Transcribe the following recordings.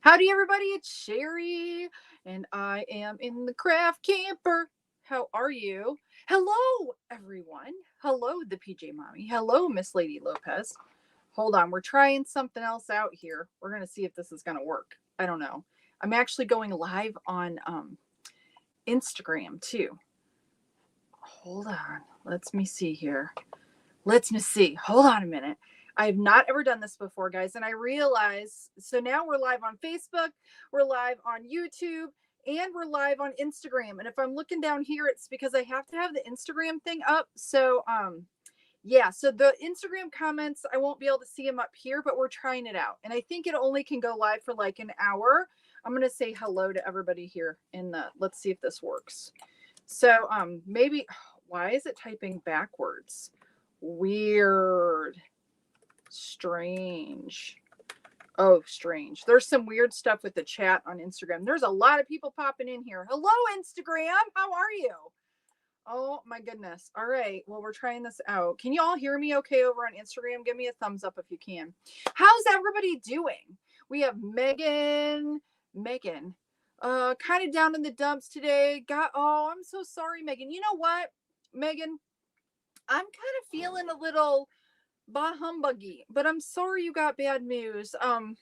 Howdy, everybody. It's Cheri, and I am in the craft camper. How are you? Hello, everyone. Hello, the PJ Mommy. Hello, Miss Lady Lopez. Hold on. We're trying something else out here. We're going to see if this is going to work. I don't know. I'm actually going live on Instagram, too. Hold on. Let me see here. Let me see. Hold on a minute. I have not ever done this before, guys. And I realize, so now we're live on Facebook, we're live on YouTube, and we're live on Instagram. And if I'm looking down here, it's because I have to have the Instagram thing up. So, yeah, so the Instagram comments, I won't be able to see them up here, but we're trying it out. And I think it only can go live for like an hour. I'm going to say hello to everybody here in the, let's see if this works. So, maybe, why is it typing backwards? Weird. Strange. Oh, strange. There's some weird stuff with the chat on Instagram. There's a lot of people popping in here. Hello, Instagram. How are you? Oh, my goodness. All right. Well, we're trying this out. Can you all hear me okay over on Instagram? Give me a thumbs up if you can. How's everybody doing? We have Megan. Kind of down in the dumps today. I'm so sorry, Megan. You know what, Megan? I'm kind of feeling a little bah humbuggy, but I'm sorry you got bad news. I'm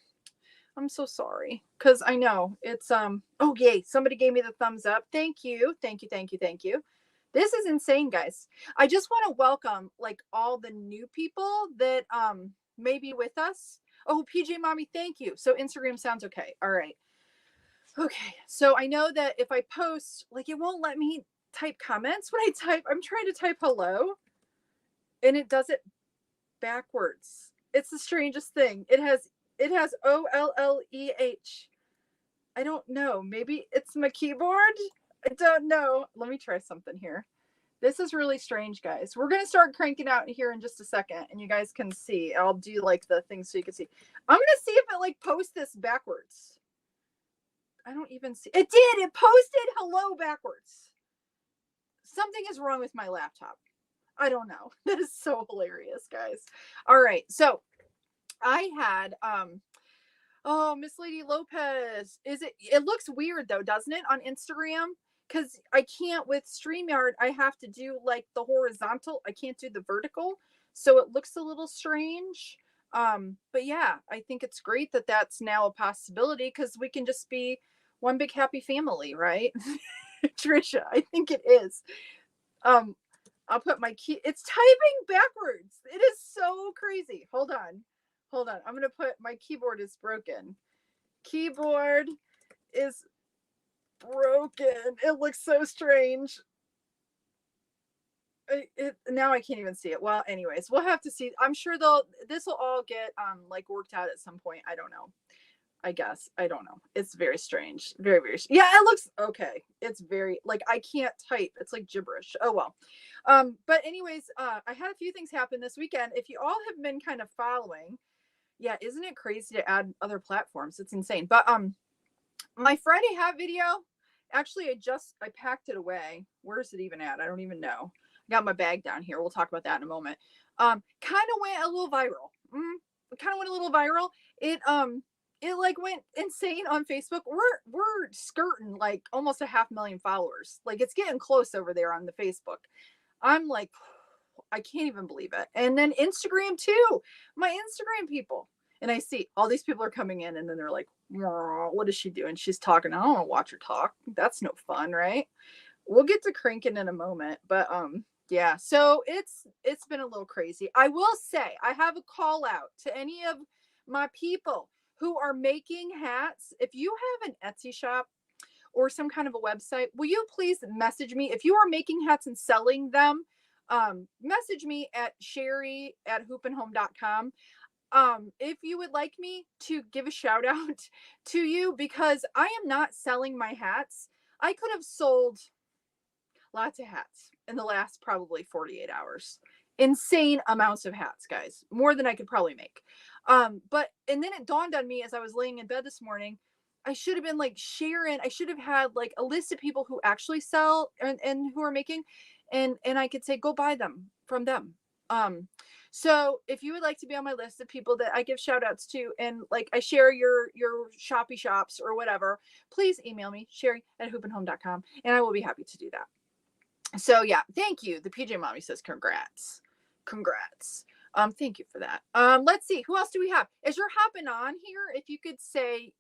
so sorry because I know it's oh yay, somebody gave me the thumbs up. Thank you. This is insane, guys. I just want to welcome like all the new people that may be with us. Oh, PJ Mommy, thank you. So Instagram sounds okay. All right. Okay. So I know that if I post, like it won't let me type comments when I'm trying to type hello and it does it backwards. It's the strangest thing. It has OLLEH. I don't know. Maybe it's my keyboard. I don't know. Let me try something here. This is really strange, guys. We're going to start cranking out here in just a second and you guys can see. I'll do like the thing so you can see. I'm going to see if it like posts this backwards. I don't even see. It did. It posted hello backwards. Something is wrong with my laptop. I don't know. That is so hilarious, guys. All right. So I had oh, Miss Lady Lopez. It looks weird though, doesn't it, on Instagram? Because I can't with StreamYard, I have to do like the horizontal. I can't do the vertical. So it looks a little strange. But yeah, I think it's great that that's now a possibility because we can just be one big happy family, right? Trisha, I think it is. I'll put my key. It's typing backwards. It is so crazy. Hold on. I'm going to put my keyboard is broken. Keyboard is broken. It looks so strange. Now I can't even see it. Well, anyways, we'll have to see. I'm sure this will all get like worked out at some point. I don't know. I guess. I don't know. It's very strange. Very, very. Yeah, it looks okay. It's very like I can't type. It's like gibberish. Oh well. But anyways, I had a few things happen this weekend. If you all have been kind of following, yeah, isn't it crazy to add other platforms? It's insane. But my Friday hat video, actually I packed it away. Where is it even at? I don't even know. I got my bag down here. We'll talk about that in a moment. Kind of went a little viral. It like went insane on Facebook. We're skirting like almost 500,000 followers. Like it's getting close over there on the Facebook. I'm like, I can't even believe it. And then Instagram too. My Instagram people. And I see all these people are coming in and then they're like, what is she doing? She's talking. I don't want to watch her talk. That's no fun, right? We'll get to cranking in a moment. But yeah, so it's been a little crazy. I will say I have a call out to any of my people who are making hats. If you have an Etsy shop or some kind of a website, will you please message me? If you are making hats and selling them, message me at Cheri@hoopandhome.com. If you would like me to give a shout out to you, because I am not selling my hats. I could have sold lots of hats in the last probably 48 hours. Insane amounts of hats, guys. More than I could probably make. And then it dawned on me as I was laying in bed this morning, I should have been like sharing. I should have had like a list of people who actually sell and who are making, and I could say, go buy them from them. So if you would like to be on my list of people that I give shout outs to, and like I share your shoppy shops or whatever, please email me, Cheri@hoopandhome.com, and I will be happy to do that. So yeah, thank you. The PJ Mommy says congrats. Congrats. Thank you for that. Let's see, who else do we have? As you're hopping on here, if you could say,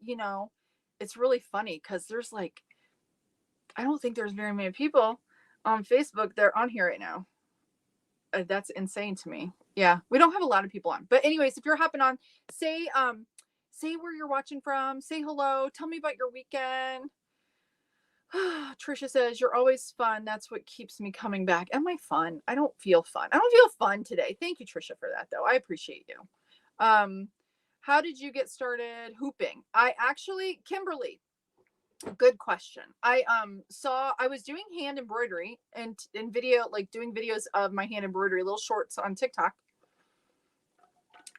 it's really funny because there's like, I don't think there's very many people on Facebook that are on here right now. That's insane to me. Yeah, we don't have a lot of people on. But anyways, if you're hopping on, say where you're watching from, say hello, tell me about your weekend. Trisha says, you're always fun. That's what keeps me coming back. Am I fun? I don't feel fun. I don't feel fun today. Thank you, Trisha, for that, though. I appreciate you. How did you get started hooping? Kimberly, good question. I was doing hand embroidery and in video, like doing videos of my hand embroidery, little shorts on TikTok.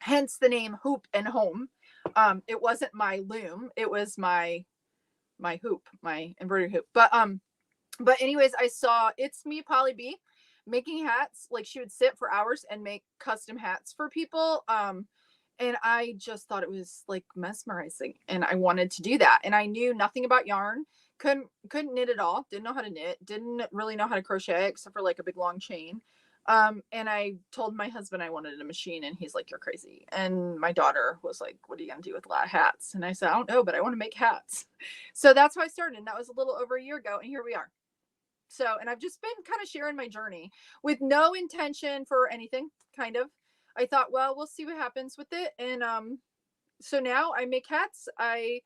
Hence the name Hoop and Home. It wasn't my loom. It was my hoop, my embroidery hoop. But anyways, I saw It's Me, Polly B, making hats. Like she would sit for hours and make custom hats for people. And I just thought it was like mesmerizing, and I wanted to do that. And I knew nothing about yarn, couldn't knit at all, didn't know how to knit, didn't really know how to crochet except for like a big long chain. And I told my husband I wanted a machine, and he's like, you're crazy. And my daughter was like, what are you gonna do with a lot of hats? And I said, I don't know, but I want to make hats. So that's how I started. And that was a little over a year ago, and here we are. So, and I've just been kind of sharing my journey with no intention for anything, kind of. I thought, well, we'll see what happens with it. And so now I make hats. I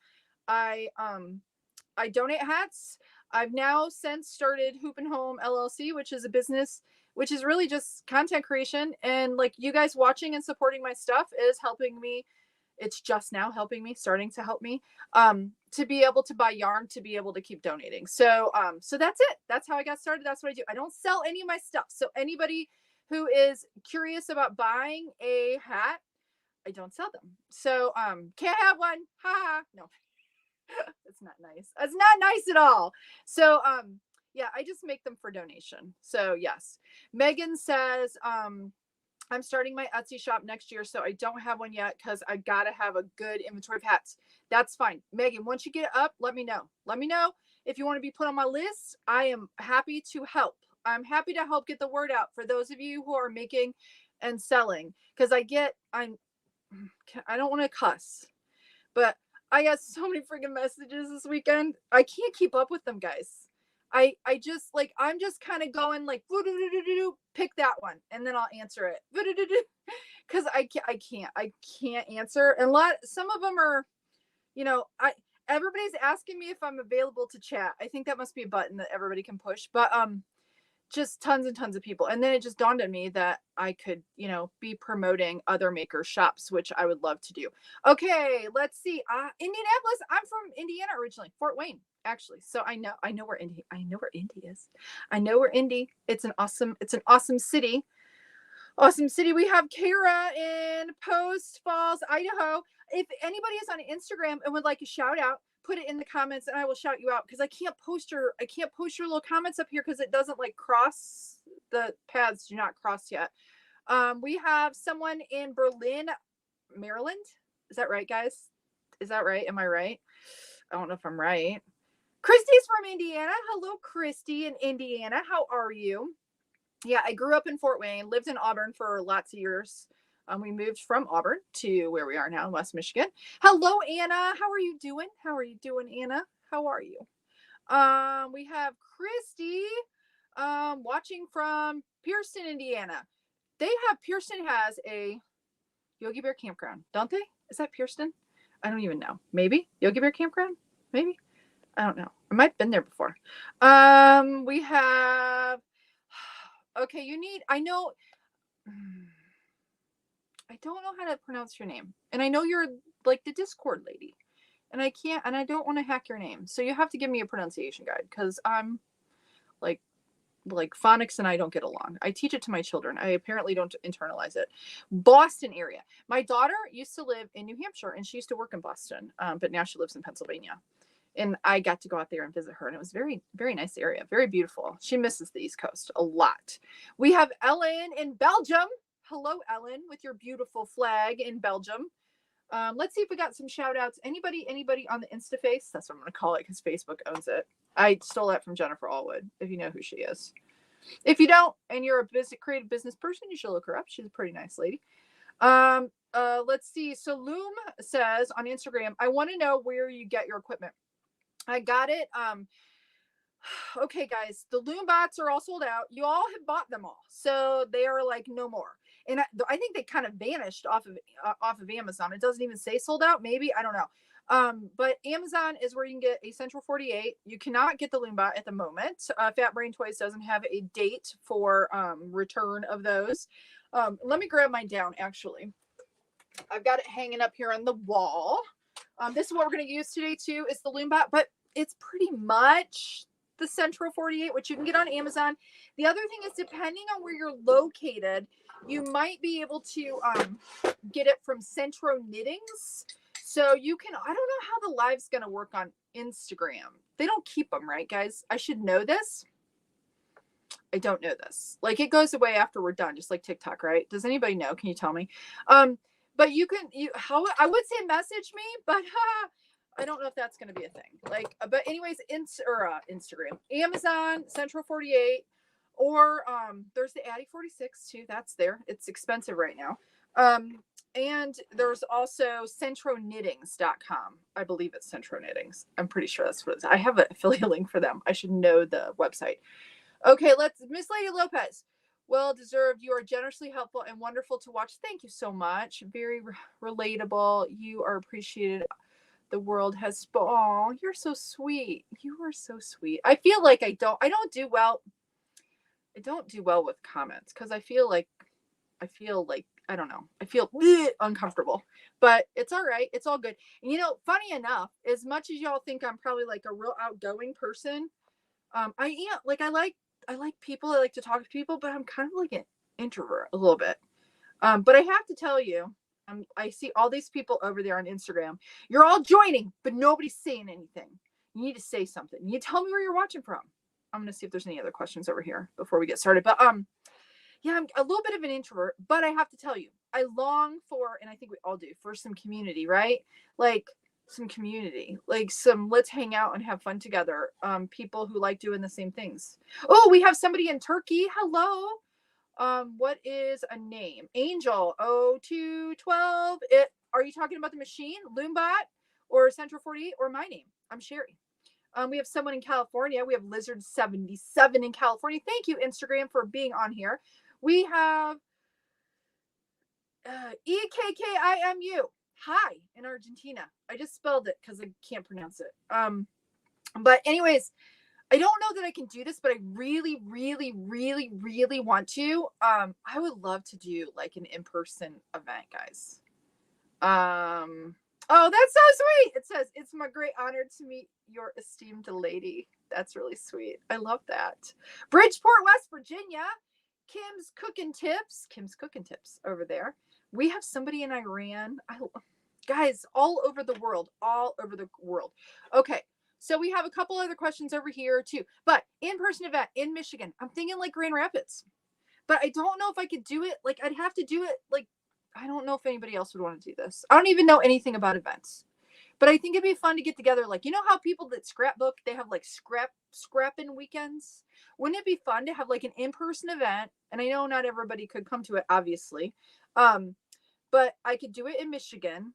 donate hats. I've now since started Hoop and Home LLC, which is a business which is really just content creation. And like you guys watching and supporting my stuff is helping me. It's just now helping me, starting to help me to be able to buy yarn, to be able to keep donating. So so that's it. That's how I got started. That's what I do. I don't sell any of my stuff. So anybody who is curious about buying a hat, I don't sell them. So can't have one. Ha. No. It's not nice. It's not nice at all. So yeah, I just make them for donation. So yes. Megan says I'm starting my Etsy shop next year, so I don't have one yet because I gotta have a good inventory of hats. That's fine. Megan, once you get it up, let me know. Let me know if you want to be put on my list. I am happy to help. I'm happy to help get the word out for those of you who are making and selling, because I don't want to cuss, but I got so many freaking messages this weekend. I can't keep up with them, guys. I just like, I'm just kind of going like, pick that one, and then I'll answer it. Because I can't answer. And some of them are, everybody's asking me if I'm available to chat. I think that must be a button that everybody can push. But just tons and tons of people. And then it just dawned on me that I could, be promoting other makers' shops, which I would love to do. Okay, let's see. Indianapolis. I'm from Indiana originally, Fort Wayne, actually. So I know where Indy is. I know where Indy. It's an awesome city. Awesome city. We have Kara in Post Falls, Idaho. If anybody is on Instagram and would like a shout out, put it in the comments and I will shout you out, because I can't post your little comments up here because it doesn't like cross, the paths do not cross yet. We have someone in Berlin, Maryland. Is that right, guys? Is that right? Am I right? I don't know if I'm right. Christy's from Indiana. Hello, Christy in Indiana. How are you? Yeah, I grew up in Fort Wayne, lived in Auburn for lots of years. We moved from Auburn to where we are now in West Michigan. Hello, Anna. How are you doing? Anna? How are you? We have Christy watching from Pearson, Indiana. Pearson has a Yogi Bear campground, don't they? Is that Pearson? I don't even know. Maybe Yogi Bear campground? Maybe. I don't know. I might have been there before. We have. Okay, I don't know how to pronounce your name. And I know you're like the Discord lady. And I don't want to hack your name. So you have to give me a pronunciation guide, because I'm like phonics and I don't get along. I teach it to my children. I apparently don't internalize it. Boston area. My daughter used to live in New Hampshire and she used to work in Boston. But now she lives in Pennsylvania. And I got to go out there and visit her. And it was very, very nice area. Very beautiful. She misses the East Coast a lot. We have Ellen in Belgium. Hello, Ellen, with your beautiful flag in Belgium. Let's see if we got some shout outs. Anybody on the Instaface? That's what I'm going to call it because Facebook owns it. I stole that from Jennifer Allwood, if you know who she is. If you don't, and you're a creative business person, you should look her up. She's a pretty nice lady. Let's see. So Loom says on Instagram, I want to know where you get your equipment. I got it. Okay, guys, the Loom bots are all sold out. You all have bought them all, so they are like no more. And I think they kind of vanished off of Amazon. It doesn't even say sold out. Maybe, I don't know. But Amazon is where you can get a Central 48. You cannot get the Loom bot at the moment. Fat Brain Toys doesn't have a date for return of those. Let me grab mine down. Actually, I've got it hanging up here on the wall. This is what we're going to use today too. Is the Loom bot, but it's pretty much the Central 48, which you can get on Amazon. The other thing is, depending on where you're located, you might be able to get it from Centro Knittings. So you can, I don't know how the live's going to work on Instagram. They don't keep them, right, guys? I should know this. I don't know this. Like, it goes away after we're done, just like TikTok, right? Does anybody know? Can you tell me? But I would say message me, but I don't know if that's going to be a thing. Like, but anyways, Instagram, Amazon, Central 48, or there's the Addy 46 too. That's there. It's expensive right now. And there's also centroknittings.com. I believe it's Centro Knittings. I'm pretty sure that's what it is. I have an affiliate link for them. I should know the website. Okay, Miss Lady Lopez. Well deserved. You are generously helpful and wonderful to watch. Thank you so much. Very relatable. You are appreciated. The world has, oh, you're so sweet. You are so sweet. I feel like I don't do well with comments because I feel like, I don't know. I feel uncomfortable, but it's all right. It's all good. And funny enough, as much as y'all think I'm probably like a real outgoing person, I am. Like, I like people. I like to talk to people, but I'm kind of like an introvert a little bit. But I have to tell you, I see all these people over there on Instagram. You're all joining, but nobody's saying anything. You need to say something. You tell me where you're watching from. I'm going to see if there's any other questions over here before we get started. But yeah, I'm a little bit of an introvert, but I have to tell you, I long for, and I think we all do, for some community, right? Like some community, like some, let's hang out and have fun together. People who like doing the same things. Oh, we have somebody in Turkey. Hello. What is a name? Angel 0212. Are you talking about the machine, Loombot, or Central 48, or my name? I'm Cheri. We have someone in California. We have Lizard77 in California. Thank you, Instagram, for being on here. We have EKKIMU. Hi, in Argentina. I just spelled it because I can't pronounce it. But anyways, I don't know that I can do this, but I really, really, really, really want to. I would love to do like an in-person event, guys. Oh, that's so sweet. It says, it's my great honor to meet your esteemed lady. That's really sweet. I love that. Bridgeport, West Virginia. Kim's Cooking Tips over there. We have somebody in Iran. Guys, all over the world. Okay. So we have a couple other questions over here too. But in-person event in Michigan. I'm thinking like Grand Rapids. But I don't know if I could do it. Like, I'd have to do it. Like, I don't know if anybody else would want to do this. I don't even know anything about events. But I think it'd be fun to get together. Like, you know how people that scrapbook, they have like scrapping weekends? Wouldn't it be fun to have like an in-person event? And I know not everybody could come to it, obviously. But I could do it in Michigan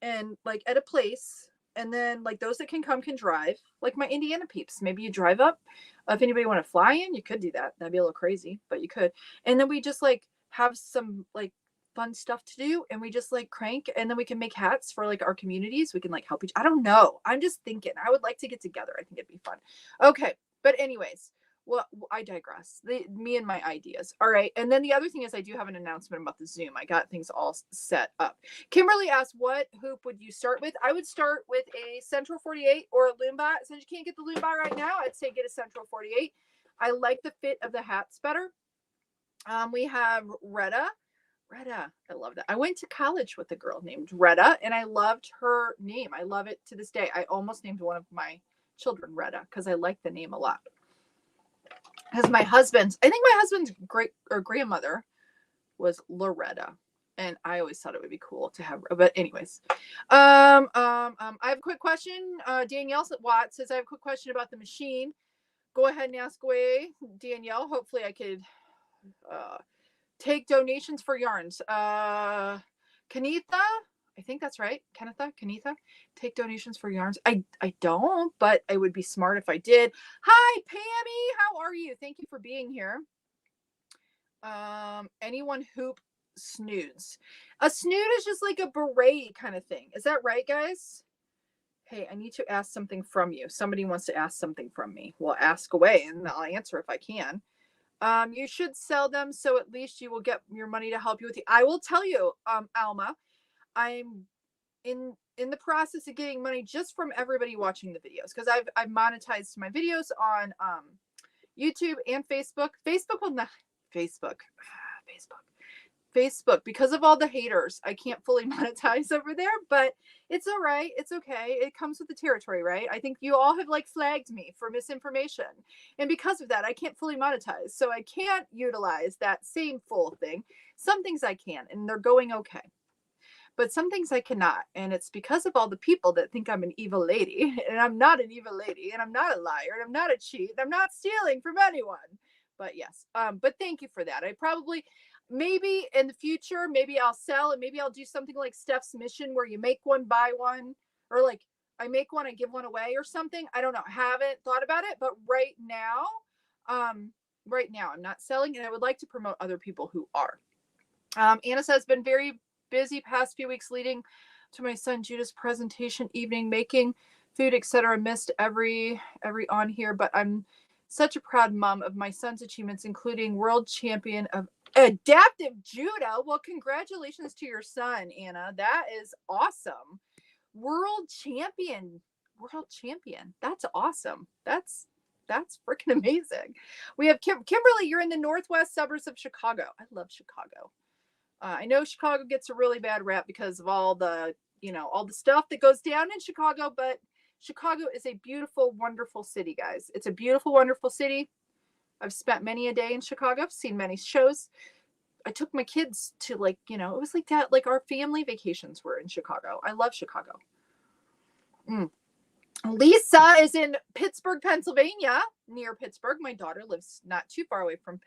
and like at a place. And then like those that can come can drive, like my Indiana peeps. Maybe you drive up. If anybody want to fly in, you could do that. That'd be a little crazy, but you could. And then we just like have some like fun stuff to do, and we just like crank, and then we can make hats for like our communities. We can like help I don't know. I'm just thinking I would like to get together. I think it'd be fun. Okay. But anyways, well, I digress. Me and my ideas. All right. And then the other thing is I do have an announcement about the Zoom. I got things all set up. Kimberly asked, what hoop would you start with? I would start with a Central 48 or a Loombot. Since you can't get the Loombot right now, I'd say get a Central 48. I like the fit of the hats better. We have Retta. I love that. I went to college with a girl named Retta, and I loved her name. I love it to this day. I almost named one of my children Retta because I like the name a lot. Because I think my husband's great or grandmother was Loretta. And I always thought it would be cool to have her. But anyways, I have a quick question. Danielle Watts says, I have a quick question about the machine. Go ahead and ask away, Danielle. Hopefully I could take donations for yarns. Kanitha, I think that's right. Kanitha, take donations for yarns. I don't, but it would be smart if I did. Hi, Pammy. How are you? Thank you for being here. Anyone hoop snoods? A snood is just like a beret kind of thing. Is that right, guys? Hey, I need to ask something from you. Somebody wants to ask something from me. Well, ask away and I'll answer if I can. You should sell them so at least you will get your money to help you with the. I will tell you, Alma, I'm in the process of getting money just from everybody watching the videos because I've monetized my videos on YouTube and Facebook. Facebook because of all the haters. I can't fully monetize over there, but it's all right. It's okay. It comes with the territory, right? I think you all have like flagged me for misinformation. And because of that, I can't fully monetize. So I can't utilize that same full thing. Some things I can, and they're going okay. But some things I cannot. And it's because of all the people that think I'm an evil lady. And I'm not an evil lady. And I'm not a liar. And I'm not a cheat. And I'm not stealing from anyone. But yes. But thank you for that. I probably, maybe in the future, maybe I'll sell and maybe I'll do something like Steph's Mission where you make one, buy one, or like I make one, I give one away or something. I don't know. Haven't thought about it. But right now I'm not selling and I would like to promote other people who are. Anna says, been very busy past few weeks leading to my son Judah's presentation evening, making food, etc. Missed every on here, but I'm such a proud mom of my son's achievements, including world champion of adaptive judo. Well, congratulations to your son, Anna. That is awesome. World champion. That's awesome. That's freaking amazing. We have Kimberly. You're in the northwest suburbs of Chicago. I love Chicago. I know Chicago gets a really bad rap because of all the stuff that goes down in Chicago, but Chicago is a beautiful, wonderful city, guys. It's a beautiful, wonderful city. I've spent many a day in Chicago. I've seen many shows. I took my kids to it was like that. Like our family vacations were in Chicago. I love Chicago. Lisa is in Pittsburgh, Pennsylvania, near Pittsburgh. My daughter lives not too far away from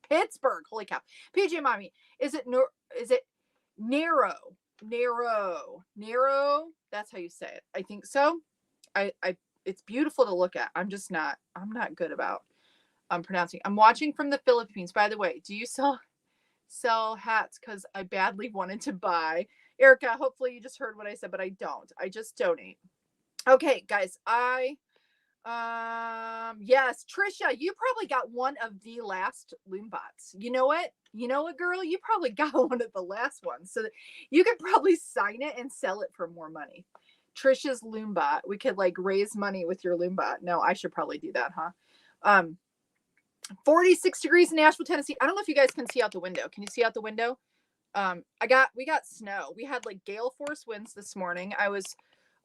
Pittsburgh. Holy cow. PJ Mommy, is it narrow? That's how you say it. I think so. It's beautiful to look at. I'm not good about pronouncing. I'm watching from the Philippines. By the way, do you sell hats? Because I badly wanted to buy. Erica, hopefully you just heard what I said, but I don't. I just donate. Okay, guys, yes, Trisha, you probably got one of the last loom bots. You know what, girl? You probably got one of the last ones. So that you could probably sign it and sell it for more money. Trisha's loom bot. We could like raise money with your loom bot. No, I should probably do that, huh? 46 degrees in Nashville, Tennessee. I don't know if you guys can see out the window. Can you see out the window? We got snow. We had like gale force winds this morning. I was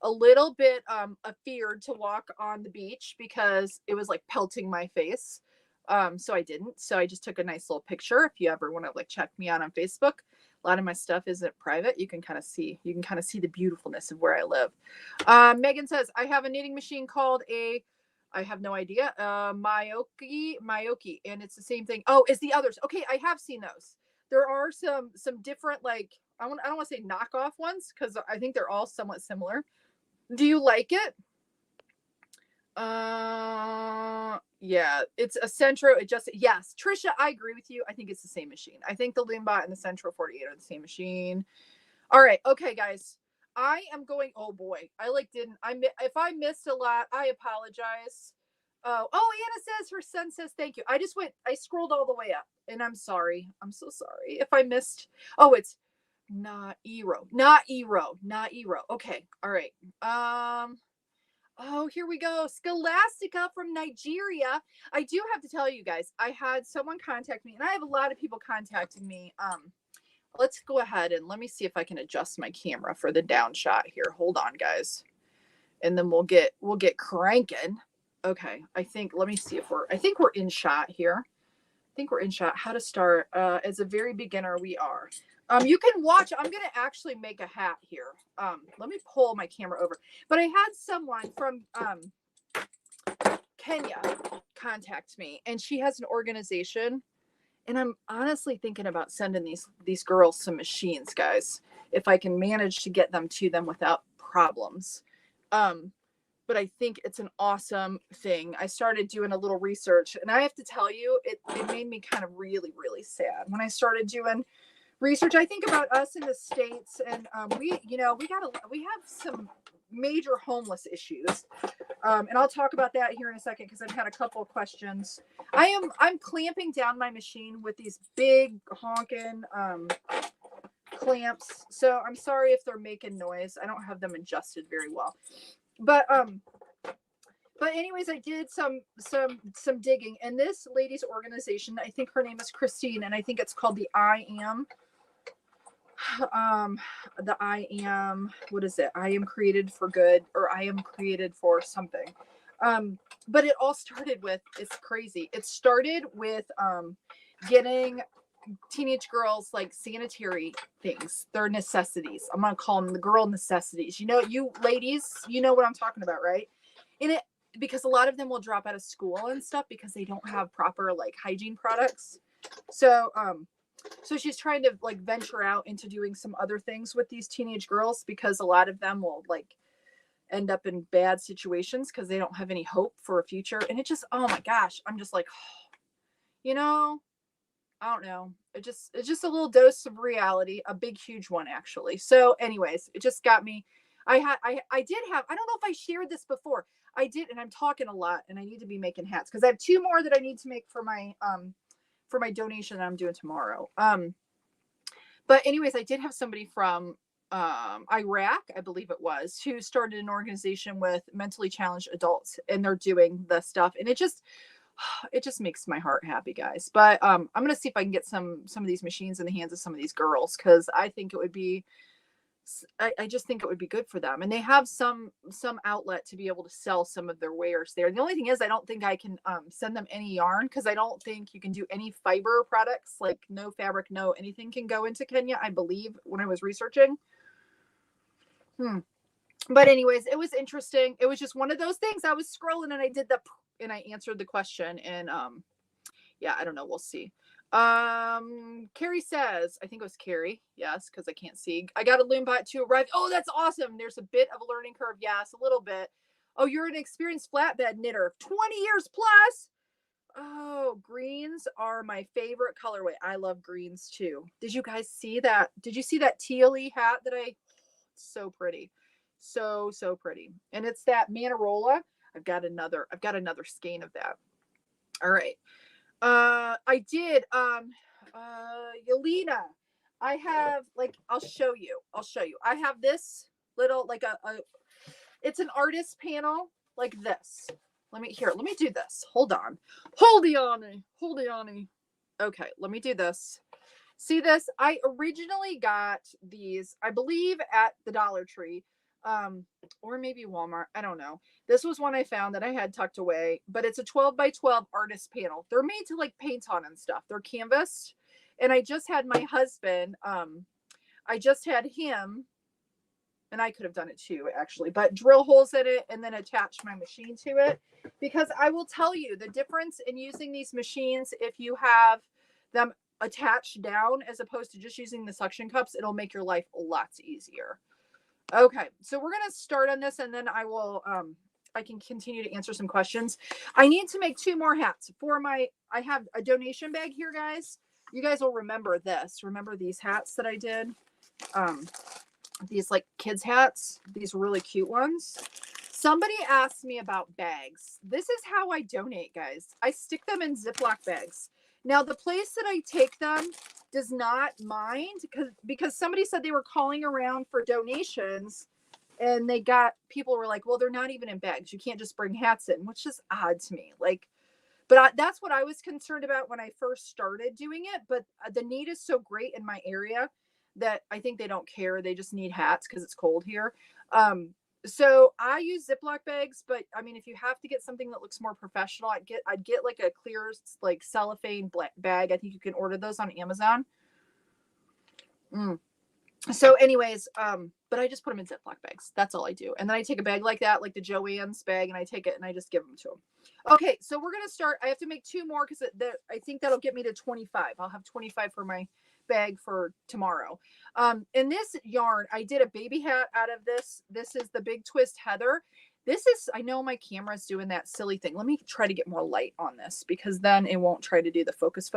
a little bit afeared to walk on the beach because it was like pelting my face. So I didn't. So I just took a nice little picture. If you ever want to like check me out on Facebook, a lot of my stuff isn't private. You can kind of see the beautifulness of where I live. Megan says, I have a knitting machine called I have no idea. Mayoki, and it's the same thing. Oh, it's the others. Okay, I have seen those. There are some different, like, I don't want to say knockoff ones because I think they're all somewhat similar. Do you like it? Yeah, it's a Centro adjusted. Yes, Trisha, I agree with you. I think it's the same machine. I think the Loombot and the Centro 48 are the same machine. All right, okay, guys. I am going. Oh boy, if I missed a lot, I apologize. Oh, Anna says her son says thank you. I scrolled all the way up, and I'm sorry. I'm so sorry if I missed. Oh, it's not Ero. Okay, all right. Oh, here we go. Scholastica from Nigeria. I do have to tell you guys, I had someone contact me, and I have a lot of people contacting me. Let's go ahead and let me see if I can adjust my camera for the down shot here. Hold on, guys. And then we'll get cranking. Okay. I think we're in shot here. think we're in shot. How to start. As a very beginner, we are. You can watch. I'm going to actually make a hat here. Let me pull my camera over. But I had someone from Kenya contact me, and she has an organization. And I'm honestly thinking about sending these girls some machines, guys, if I can manage to get them to them without problems. But I think it's an awesome thing. I started doing a little research, and I have to tell you, it made me kind of really, really sad when I started doing research. I think about us in the States, and we have some major homeless issues. And I'll talk about that here in a second because I've had a couple of questions. I'm clamping down my machine with these big honking clamps. So I'm sorry if they're making noise. I don't have them adjusted very well. But anyways, I did some digging, and this lady's organization, I think her name is Christine, and I think it's called the I Am. What is it? I am created for good, or I am created for something. But it all started with, it's crazy. It started with getting teenage girls like sanitary things, their necessities. I'm gonna call them the girl necessities. You ladies, you know what I'm talking about, right? And it, because a lot of them will drop out of school and stuff because they don't have proper like hygiene products. So she's trying to like venture out into doing some other things with these teenage girls, because a lot of them will like end up in bad situations because they don't have any hope for a future. And it just, oh my gosh, I'm just like, I don't know. It's just a little dose of reality, a big, huge one actually. So anyways, it just got me. I did have, I don't know if I shared this before. I did, and I'm talking a lot, and I need to be making hats because I have 2 more that I need to make for my donation that I'm doing tomorrow. But anyways, I did have somebody from Iraq, I believe it was, who started an organization with mentally challenged adults, and they're doing the stuff, and it just makes my heart happy, guys. But I'm gonna see if I can get some of these machines in the hands of some of these girls, because I think it would be, I just think it would be good for them, and they have some outlet to be able to sell some of their wares there. The only thing is, I don't think I can send them any yarn, because I don't think you can do any fiber products, like no fabric, no anything can go into Kenya, I believe, when I was researching. But anyways, it was interesting. It was just one of those things. I was scrolling, and I did and I answered the question, and yeah, I don't know, we'll see. Cheri says, I think it was Cheri, yes, because I can't see. I got a loom bot to arrive. Oh, that's awesome. There's a bit of a learning curve. Yes, a little bit. Oh, you're an experienced flatbed knitter, 20 years plus. Oh, greens are my favorite colorway. I love greens too. Did you guys see that? Did you see that tealy hat that so pretty. So pretty. And it's that Manarola. I've got another skein of that. All right. I did Yelena, I have, like, I'll show you. I have this little, like it's an artist panel like this. Let me do this. Hold on. Hold on. Okay, let me do this. See this? I originally got these, I believe, at the Dollar Tree, or maybe Walmart. I don't know. This was one I found that I had tucked away, but it's a 12 by 12 artist panel. They're made to like paint on and stuff. They're canvas. And I just had my husband, I just had him, and I could have done it too, actually, but drill holes in it and then attach my machine to it. Because I will tell you the difference in using these machines, if you have them attached down as opposed to just using the suction cups, it'll make your life lots easier. Okay, so we're gonna start on this, and then I will I can continue to answer some questions. I need to make 2 more hats for I have a donation bag here, guys. You guys will remember this. Remember these hats that I did? These like kids hats, these really cute ones. Somebody asked me about bags. This is how I donate, guys. I stick them in Ziploc bags. Now, the place that I take them does not mind, because somebody said they were calling around for donations, and people were like, well, they're not even in bags. You can't just bring hats in, which is odd to me. Like, but that's what I was concerned about when I first started doing it. But the need is so great in my area that I think they don't care. They just need hats because it's cold here. So I use Ziploc bags, but I mean, if you have to get something that looks more professional, I'd get like a clear, like cellophane bag. I think you can order those on Amazon. So anyways, but I just put them in Ziploc bags. That's all I do. And then I take a bag like that, like the Joann's bag, and I take it and I just give them to them. Okay, so we're going to start. I have to make 2 more because I think that'll get me to 25. I'll have 25 for my bag for tomorrow. In this yarn, I did a baby hat out of this. This is the Big Twist Heather. This is, I know my camera's doing that silly thing. Let me try to get more light on this because then it won't try to do the focus.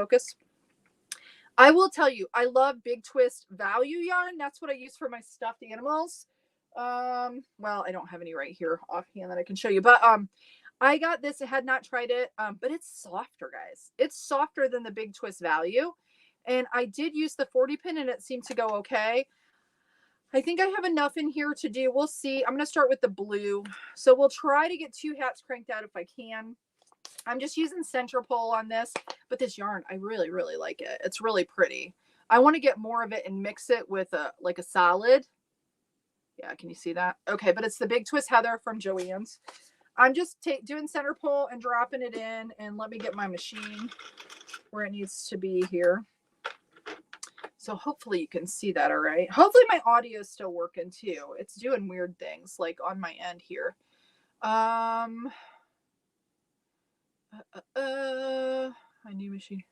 I will tell you, I love Big Twist value yarn. That's what I use for my stuffed animals. Well, I don't have any right here offhand that I can show you, but I got this. I had not tried it, but it's softer, guys. It's softer than the Big Twist value. And I did use the 40 pin and it seemed to go okay. I think I have enough in here to do. We'll see. I'm going to start with the blue. So we'll try to get 2 hats cranked out if I can. I'm just using center pole on this, but this yarn, I really, really like it. It's really pretty. I want to get more of it and mix it with like a solid. Yeah, can you see that? Okay, but it's the Big Twist Heather from Joann's. I'm just doing center pole and dropping it in, and let me get my machine where it needs to be here. So hopefully you can see that all right. Hopefully my audio is still working too. It's doing weird things like on my end here. My new machine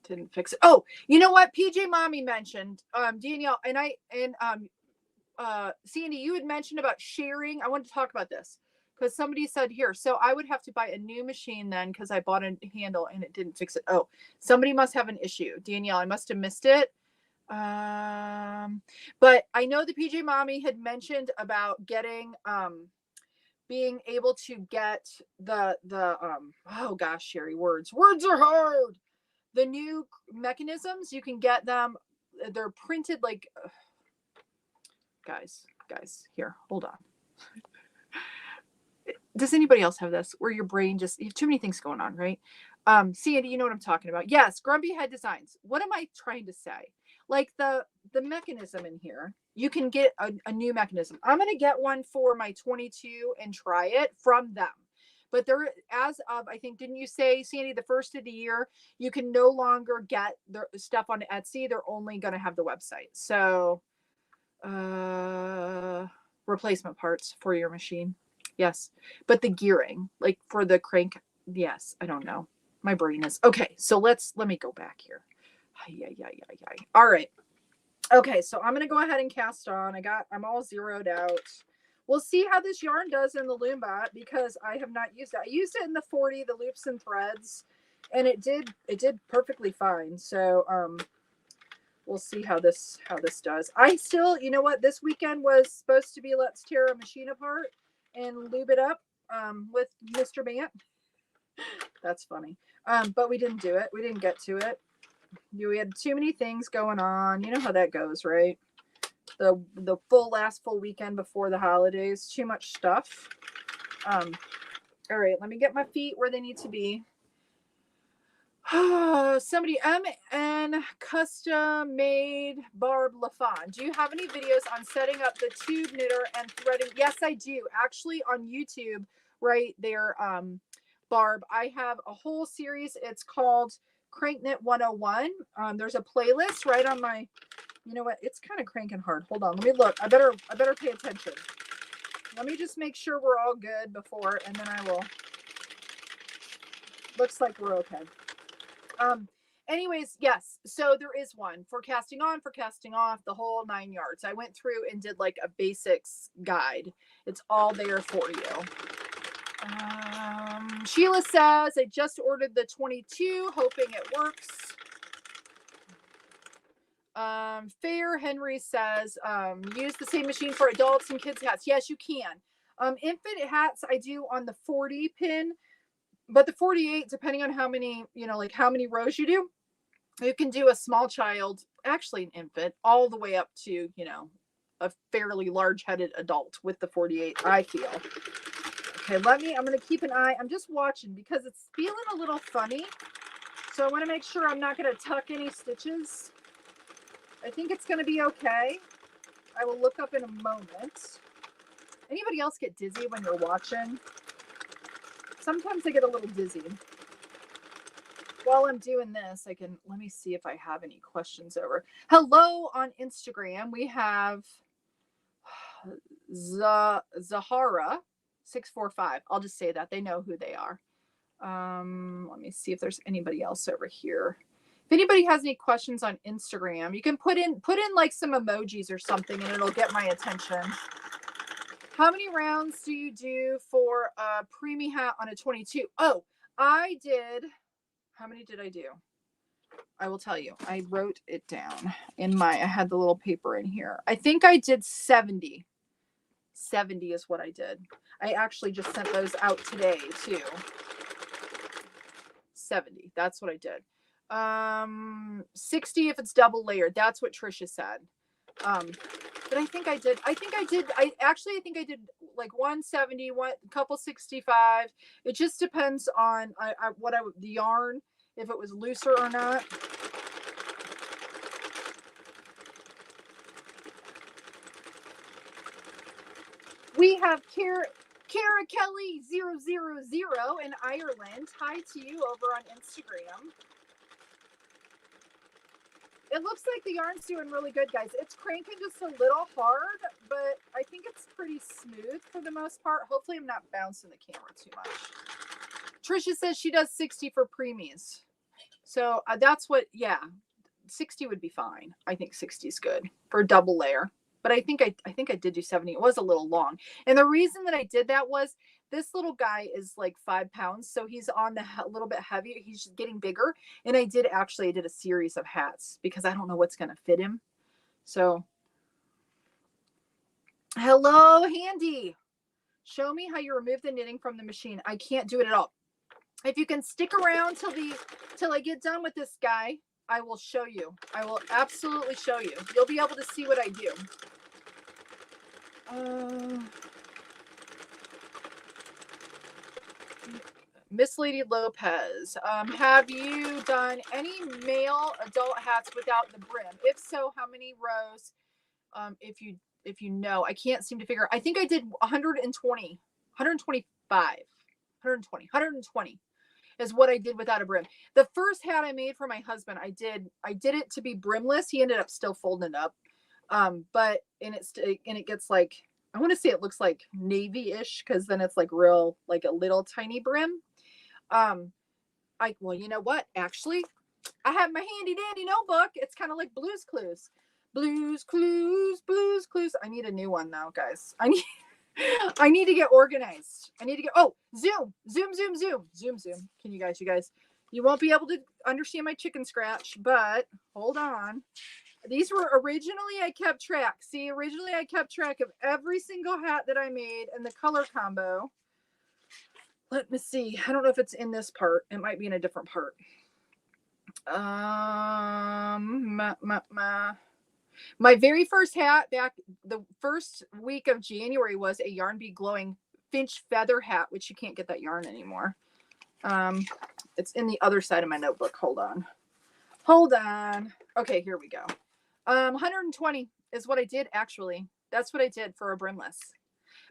didn't fix it. Oh, you know what? PJ Mommy mentioned, Danielle, and Sandy, you had mentioned about sharing. I wanted to talk about this because somebody said here. So I would have to buy a new machine then because I bought a handle and it didn't fix it. Oh, somebody must have an issue. Danielle, I must have missed it. But I know the PJ Mommy had mentioned about getting being able to get the oh gosh, Cheri, words are hard. The new mechanisms, you can get them. They're printed like guys, here, hold on. Does anybody else have this where your brain just, you have too many things going on, right? Sandy, you know what I'm talking about. Yes, Grumpy Head Designs. What am I trying to say? Like the mechanism in here, you can get a new mechanism. I'm going to get one for my 22 and try it from them. But they're, as of, I think, didn't you say, Sandy, the first of the year, you can no longer get the stuff on Etsy. They're only going to have the website. So, replacement parts for your machine. Yes. But the gearing, like for the crank, yes, I don't know. My brain is okay. So let me go back here. All right. Okay, so I'm gonna go ahead and cast on. I'm all zeroed out. We'll see how this yarn does in the Loombot because I have not used it. I used it in the 40, the loops and threads, and it did perfectly fine. So we'll see how this does. I still, you know what, this weekend was supposed to be let's tear a machine apart and lube it up with Mr. Bant. That's funny. But we didn't do it. We didn't get to it. We had too many things going on. You know how that goes, right? The last full weekend before the holidays. Too much stuff. All right, let me get my feet where they need to be. Somebody, MN Custom Made Barb LaFon. Do you have any videos on setting up the tube knitter and threading? Yes, I do. Actually, on YouTube, right there, Barb, I have a whole series. It's called CranKnit 101. There's a playlist right on my, you know what? It's kind of cranking hard. Hold on. Let me look. I better pay attention. Let me just make sure we're all good before, and then I will. Looks like we're okay. Anyways, yes. So there is one for casting on, for casting off, the whole 9 yards. I went through and did like a basics guide. It's all there for you. Sheila says, I just ordered the 22, hoping it works. Fair Henry says, use the same machine for adults and kids hats. Yes, you can. Infant hats I do on the 40 pin, but the 48, depending on how many, like how many rows you do, you can do a small child, actually an infant, all the way up to, a fairly large-headed adult with the 48, I feel. Okay, I'm going to keep an eye. I'm just watching because it's feeling a little funny. So I want to make sure I'm not going to tuck any stitches. I think it's going to be okay. I will look up in a moment. Anybody else get dizzy when you're watching? Sometimes I get a little dizzy. While I'm doing this, let me see if I have any questions over. Hello on Instagram. We have Zahara 645. I'll just say that. They know who they are. Let me see if there's anybody else over here. If anybody has any questions on Instagram, you can put in like some emojis or something and it'll get my attention. How many rounds do you do for a preemie hat on a 22? Oh, I did. How many did I do? I will tell you. I wrote it down I had the little paper in here. I think I did 70. 70 is what I did. I actually just sent those out today too. 70. That's what I did. 60 if it's double layered. That's what Trisha said. But I think I did like 170, couple 65. It just depends on the yarn, if it was looser or not. We have Cara Kelly 000 in Ireland. Hi to you over on Instagram. It looks like the yarn's doing really good, guys. It's cranking just a little hard, but I think it's pretty smooth for the most part. Hopefully I'm not bouncing the camera too much. Trisha says she does 60 for preemies. So that's what, 60 would be fine. I think 60 is good for a double layer. But I think I did do 70. It was a little long. And the reason that I did that was this little guy is like 5 pounds. So he's on a little bit heavier. He's just getting bigger. And I did a series of hats because I don't know what's going to fit him. So hello, Handy. Show me how you remove the knitting from the machine. I can't do it at all. If you can stick around till I get done with this guy, I will show you. I will absolutely show you. You'll be able to see what I do. Miss Lady Lopez, have you done any male adult hats without the brim? If so, how many rows? If you know, I can't seem to figure. I think I did 120, 125, 120 is what I did without a brim. The first hat I made for my husband, I did it to be brimless. He ended up still folding it up. But it gets like, I want to say it looks like navy-ish, because then it's like real, like a little tiny brim. Well, you know what? Actually, I have my handy dandy notebook. It's kind of like Blue's Clues. Blue's Clues. I need a new one now, guys. I need to get organized. Zoom. Can you guys, you won't be able to understand my chicken scratch, but hold on. These were originally, I kept track. See, originally I kept track of every single hat that I made and the color combo. Let me see. I don't know if it's in this part. It might be in a different part. My very first hat back the first week of January was a Yarn Bee Glowing Finch feather hat, which you can't get that yarn anymore. It's in the other side of my notebook. Hold on. Okay, here we go. 120 is what I did, actually. That's what I did for a brimless.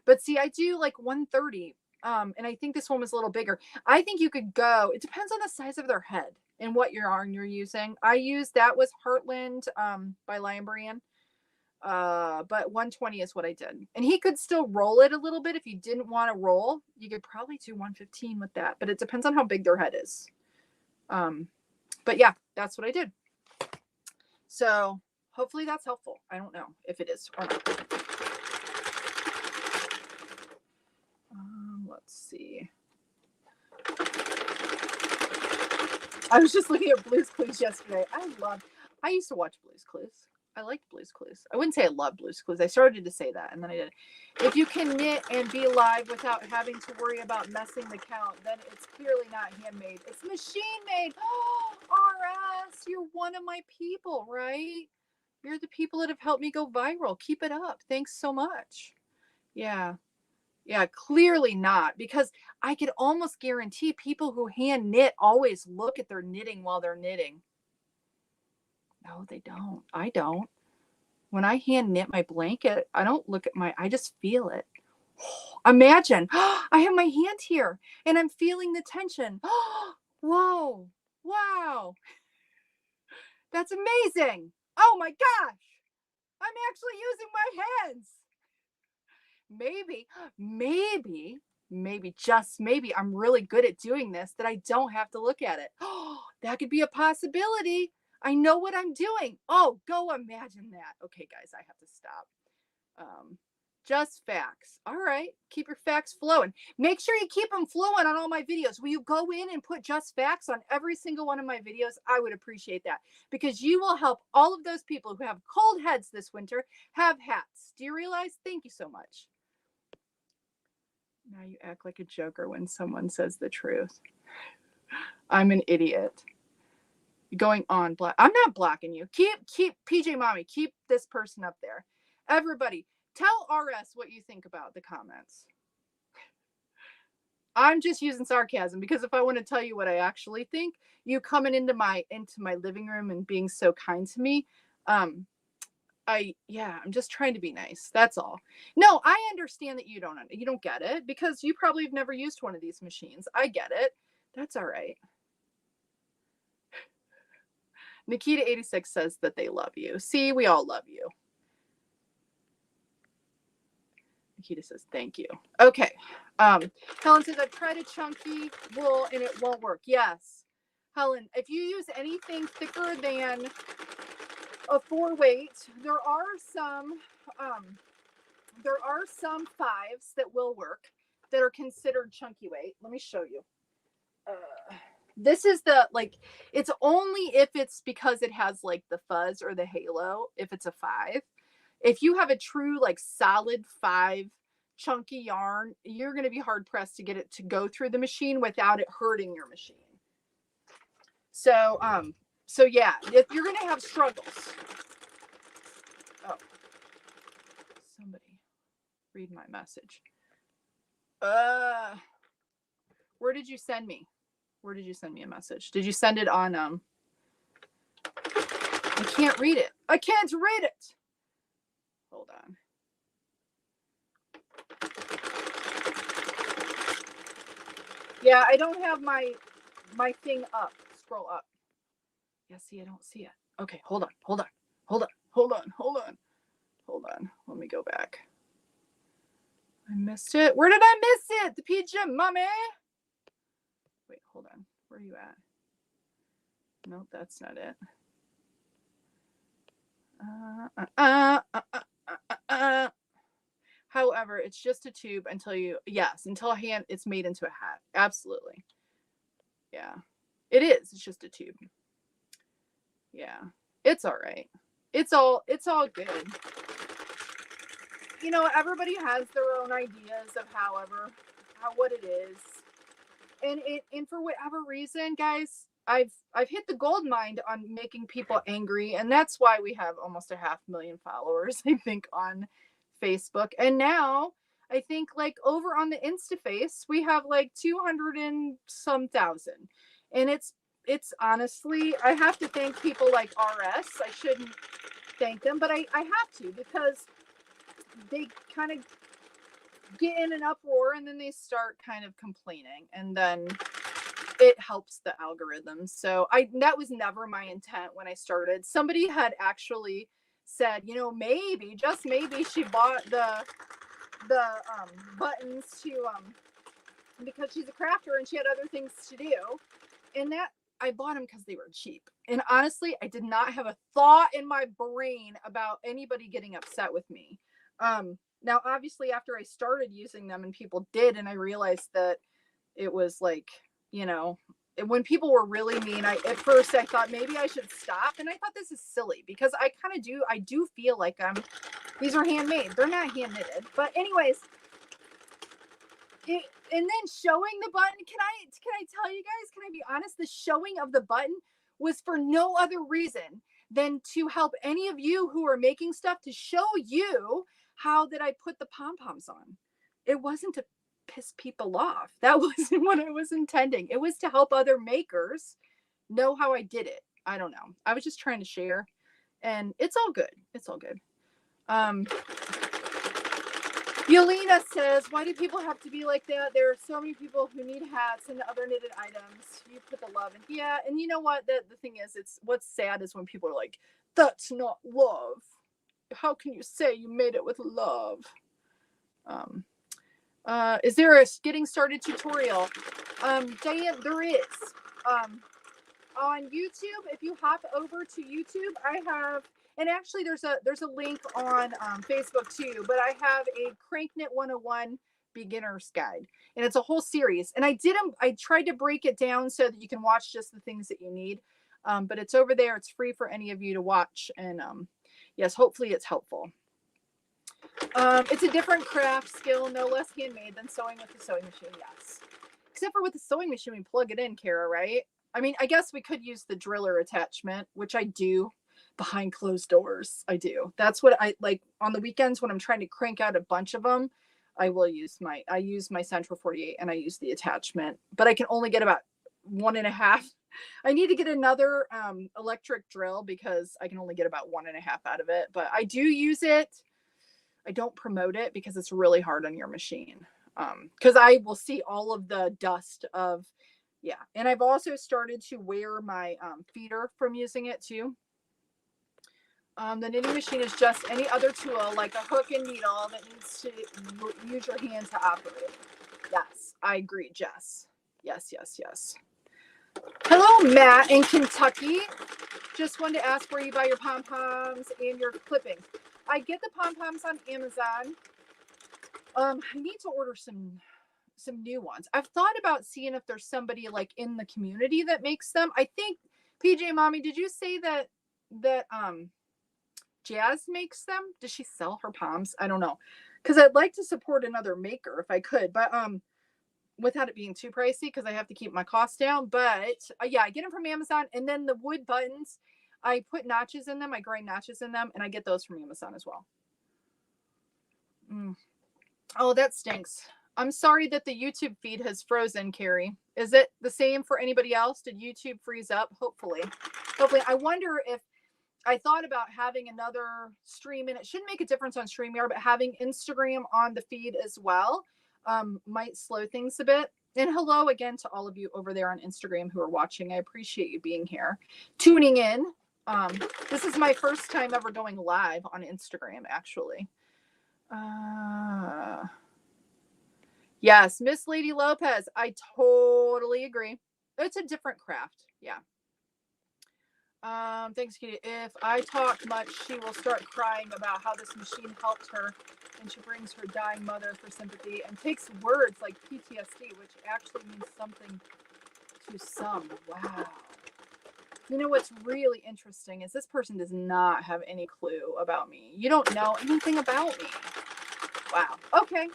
But see, I do like 130. And I think this one was a little bigger. I think you could go, it depends on the size of their head and what yarn you're using. That was Heartland by Lion Brian. But 120 is what I did. And he could still roll it a little bit. If you didn't want to roll, you could probably do 115 with that, but it depends on how big their head is. But yeah, that's what I did. So hopefully that's helpful. I don't know if it is or not. Let's see. I was just looking at Blue's Clues yesterday. I used to watch Blue's Clues. I liked Blue's Clues. I wouldn't say I love Blue's Clues. I started to say that, and then I did. If you can knit and be live without having to worry about messing the count, then it's clearly not handmade. It's machine made. Oh, RS, you're one of my people, right? You're the people that have helped me go viral. Keep it up. Thanks so much. Yeah, clearly not, because I could almost guarantee people who hand knit always look at their knitting while they're knitting. No, they don't. I don't. When I hand knit my blanket, I don't look at I just feel it. Imagine, I have my hand here and I'm feeling the tension. Whoa, wow, that's amazing. Oh my gosh, I'm actually using my hands. Maybe, just maybe I'm really good at doing this that I don't have to look at it. That could be a possibility. I know what I'm doing. Oh, go imagine that. Okay, guys, I have to stop. Um, just facts. All right. Keep your facts flowing. Make sure you keep them flowing on all my videos. Will you go in and put just facts on every single one of my videos? I would appreciate that because you will help all of those people who have cold heads this winter have hats. Do you realize? Thank you so much. Now you act like a joker when someone says the truth. I'm an idiot. Going on black. I'm not blocking you. Keep PJ Mommy, keep this person up there. Everybody, tell RS what you think about the comments. I'm just using sarcasm because if I want to tell you what I actually think, you coming into my living room and being so kind to me, I'm just trying to be nice. That's all. No, I understand that you don't get it because you probably have never used one of these machines. I get it. That's all right. Nikita 86 says that they love you. See, we all love you. Nikita says thank you. Okay. Helen says I've tried a chunky wool and it won't work. Yes. Helen, if you use anything thicker than a 4-weight, there are some 5s that will work that are considered chunky weight. Let me show you. This is it's only if it's because it has like the fuzz or the halo, if it's a 5. If you have a true like solid 5 chunky yarn, you're going to be hard pressed to get it to go through the machine without it hurting your machine. So yeah, if you're going to have struggles. Oh, somebody read my message. Where did you send me? Where did you send me a message? Did you send it on I can't read it. I can't read it. Hold on. Yeah, I don't have my thing up. Scroll up. Yeah, see, I don't see it. Okay, hold on. Let me go back. I missed it. Where did I miss it? The PJ Mommy. Wait, hold on. Where are you at? Nope, that's not it. However, it's just a tube until it's made into a hat. Absolutely. Yeah, it is. It's just a tube. Yeah, it's all right. It's all good. You know, everybody has their own ideas of what it is. And for whatever reason, guys, I've hit the gold mine on making people angry, and that's why we have almost 500,000 followers, I think, on Facebook. And now I think like over on the Instaface, we have like 200 and some thousand. And it's honestly, I have to thank people like RS. I shouldn't thank them, but I have to because they kind of get in an uproar and then they start kind of complaining, and then it helps the algorithm. So that was never my intent when I started. Somebody had actually said, you know, maybe, just maybe, she bought the buttons to because she's a crafter and she had other things to do, and that I bought them because they were cheap. And honestly, I did not have a thought in my brain about anybody getting upset with me. Now, obviously, after I started using them and people did, and I realized that it was like, you know, when people were really mean, at first I thought maybe I should stop. And I thought this is silly because I do feel like these are handmade. They're not hand knitted. But anyways, and then showing the button, can I tell you guys, can I be honest? The showing of the button was for no other reason than to help any of you who are making stuff, to show you how that I put the pom-poms on. It wasn't to piss people off. That wasn't what I was intending. It was to help other makers know how I did it. I don't know. I was just trying to share, and it's all good. It's all good. Yelena says, why do people have to be like that? There are so many people who need hats and other knitted items. You put the love in. Yeah, and you know what? The thing is, it's what's sad is when people are like, that's not love. How can you say you made it with love? Is there a getting started tutorial? Diane, there is. On YouTube, if you hop over to YouTube, I have, and actually there's a link on Facebook too, but I have a CrankKnit 101 beginner's guide, and it's a whole series. And I tried to break it down so that you can watch just the things that you need. But it's over there. It's free for any of you to watch. And yes, hopefully it's helpful. It's a different craft skill, no less handmade than sewing with the sewing machine. Yes. Except for with the sewing machine, we plug it in, Kara, right? I mean, I guess we could use the driller attachment, which I do behind closed doors. I do. That's what I like on the weekends when I'm trying to crank out a bunch of them. I use my Central 48 and I use the attachment, but I can only get about 1.5. I need to get another electric drill because I can only get about 1.5 out of it, but I do use it. I don't promote it because it's really hard on your machine. Because I will see all of the dust of, yeah. And I've also started to wear my feeder from using it too. The knitting machine is just any other tool like a hook and needle that needs to use your hand to operate. Yes, I agree, Jess. Yes, yes, yes. Hello, Matt in Kentucky. Just wanted to ask where you buy your pom-poms and your clippings. I get the pom-poms on Amazon. I need to order some new ones. I've thought about seeing if there's somebody like in the community that makes them. I think PJ Mommy, did you say that Jazz makes them? Does she sell her poms? I don't know. Because I'd like to support another maker if I could, but without it being too pricey because I have to keep my costs down. But yeah, I get them from Amazon, and then the wood buttons, I put notches in them. I grind notches in them, and I get those from Amazon as well. Oh, that stinks. I'm sorry that the YouTube feed has frozen, Carrie. Is it the same for anybody else? Did YouTube freeze up? Hopefully. I wonder if I thought about having another stream, and it shouldn't make a difference on StreamYard, but having Instagram on the feed as well might slow things a bit. And hello again to all of you over there on Instagram who are watching. I appreciate you being here, tuning in. This is my first time ever going live on Instagram, actually. Yes, Miss Lady Lopez. I totally agree. It's a different craft. Yeah. Thanks, Katie. If I talk much, she will start crying about how this machine helped her, and she brings her dying mother for sympathy and takes words like PTSD, which actually means something to some. Wow. You know what's really interesting is this person does not have any clue about me. You don't know anything about me. Wow. Okay.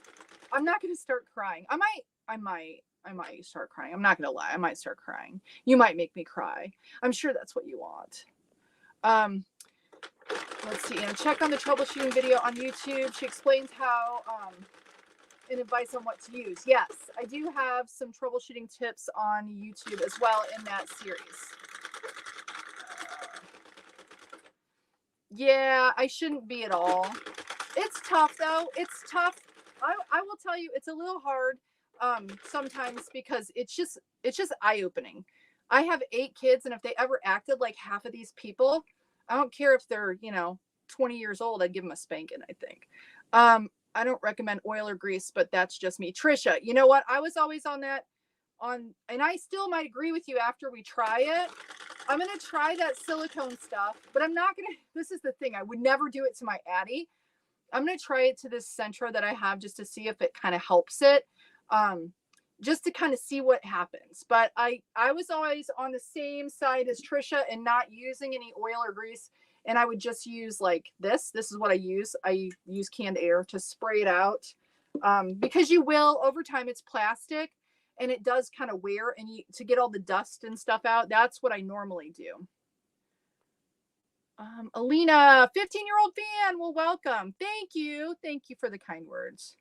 I'm not going to start crying. I might start crying. I'm not going to lie. I might start crying. You might make me cry. I'm sure that's what you want. Let's see. And check on the troubleshooting video on YouTube. She explains how, and advice on what to use. Yes, I do have some troubleshooting tips on YouTube as well in that series. Yeah, I shouldn't be at all. It's tough though. It's tough. I will tell you, it's a little hard sometimes because it's just eye-opening. I have 8 kids, and if they ever acted like half of these people, I don't care if they're 20 years old, I'd give them a spanking. I think. I don't recommend oil or grease, but that's just me. Trisha, you know what? I was always on that, and I still might agree with you after we try it. I'm gonna try that silicone stuff, but I'm not gonna. This is the thing. I would never do it to my Addie. I'm going to try it to this Centra that I have just to see if it kind of helps it, just to kind of see what happens. But I was always on the same side as Trisha and not using any oil or grease. And I would just use like this. This is what I use. I use canned air to spray it out because you will, over time, it's plastic and it does kind of wear, and to get all the dust and stuff out, that's what I normally do. Alina, 15-year-old fan. Well, welcome. Thank you. Thank you for the kind words.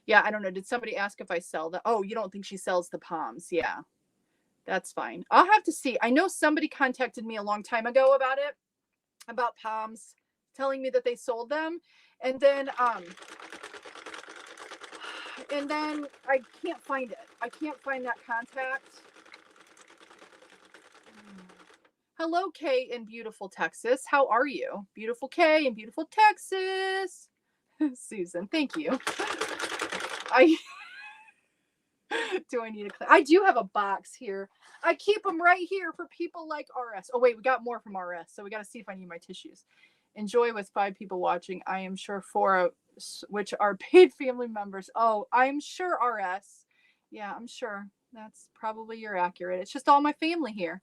Yeah, I don't know. Did somebody ask if I sell the? Oh, you don't think she sells the poms? Yeah, that's fine. I'll have to see. I know somebody contacted me a long time ago about it, about poms, telling me that they sold them. And then I can't find it. I can't find that contact. Hello, Kay in beautiful Texas. How are you? Beautiful Kay in beautiful Texas. Susan, thank you. Do I need I do have a box here. I keep them right here for people like RS. Oh wait, we got more from RS, so we got to see if I need my tissues. Enjoy with 5 people watching. I am sure 4 which are paid family members. Oh, I'm sure RS. Yeah, I'm sure. That's probably you're accurate. It's just all my family here.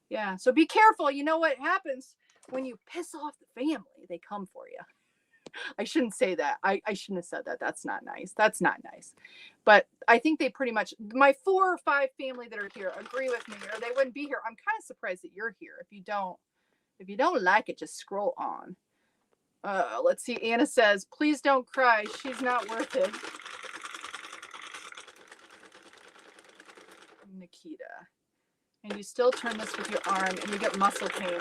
Yeah, so be careful. You know what happens when you piss off the family? They come for you. I shouldn't say that. I shouldn't have said that. That's not nice. That's not nice. But I think they pretty much, my 4 or 5 family that are here agree with me, or they wouldn't be here. I'm kind of surprised that you're here. If you don't like it, just scroll on. Let's see. Anna says, please don't cry. She's not worth it. Nikita. And you still turn this with your arm and you get muscle pain.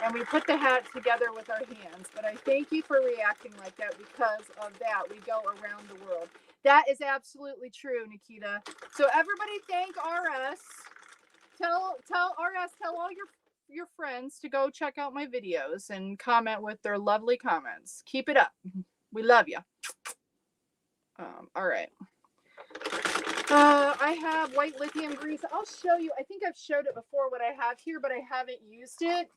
And we put the hat together with our hands. But I thank you for reacting like that. Because of that, we go around the world. That is absolutely true, Nikita. So everybody thank RS. Tell RS, tell all your friends to go check out my videos and comment with their lovely comments. Keep it up. We love you. All right. I have white lithium grease. I'll show you. I think I've showed it before what I have here, but I haven't used it.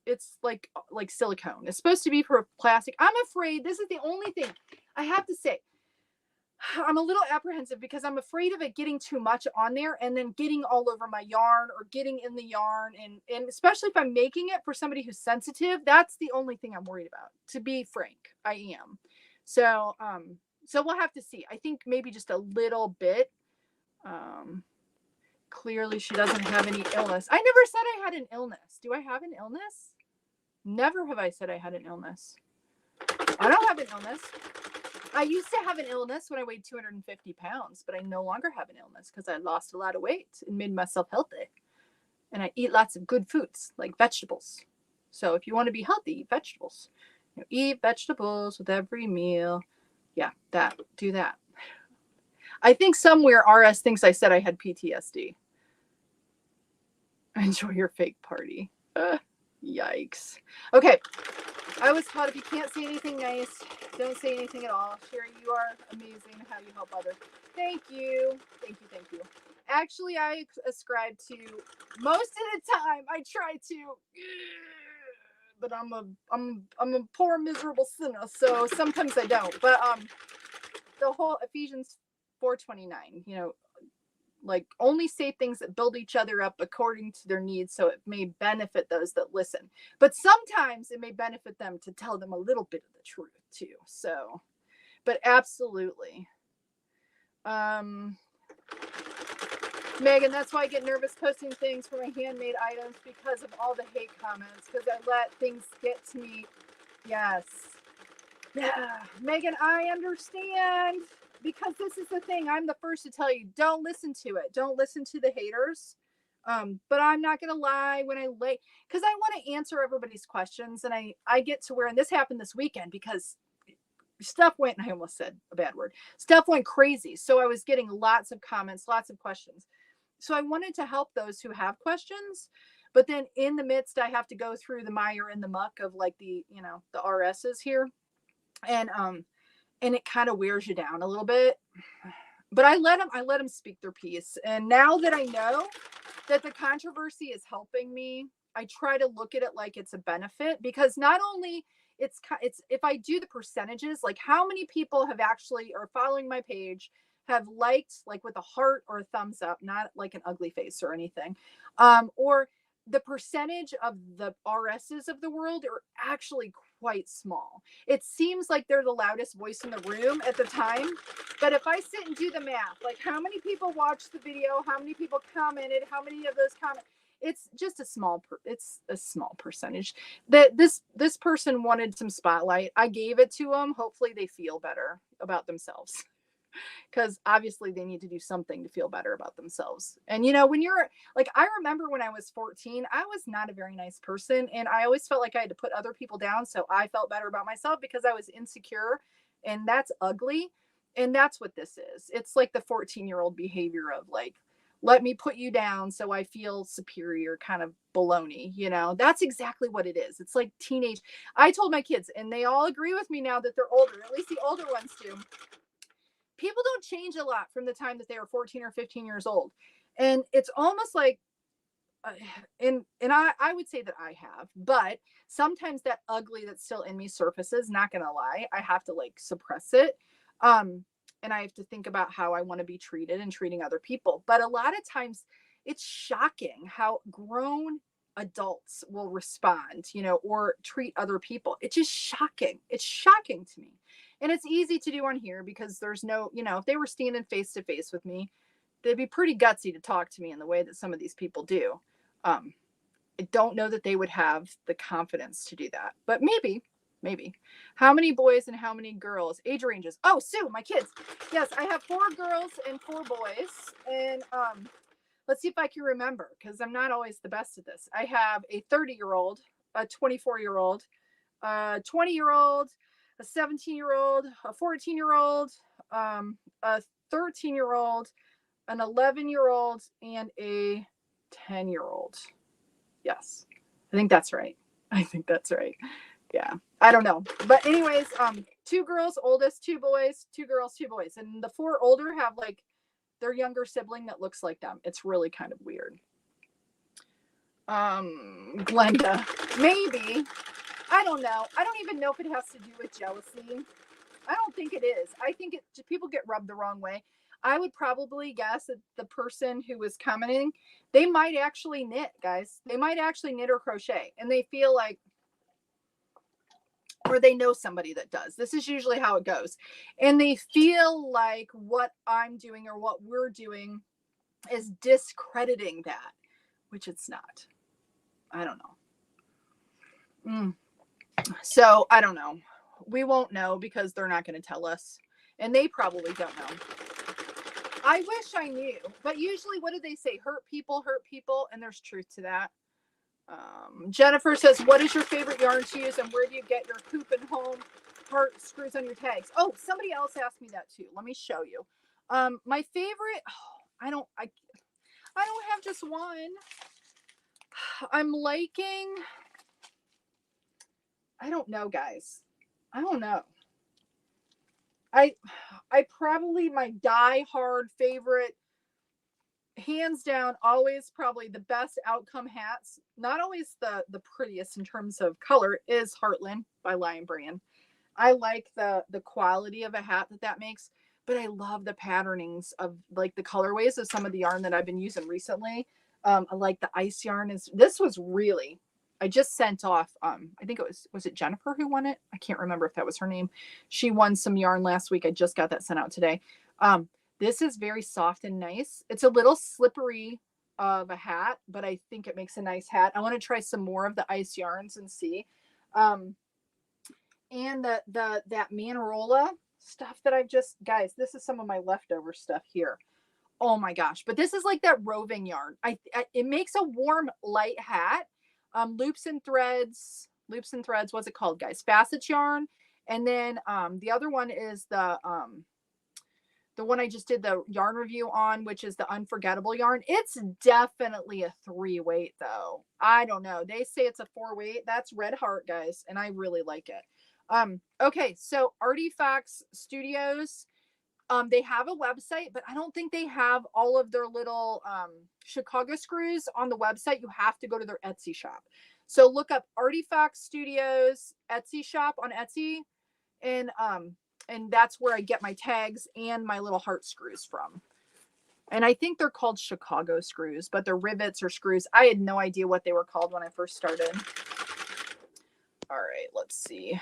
It's like silicone. It's supposed to be for plastic. I'm afraid this is the only thing I have to say. I'm a little apprehensive because I'm afraid of it getting too much on there and then getting all over my yarn or getting in the yarn. And especially if I'm making it for somebody who's sensitive, that's the only thing I'm worried about. To be frank, I am. So we'll have to see. I think maybe just a little bit. Clearly she doesn't have any illness. I never said I had an illness. Do I have an illness? Never have I said I had an illness. I don't have an illness. I used to have an illness when I weighed 250 pounds, but I no longer have an illness because I lost a lot of weight and made myself healthy. And I eat lots of good foods like vegetables. So if you want to be healthy, eat vegetables. Eat vegetables with every meal. Yeah, do that. I think somewhere RS thinks I said I had PTSD. Enjoy your fake party. Yikes. Okay. I was taught if you can't say anything nice, don't say anything at all. Cheri, you are amazing how you help others. Thank you. Thank you. Thank you. Actually, I ascribe to most of the time. I try to, but I'm a poor miserable sinner. So sometimes I don't. But the whole Ephesians 4:29, like only say things that build each other up according to their needs, so it may benefit those that listen. But sometimes it may benefit them to tell them a little bit of the truth too. So, but absolutely. Megan, that's why I get nervous posting things for my handmade items because of all the hate comments, because I let things get to me. Yes. Yeah, Megan, I understand. Because this is the thing, I'm the first to tell you, don't listen to it. Don't listen to the haters. But I'm not going to lie when I lay, because I want to answer everybody's questions. And I get to where, and this happened this weekend because stuff went, I almost said a bad word. Stuff went crazy. So I was getting lots of comments, lots of questions. So I wanted to help those who have questions. But then in the midst, I have to go through the mire and the muck of like the RSs here. And it kind of wears you down a little bit, but I let them speak their piece. And now that I know that the controversy is helping me, I try to look at it like it's a benefit, because not only it's if I do the percentages, like how many people have actually are following my page, have liked like with a heart or a thumbs up, not like an ugly face or anything, or the percentage of the RSs of the world are actually quite small. It seems like they're the loudest voice in the room at the time. But if I sit and do the math, like how many people watched the video, how many people commented, how many of those comments, it's just a small percentage. That this person wanted some spotlight. I gave it to them. Hopefully they feel better about themselves. because obviously they need to do something to feel better about themselves. And, you know, when you're like, I remember when I was 14, I was not a very nice person. And I always felt like I had to put other people down. So I felt better about myself because I was insecure, and that's ugly. And that's what this is. It's like the 14-year-old behavior of like, let me put you down so I feel superior kind of baloney. You know, that's exactly what it is. It's like teenage. I told my kids, and they all agree with me now that they're older, at least the older ones do. People don't change a lot from the time that they were 14 or 15 years old. And it's almost like, and I would say that I have, but sometimes that ugly that's still in me surfaces. Not gonna lie, I have to like suppress it, and I have to think about how I want to be treated and treating other people. But a lot of times, it's shocking how grown adults will respond, you know, or treat other people. It's just shocking. It's shocking to me, and it's easy to do on here because there's no, you know, if they were standing face to face with me, they'd be pretty gutsy to talk to me in the way that some of these people do. I don't know that they would have the confidence to do that, but maybe. How many boys and how many girls? Age ranges. Oh, Sue, my kids. Yes, I have 4 girls and 4 boys. And let's see if I can remember, because I'm not always the best at this. I have a 30-year-old, a 24-year-old, a 20-year-old, a 17-year-old, a 14-year-old, a 13-year-old, an 11-year-old, and a 10-year-old. Yes, I think that's right. Yeah, I don't know, but anyways, 2 girls, oldest, 2 boys, 2 girls, 2 boys, and the 4 older have like their younger sibling that looks like them. It's really kind of weird. Glenda, maybe. I don't know. I don't even know if it has to do with jealousy. I don't think it is. I think people get rubbed the wrong way. I would probably guess that the person who was commenting, they might actually knit, guys. They might actually knit or crochet, and they feel like, or they know somebody that does. This is usually how it goes. And they feel like what I'm doing or what we're doing is discrediting that, which it's not. I don't know. So I don't know. We won't know because they're not going to tell us. And they probably don't know. I wish I knew. But usually, what do they say? Hurt people. And there's truth to that. Jennifer says, what is your favorite yarn to use, and where do you get your hoop and home heart screws on your tags? Oh, somebody else asked me that too. Let me show you. My favorite, I don't have just one. I'm liking, I don't know, guys. I don't know. I probably, my die-hard favorite, hands down, always probably the best outcome hats, not always the prettiest in terms of color, is Heartland by Lion Brand. I like the quality of a hat that makes, but I love the patternings of like the colorways of some of the yarn that I've been using recently. I like the ice yarn. This was really, I just sent off, I think it was it Jennifer who won it? I can't remember if that was her name. She won some yarn last week. I just got that sent out today. This is very soft and nice. It's a little slippery of a hat, but I think it makes a nice hat. I want to try some more of the ice yarns and see. And that Manarola stuff that I've just, guys, this is some of my leftover stuff here. Oh my gosh. But this is like that roving yarn. It makes a warm, light hat. Loops and threads. What's it called, guys? Facets yarn. And then the other one is the one I just did the yarn review on, which is the Unforgettable yarn. It's definitely a 3 weight though. I don't know. They say it's a 4 weight. That's Red Heart, guys. And I really like it. Okay. So Artifacts Studios, they have a website, but I don't think they have all of their little, Chicago screws on the website. You have to go to their Etsy shop. So look up Artifact Studios Etsy shop on Etsy. And that's where I get my tags and my little heart screws from. And I think they're called Chicago screws, but they're rivets or screws. I had no idea what they were called when I first started. All right, let's see.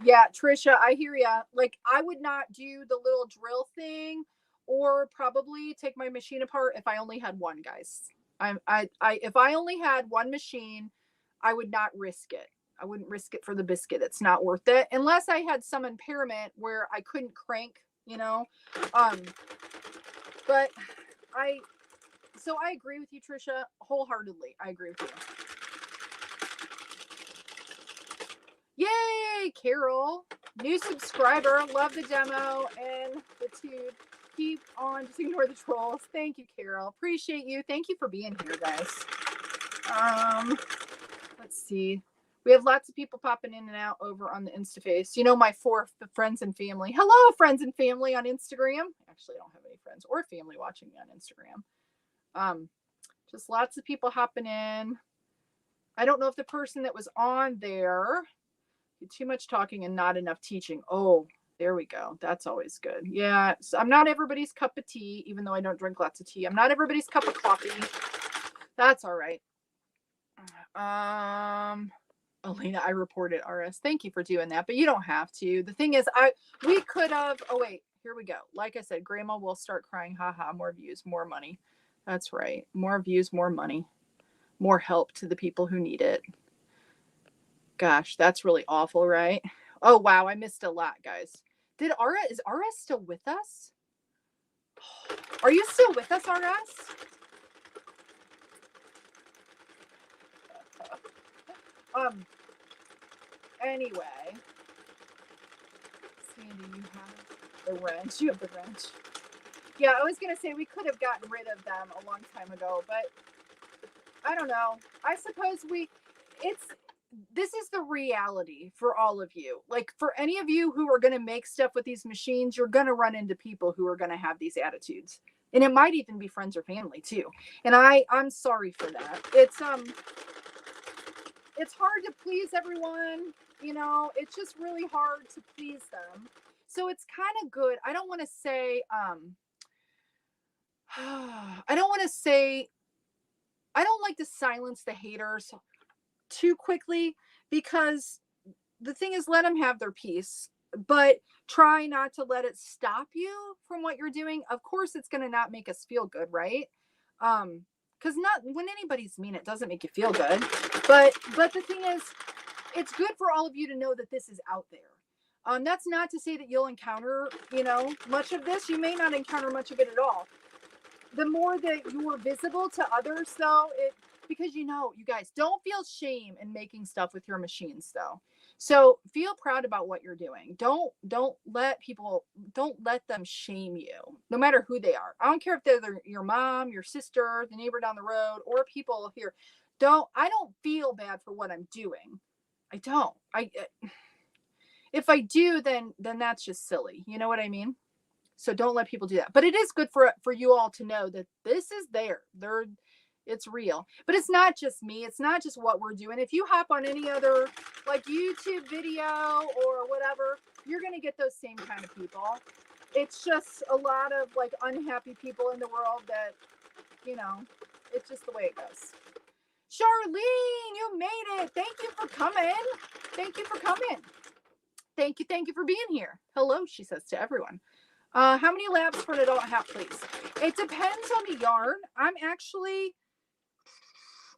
Yeah, Trisha, I hear ya. Like, I would not do the little drill thing or probably take my machine apart if I only had one, guys. If I only had one machine, I would not risk it. I wouldn't risk it for the biscuit. It's not worth it unless I had some impairment where I couldn't crank, you know. But I agree with you, Trisha, wholeheartedly. I agree with you. Yay, Carol, new subscriber. Love the demo and the tube. Keep on, just ignore the trolls. Thank you, Carol. Appreciate you. Thank you for being here, guys. Let's see. We have lots of people popping in and out over on the InstaFace. You know, my 4 friends and family. Hello, friends and family on Instagram. Actually, I don't have any friends or family watching me on Instagram. Just lots of people hopping in. I don't know if the person that was on there, too much talking and not enough teaching. Oh, there we go. That's always good. Yeah, so I'm not everybody's cup of tea, even though I don't drink lots of tea. I'm not everybody's cup of coffee. That's all right. Elena, I reported RS. Thank you for doing that, but you don't have to. The thing is, we could have. Oh wait, here we go. Like I said, Grandma will start crying. Haha, more views, more money. That's right. More views, more money, more help to the people who need it. Gosh, that's really awful, right? Oh wow, I missed a lot, guys. Is RS still with us? Are you still with us, RS? Anyway, Sandy, you have the wrench. You have the wrench. Yeah, I was gonna say we could have gotten rid of them a long time ago, but I don't know. I suppose this is the reality for all of you. Like for any of you who are gonna make stuff with these machines, you're gonna run into people who are gonna have these attitudes. And it might even be friends or family too. And I'm sorry for that. It's hard to please everyone, you know, it's just really hard to please them. So it's kind of good. I don't want to say I don't like to silence the haters too quickly, because the thing is, let them have their piece, but try not to let it stop you from what you're doing. Of course, it's going to not make us feel good, right? Because not when anybody's mean, it doesn't make you feel good. But the thing is, it's good for all of you to know that this is out there. That's not to say that you'll encounter, you know, much of this. You may not encounter much of it at all. The more that you're visible to others, though, because you know, you guys, don't feel shame in making stuff with your machines, though. So feel proud about what you're doing. Don't let them shame you, no matter who they are. I don't care if they're your mom, your sister, the neighbor down the road, or people here. I don't feel bad for what I'm doing. I don't. If I do, then that's just silly. You know what I mean? So don't let people do that. But it is good for you all to know that this is it's real. But it's not just me. It's not just what we're doing. If you hop on any other like YouTube video or whatever, you're going to get those same kind of people. It's just a lot of like unhappy people in the world that, you know, it's just the way it goes. Charlene, you made it. Thank you for coming. Thank you for coming. Thank you for being here. Hello, she says to everyone. How many labs for an adult hat, please? It depends on the yarn.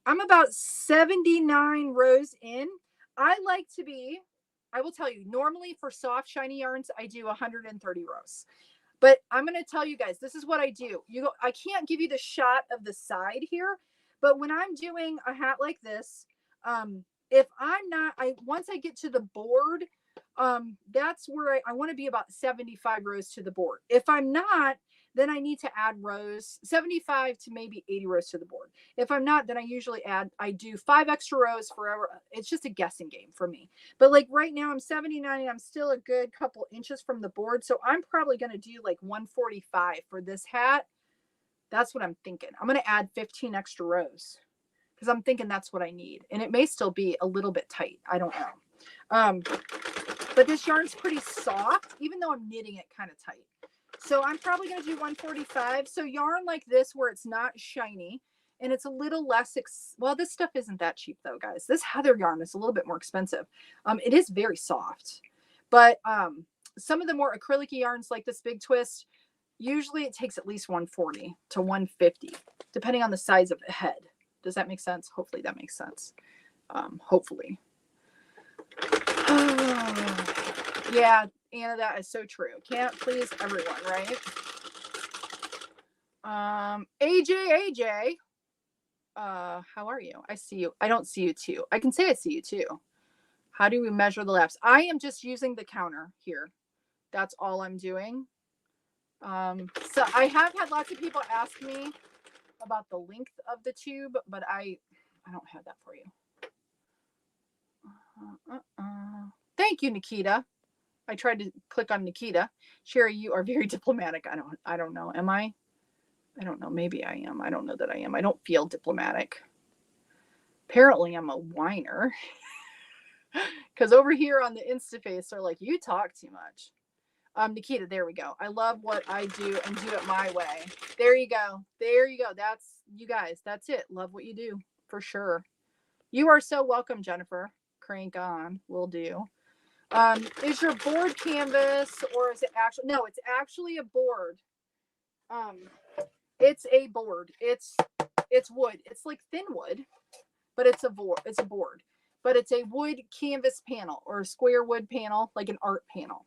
I'm about 79 rows in. I will tell you, normally for soft, shiny yarns, I do 130 rows. But I'm going to tell you guys, this is what I do. I can't give you the shot of the side here, but when I'm doing a hat like this, if I'm not, once I get to the board, that's where I want to be about 75 rows to the board. If I'm not, then I need to add rows, 75 to maybe 80 rows to the board. If I'm not, then I do 5 extra rows forever. It's just a guessing game for me. But like right now I'm 79 and I'm still a good couple inches from the board. So I'm probably going to do like 145 for this hat. That's what I'm thinking. I'm going to add 15 extra rows because I'm thinking that's what I need. And it may still be a little bit tight. I don't know. But this yarn's pretty soft, even though I'm knitting it kind of tight. So I'm probably going to do 145. So yarn like this, where it's not shiny and it's a little less, well, this stuff isn't that cheap though, guys. This Heather yarn is a little bit more expensive. It is very soft, but some of the more acrylic-y yarns like this Big Twist, usually it takes at least 140 to 150, depending on the size of the head. Does that make sense? Hopefully that makes sense. Hopefully. Yeah, Anna, that is so true. Can't please everyone, right? AJ, how are you? I see you. I don't see you too. I can say I see you too. How do we measure the laps? I am just using the counter here. That's all I'm doing. So I have had lots of people ask me about the length of the tube, but I don't have that for you. Thank you, Nikita. I tried to click on Nikita. Cheri, you are very diplomatic. I don't know. Am I? I don't know. Maybe I am. I don't know that I am. I don't feel diplomatic. Apparently I'm a whiner. Because over here on the InstaFace, they're like, you talk too much. Nikita, there we go. I love what I do and do it my way. There you go. There you go. That's, you guys, that's it. Love what you do, for sure. You are so welcome, Jennifer. Crank on. Will do. Is your board canvas or is it actually, no, it's actually a board. It's a board. It's wood. It's like thin wood, but it's a board. It's a board, but it's a wood canvas panel or a square wood panel, like an art panel.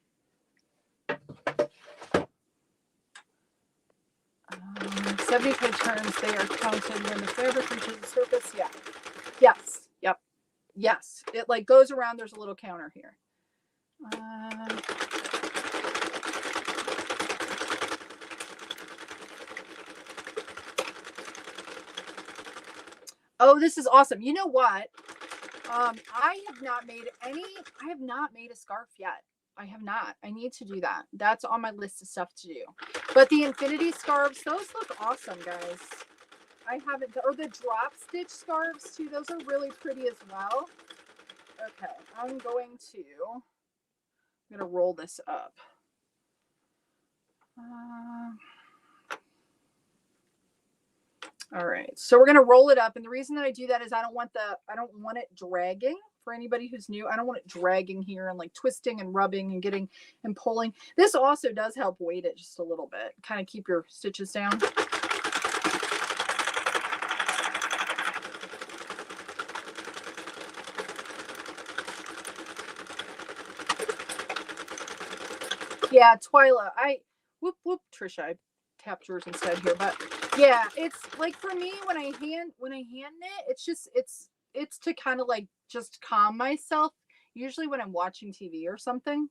75 turns, they are counted when the fabric reaches the surface. Yeah. Yes. Yep. Yes. It like goes around. There's a little counter here. Oh, this is awesome. You know what? I have not made a scarf yet. I have not. I need to do that. That's on my list of stuff to do. But the infinity scarves, those look awesome, guys. I haven't, or the drop stitch scarves too. Those are really pretty as well. Okay, I'm going to roll this up. All right, so we're going to roll it up. And the reason that I do that is I don't want it dragging. For anybody who's new, I don't want it dragging here and like twisting and rubbing and getting and pulling. This also does help weight it just a little bit. Kind of keep your stitches down. Yeah, Twyla, whoop, Trisha, I tapped yours instead here, but yeah, it's like for me when I hand knit, it's just, it's to kind of like just calm myself. Usually when I'm watching TV or something,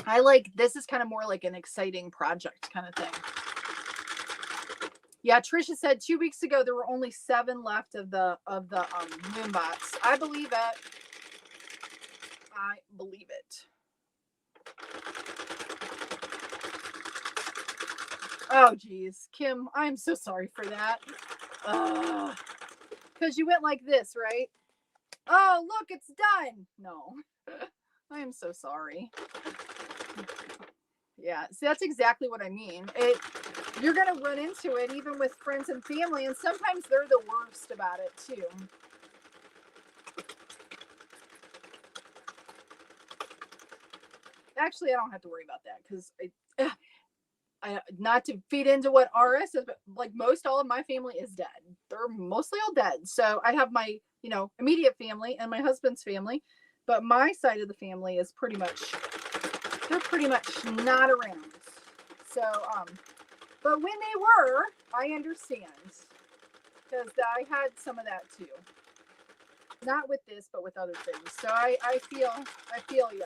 I like, this is kind of more like an exciting project kind of thing. Yeah, Trisha said 2 weeks ago there were only 7 left of the moon bots. I believe it. I believe it. Oh geez, Kim, I'm so sorry for that. Because you went like this, right? Oh, look, it's done. No, I am so sorry. Yeah, see, that's exactly what I mean. You're going to run into it even with friends and family, and sometimes they're the worst about it too. Actually, I don't have to worry about that because not to feed into what RS is, but like all of my family is dead. They're mostly all dead. So I have my, immediate family and my husband's family, but my side of the family is they're pretty much not around. So, but when they were, I understand because I had some of that too. Not with this, but with other things. So I feel you.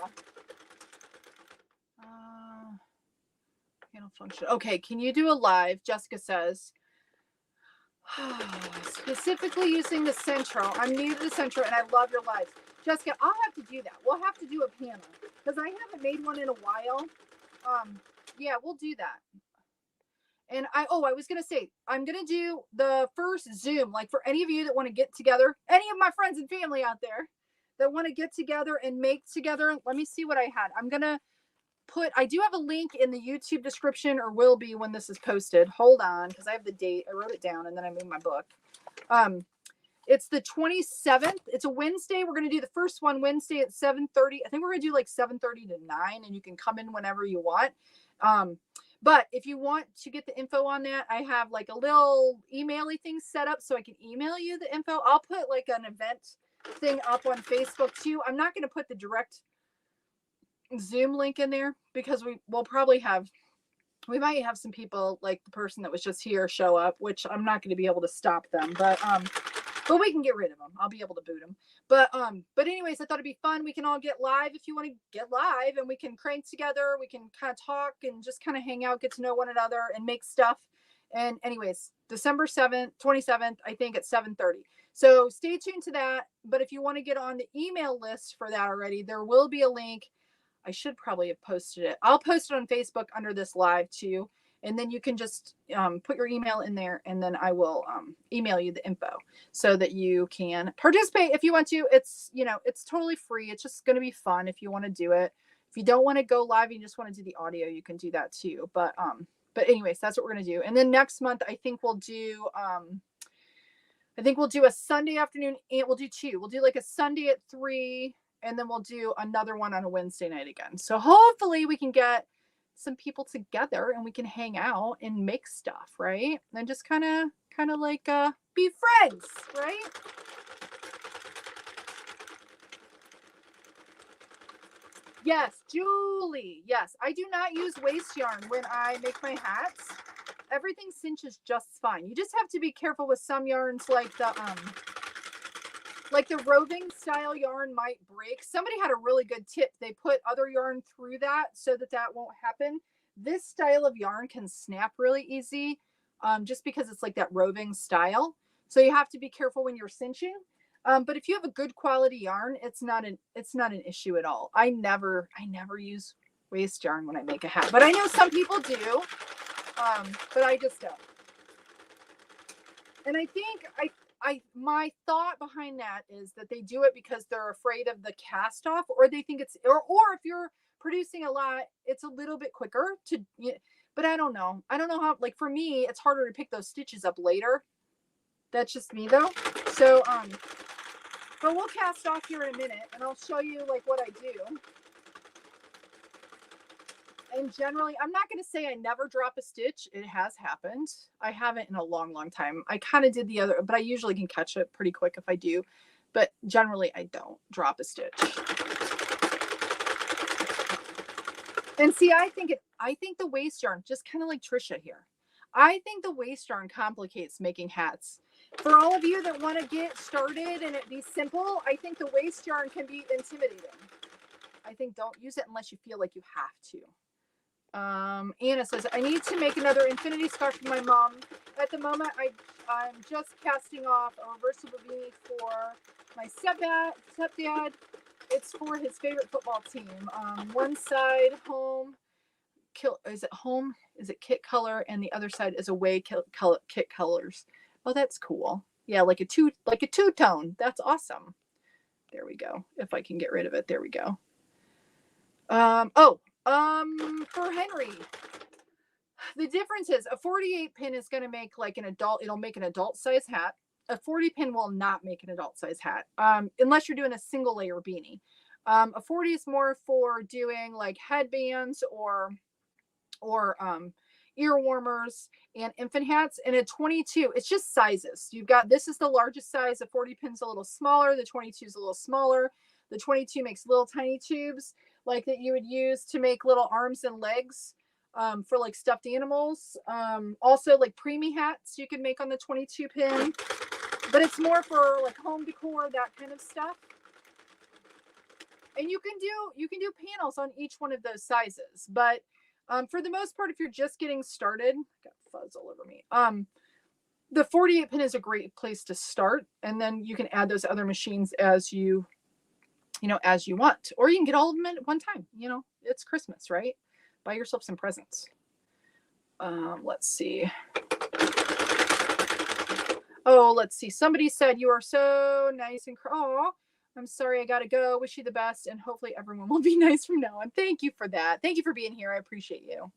Panel function. Okay, can you do a live? Jessica says, specifically using the Centro. I'm new to the Centro and I love your lives. Jessica, I'll have to do that. We'll have to do a panel because I haven't made one in a while. Yeah, we'll do that. And I was going to say, I'm going to do the first Zoom, like for any of you that want to get together, any of my friends and family out there that want to get together and make together. Let me see what I had. I do have a link in the YouTube description, or will be when this is posted. Hold on, because I have the date. I wrote it down and then I moved my book. It's the 27th. It's a Wednesday. We're going to do the first one Wednesday at 7:30. I think we're going to do like 7:30 to 9, and you can come in whenever you want. But if you want to get the info on that, I have like a little email-y thing set up so I can email you the info. I'll put like an event thing up on Facebook too. I'm not going to put the direct Zoom link in there because we might have some people like the person that was just here show up, which I'm not going to be able to stop them, but we can get rid of them. I'll be able to boot them. But anyways, I thought it'd be fun. We can all get live if you want to get live, and we can crank together. We can kind of talk and just kind of hang out, get to know one another, and make stuff. And anyways, December 27th, I think at 7:30. So stay tuned to that. But if you want to get on the email list for that already, there will be a link. I should probably have posted it. I'll post it on Facebook under this live too. And then you can just put your email in there, and then I will email you the info so that you can participate if you want to. It's, it's totally free. It's just going to be fun if you want to do it. If you don't want to go live, you just want to do the audio, you can do that too. But anyways, that's what we're going to do. And then next month, I think we'll do a Sunday afternoon, and we'll do two. We'll do like a Sunday at 3, and then we'll do another one on a Wednesday night again. So hopefully we can get some people together and we can hang out and make stuff, right? And just kind of like be friends, right? Yes, Julie. Yes, I do not use waste yarn when I make my hats. Everything cinches just fine. You just have to be careful with some yarns, like the roving style yarn might break. Somebody had a really good tip. They put other yarn through that so that won't happen. This style of yarn can snap really easy, just because it's like that roving style. So you have to be careful when you're cinching. But if you have a good quality yarn, it's not an issue at all. I never use waste yarn when I make a hat, but I know some people do. But I just don't. And I think my thought behind that is that they do it because they're afraid of the cast off, or they think it's, or if you're producing a lot, it's a little bit quicker to, but I don't know. I don't know how, like for me, it's harder to pick those stitches up later. That's just me though. So, but we'll cast off here in a minute, and I'll show you like what I do. And generally, I'm not going to say I never drop a stitch. It has happened. I haven't in a long, long time. I kind of did the other, but I usually can catch it pretty quick if I do. But generally, I don't drop a stitch. And see, I think the waste yarn, just kind of like Trisha here, I think the waste yarn complicates making hats. For all of you that want to get started and it be simple, I think the waste yarn can be intimidating. I think don't use it unless you feel like you have to. Anna says, I need to make another infinity scarf for my mom. At the moment, I'm just casting off a reversible beanie for my stepdad. It's for his favorite football team. One side home, is it kit color, and the other side is away kit colors. Oh, that's cool. Yeah, like a two-tone. That's awesome. There we go. If I can get rid of it, there we go. For Henry, the difference is a 48 pin is going to make like it'll make an adult size hat. A 40 pin will not make an adult size hat, unless you're doing a single layer beanie. A 40 is more for doing like headbands or ear warmers and infant hats. And a 22, it's just sizes. This is the largest size. The 40 pin's a little smaller. The 22 is a little smaller. The 22 makes little tiny tubes like that you would use to make little arms and legs for like stuffed animals. Also like preemie hats you can make on the 22 pin, but it's more for like home decor, that kind of stuff. And you can do panels on each one of those sizes, but for the most part, if you're just getting started, got fuzz all over me. The 48 pin is a great place to start, and then you can add those other machines as you want, or you can get all of them at one time. It's Christmas, right? Buy yourself some presents. Let's see. Oh, let's see. Somebody said, you are so nice and I'm sorry, I gotta go. Wish you the best, and hopefully everyone will be nice from now on. Thank you for that. Thank you for being here. I appreciate you.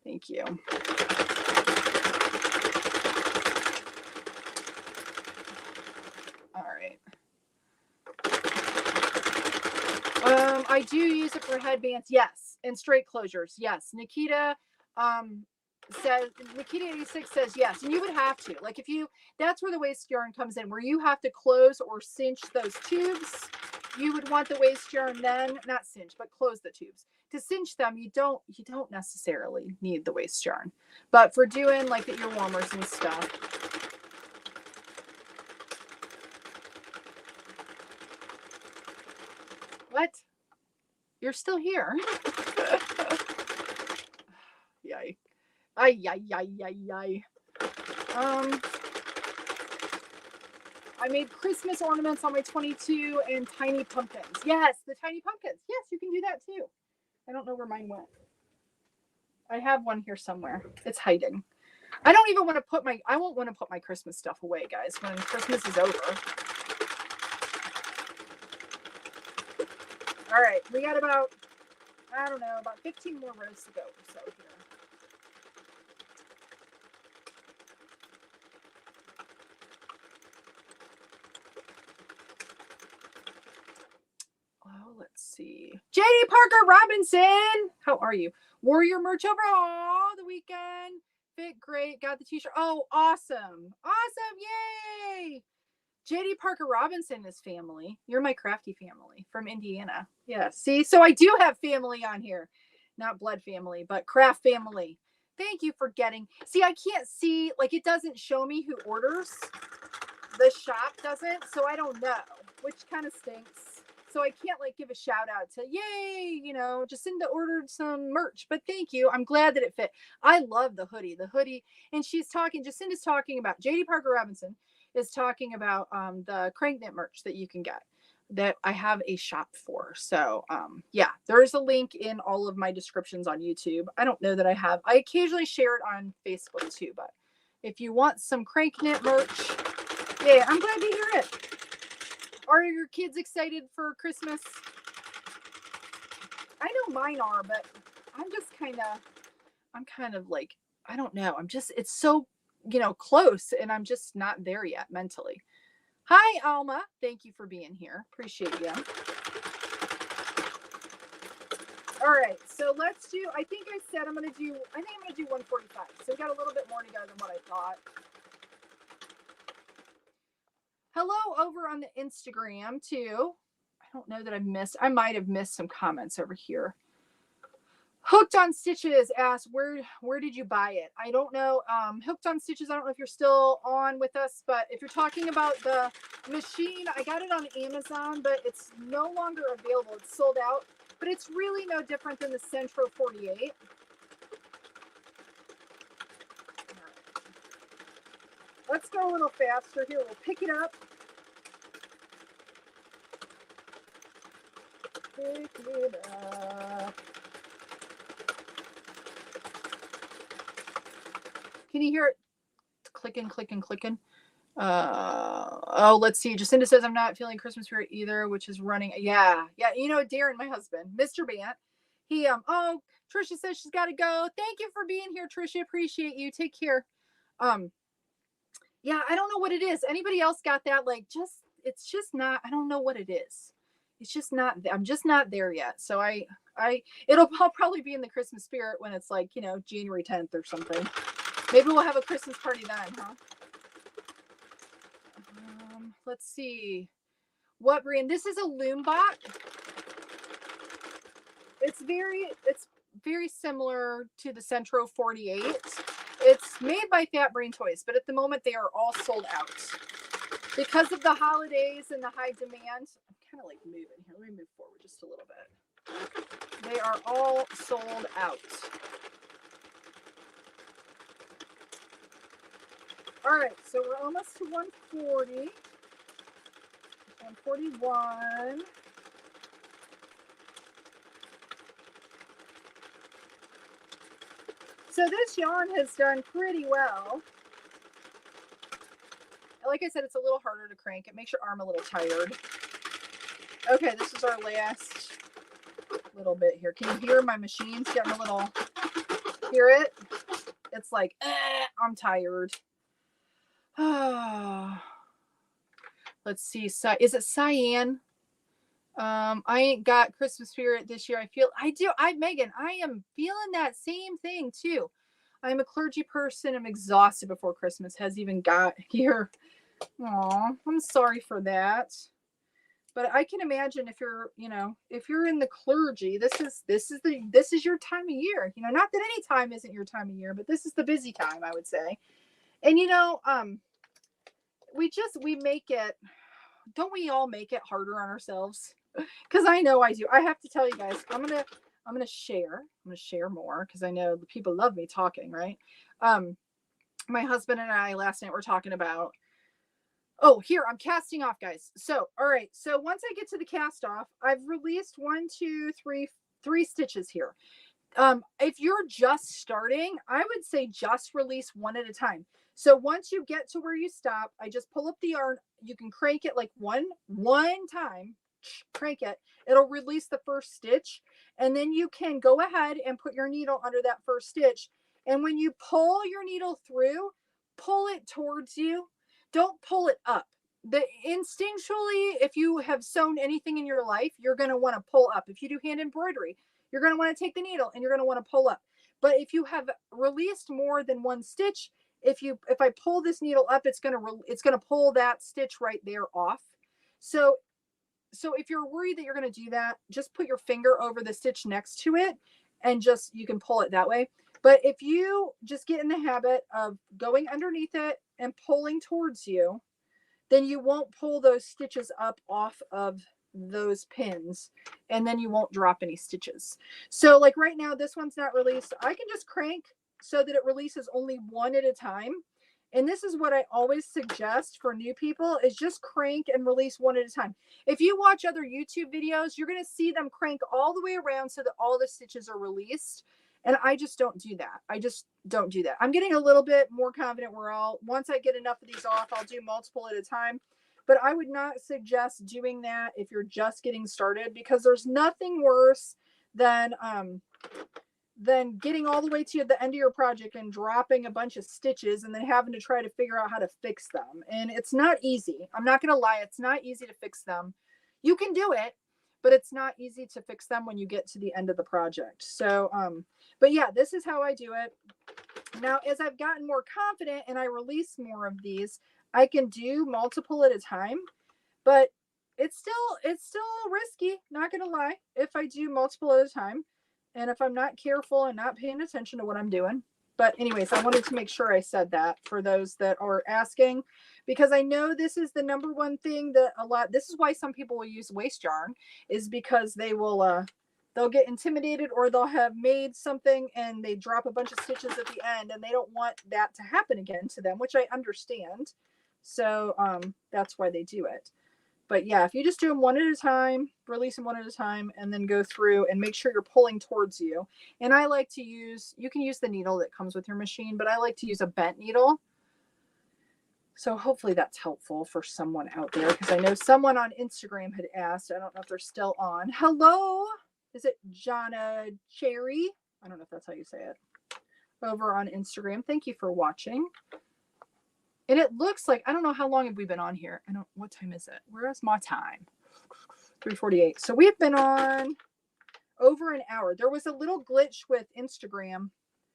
Thank you. All right. I do use it for headbands, yes, and straight closures, yes. Nikita, says, Nikita 86 says yes, and you would have to, like, if you, that's where the waste yarn comes in, where you have to close or cinch those tubes. You would want the waste yarn then, not cinch, but close the tubes. To cinch them, you don't necessarily need the waste yarn, but for doing like the ear warmers and stuff. What? You're still here? Yay. Ay, ay, ay, ay, ay. I made Christmas ornaments on my 22 and tiny pumpkins. Yes, the tiny pumpkins. Yes, you can do that too. I don't know where mine went. I have one here somewhere. It's hiding. I don't even want to put my, I won't want to put my Christmas stuff away, guys, when Christmas is over. All right, we got about, I don't know, about 15 more rows to go. So here. Oh, let's see. JD Parker Robinson, how are you? Wore your merch over all the weekend. Fit great. Got the t-shirt. Oh, awesome. Awesome. Yay. JD Parker Robinson is family. You're my crafty family from Indiana. Yeah. See, so I do have family on here. Not blood family, but craft family. Thank you for getting. See, I can't see, like, it doesn't show me who orders. The shop doesn't, so I don't know, which kind of stinks. So I can't like give a shout out to, yay, you know, Jacinda ordered some merch, but thank you. I'm glad that it fit. I love the hoodie, and she's talking, Jacinda's talking about, JD Parker Robinson is talking about the CranKnit merch that you can get, that I have a shop for. So yeah, there's a link in all of my descriptions on YouTube. I don't know that I occasionally share it on Facebook too, but if you want some CranKnit merch, yeah, I'm glad to hear it. Are your kids excited for Christmas? I know mine are, but I'm kind of like, I don't know. It's so, close, and I'm just not there yet mentally. Hi, Alma. Thank you for being here. Appreciate you. All right, so let's do, I think I'm going to do 145. So we got a little bit more to go than what I thought. Hello over on the Instagram too. I don't know that I might have missed some comments over here. Hooked on Stitches asks, where did you buy it? I don't know. Hooked on Stitches, I don't know if you're still on with us, but if you're talking about the machine, I got it on Amazon, but it's no longer available. It's sold out, but it's really no different than the Centro 48. Let's go a little faster here. We'll pick it up. Pick it up. Can you hear it clicking, clicking, clicking? Oh, let's see. Jacinda says I'm not feeling Christmas spirit either, which is running. Yeah. You know, Darren, my husband, Mr. Bant, he oh, Trisha says she's got to go. Thank you for being here, Trisha. Appreciate you. Take care. Yeah, I don't know what it is. Anybody else got that? Like, it's just not. I don't know what it is. It's just not. I'm just not there yet. So I'll probably be in the Christmas spirit when it's like, January 10th or something. Maybe we'll have a Christmas party then, huh? Let's see. What brand? This is a Loombot. It's very similar to the Centro 48. It's made by Fat Brain Toys, but at the moment they are all sold out. Because of the holidays and the high demand, I'm kind of like moving here. Let me move forward just a little bit. They are all sold out. All right, so we're almost to 140. 141. So this yarn has done pretty well. Like I said, it's a little harder to crank. It makes your arm a little tired. Okay, this is our last little bit here. Can you hear my machine's getting a little, hear it? It's like, I'm tired. Let's see. Is it cyan? I ain't got Christmas spirit this year. Megan, I am feeling that same thing too. I'm a clergy person. I'm exhausted before Christmas has even got here. Aw, I'm sorry for that. But I can imagine if you're, if you're in the clergy, this is your time of year. Not that any time isn't your time of year, but this is the busy time, I would say. And we make it, don't we all make it harder on ourselves? Because I know I do. I have to tell you guys, I'm gonna share more because I know the people love me talking, right? My husband and I last night were talking about, oh, here, I'm casting off, guys. So, all right. So once I get to the cast off, I've released 3 stitches here. If you're just starting, I would say just release one at a time. So once you get to where you stop, I just pull up the yarn. You can crank it like one time, crank it. It'll release the first stitch. And then you can go ahead and put your needle under that first stitch. And when you pull your needle through, pull it towards you. Don't pull it up. Instinctually, if you have sewn anything in your life, you're going to want to pull up. If you do hand embroidery, you're going to want to take the needle and you're going to want to pull up. But if you have released more than one stitch, if I pull this needle up, it's going to pull that stitch right there off. So if you're worried that you're going to do that, just put your finger over the stitch next to it and you can pull it that way. But if you just get in the habit of going underneath it and pulling towards you, then you won't pull those stitches up off of those pins, and then you won't drop any stitches. So like right now, this one's not released. I can just crank so that it releases only one at a time. And this is what I always suggest for new people, is just crank and release one at a time. If you watch other YouTube videos, you're going to see them crank all the way around so that all the stitches are released. And I just don't do that. I just don't do that. I'm getting a little bit more confident once I get enough of these off, I'll do multiple at a time. But I would not suggest doing that if you're just getting started, because there's nothing worse than getting all the way to the end of your project and dropping a bunch of stitches and then having to try to figure out how to fix them. And it's not easy. I'm not going to lie. It's not easy to fix them. You can do it, but it's not easy to fix them when you get to the end of the project. So, but yeah, this is how I do it. Now, as I've gotten more confident and I release more of these, I can do multiple at a time, but it's still risky, not going to lie, if I do multiple at a time. And if I'm not careful and not paying attention to what I'm doing. But anyways, I wanted to make sure I said that for those that are asking, because I know this is the number one thing that this is why some people will use waste yarn, is because they'll get intimidated, or they'll have made something and they drop a bunch of stitches at the end and they don't want that to happen again to them, which I understand. So that's why they do it. But yeah, if you just do them one at a time, release them one at a time, and then go through and make sure you're pulling towards you. And I like to you can use the needle that comes with your machine, but I like to use a bent needle. So hopefully that's helpful for someone out there, because I know someone on Instagram had asked. I don't know if they're still on. Hello, is it Cheri? I don't know if that's how you say it. Over on Instagram. Thank you for watching. And it looks like, I don't know how long have we been on here. What time is it? Where is my time? 3:48. So we've been on over an hour. There was a little glitch with Instagram,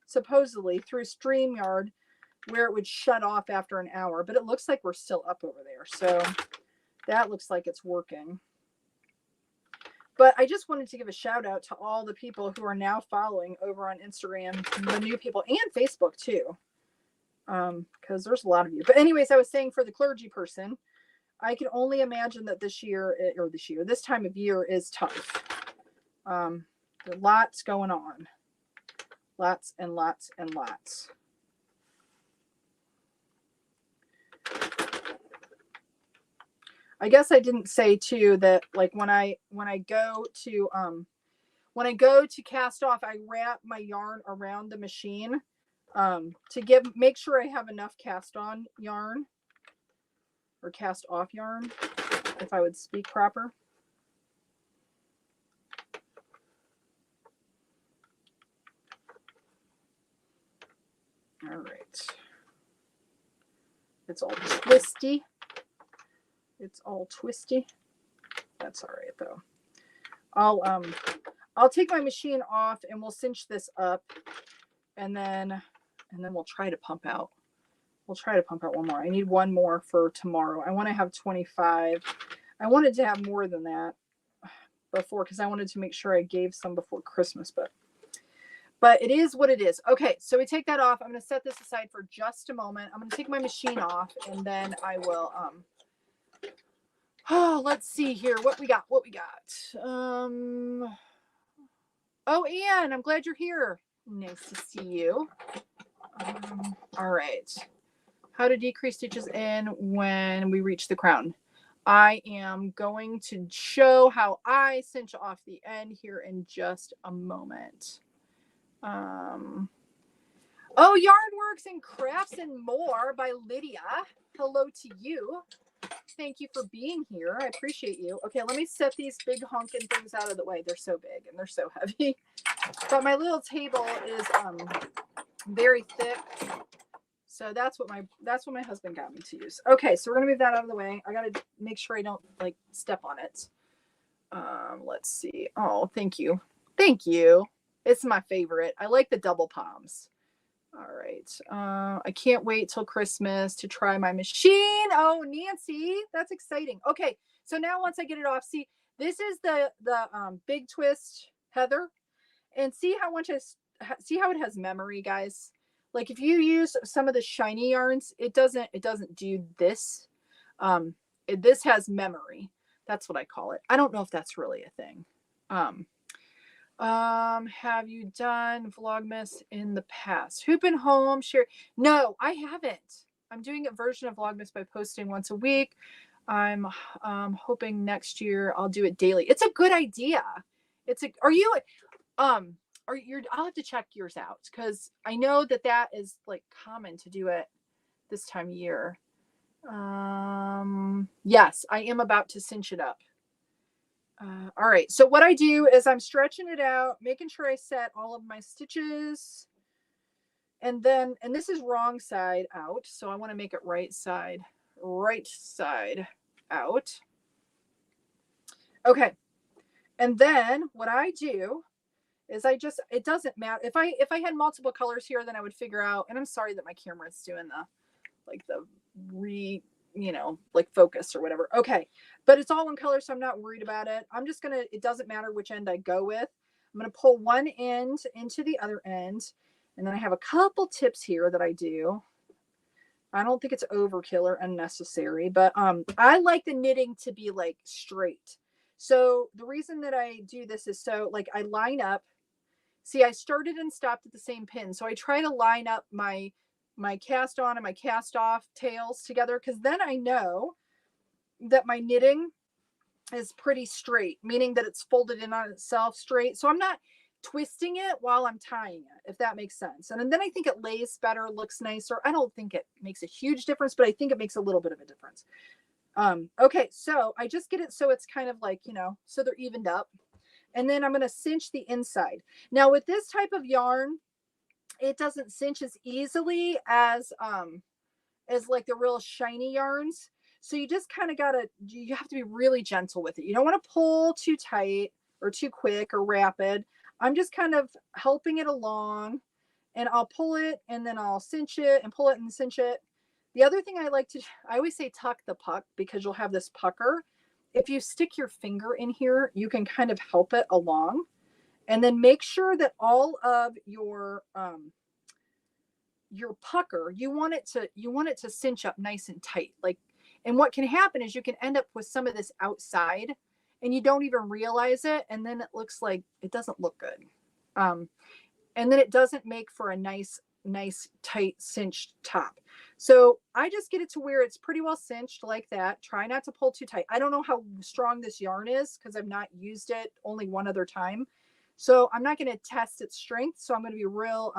supposedly through StreamYard, where it would shut off after an hour, but it looks like we're still up over there. So that looks like it's working. But I just wanted to give a shout out to all the people who are now following over on Instagram, the new people, and Facebook too. Because there's a lot of you. But anyways, I was saying, for the clergy person, I can only imagine that this time of year is tough. There's lots going on. Lots and lots and lots. I guess I didn't say too that, like, when I go to cast off, I wrap my yarn around the machine to make sure I have enough cast on yarn, or cast off yarn, if I would speak proper. All right. It's all twisty. It's all twisty. That's all right though. I'll take my machine off and we'll cinch this up, and then and then we'll try to pump out. We'll try to pump out one more. I need one more for tomorrow. I want to have 25. I wanted to have more than that before because I wanted to make sure I gave some before Christmas, but it is what it is. Okay, so we take that off. I'm going to set this aside for just a moment. I'm going to take my machine off, and then I will oh, let's see here what we got. Oh, Ian, I'm glad you're here. Nice to see you. All right. How to decrease stitches in when we reach the crown. I am going to show how I cinch off the end here in just a moment. Oh, Yarnworks and Crafts and More by Lydia. Hello to you. Thank you for being here. I appreciate you. Okay, let me set these big honking things out of the way. They're so big and they're so heavy. But my little table is very thick. So that's what my husband got me to use. Okay, so we're gonna move that out of the way. I gotta make sure I don't like step on it. Let's see. Oh, thank you. Thank you. It's my favorite. I like the double palms. All right. I can't wait till Christmas to try my machine. Oh, Nancy, that's exciting. Okay, so now once I get it off, see, this is the big twist Heather, and see how it has memory, guys. Like if you use some of the shiny yarns, it doesn't do this. This has memory. That's what I call it. I don't know if that's really a thing. Have you done Vlogmas in the past? Hoop and Home, Cheri? No, I haven't. I'm doing a version of Vlogmas by posting once a week. I'm hoping next year I'll do it daily. It's a good idea. I'll have to check yours out because I know that is like common to do it this time of year. Yes, I am about to cinch it up. All right, so what I do is I'm stretching it out, making sure I set all of my stitches, and this is wrong side out, so I want to make it right side out. Okay, and then what I do is it doesn't matter if I had multiple colors here, then I would figure out, and I'm sorry that my camera is doing like focus or whatever. Okay, but it's all one color, so I'm not worried about it. It doesn't matter which end I go with. I'm gonna pull one end into the other end, and then I have a couple tips here that I do. I don't think it's overkill or unnecessary, but I like the knitting to be like straight. So the reason that I do this is so like I line up. See, I started and stopped at the same pin, so I try to line up my cast on and my cast off tails together, because then I know that my knitting is pretty straight, meaning that it's folded in on itself straight. So I'm not twisting it while I'm tying it, if that makes sense. And then I think it lays better, looks nicer. I don't think it makes a huge difference, but I think it makes a little bit of a difference. Okay, so I just get it so it's kind of like, so they're evened up. And then I'm going to cinch the inside. Now with this type of yarn, it doesn't cinch as easily as like the real shiny yarns. So you just kind of you have to be really gentle with it. You don't want to pull too tight or too quick or rapid. I'm just kind of helping it along, and I'll pull it and then I'll cinch it and pull it and cinch it. The other thing I always say tuck the puck, because you'll have this pucker. If you stick your finger in here, you can kind of help it along. And then make sure that all of your pucker, you want it to cinch up nice and tight. And what can happen is you can end up with some of this outside and you don't even realize it. And then it looks like it doesn't look good. And then it doesn't make for a nice, tight cinched top. So I just get it to where it's pretty well cinched like that. Try not to pull too tight. I don't know how strong this yarn is because I've not used it only one other time. So I'm not going to test its strength. So I'm going to be real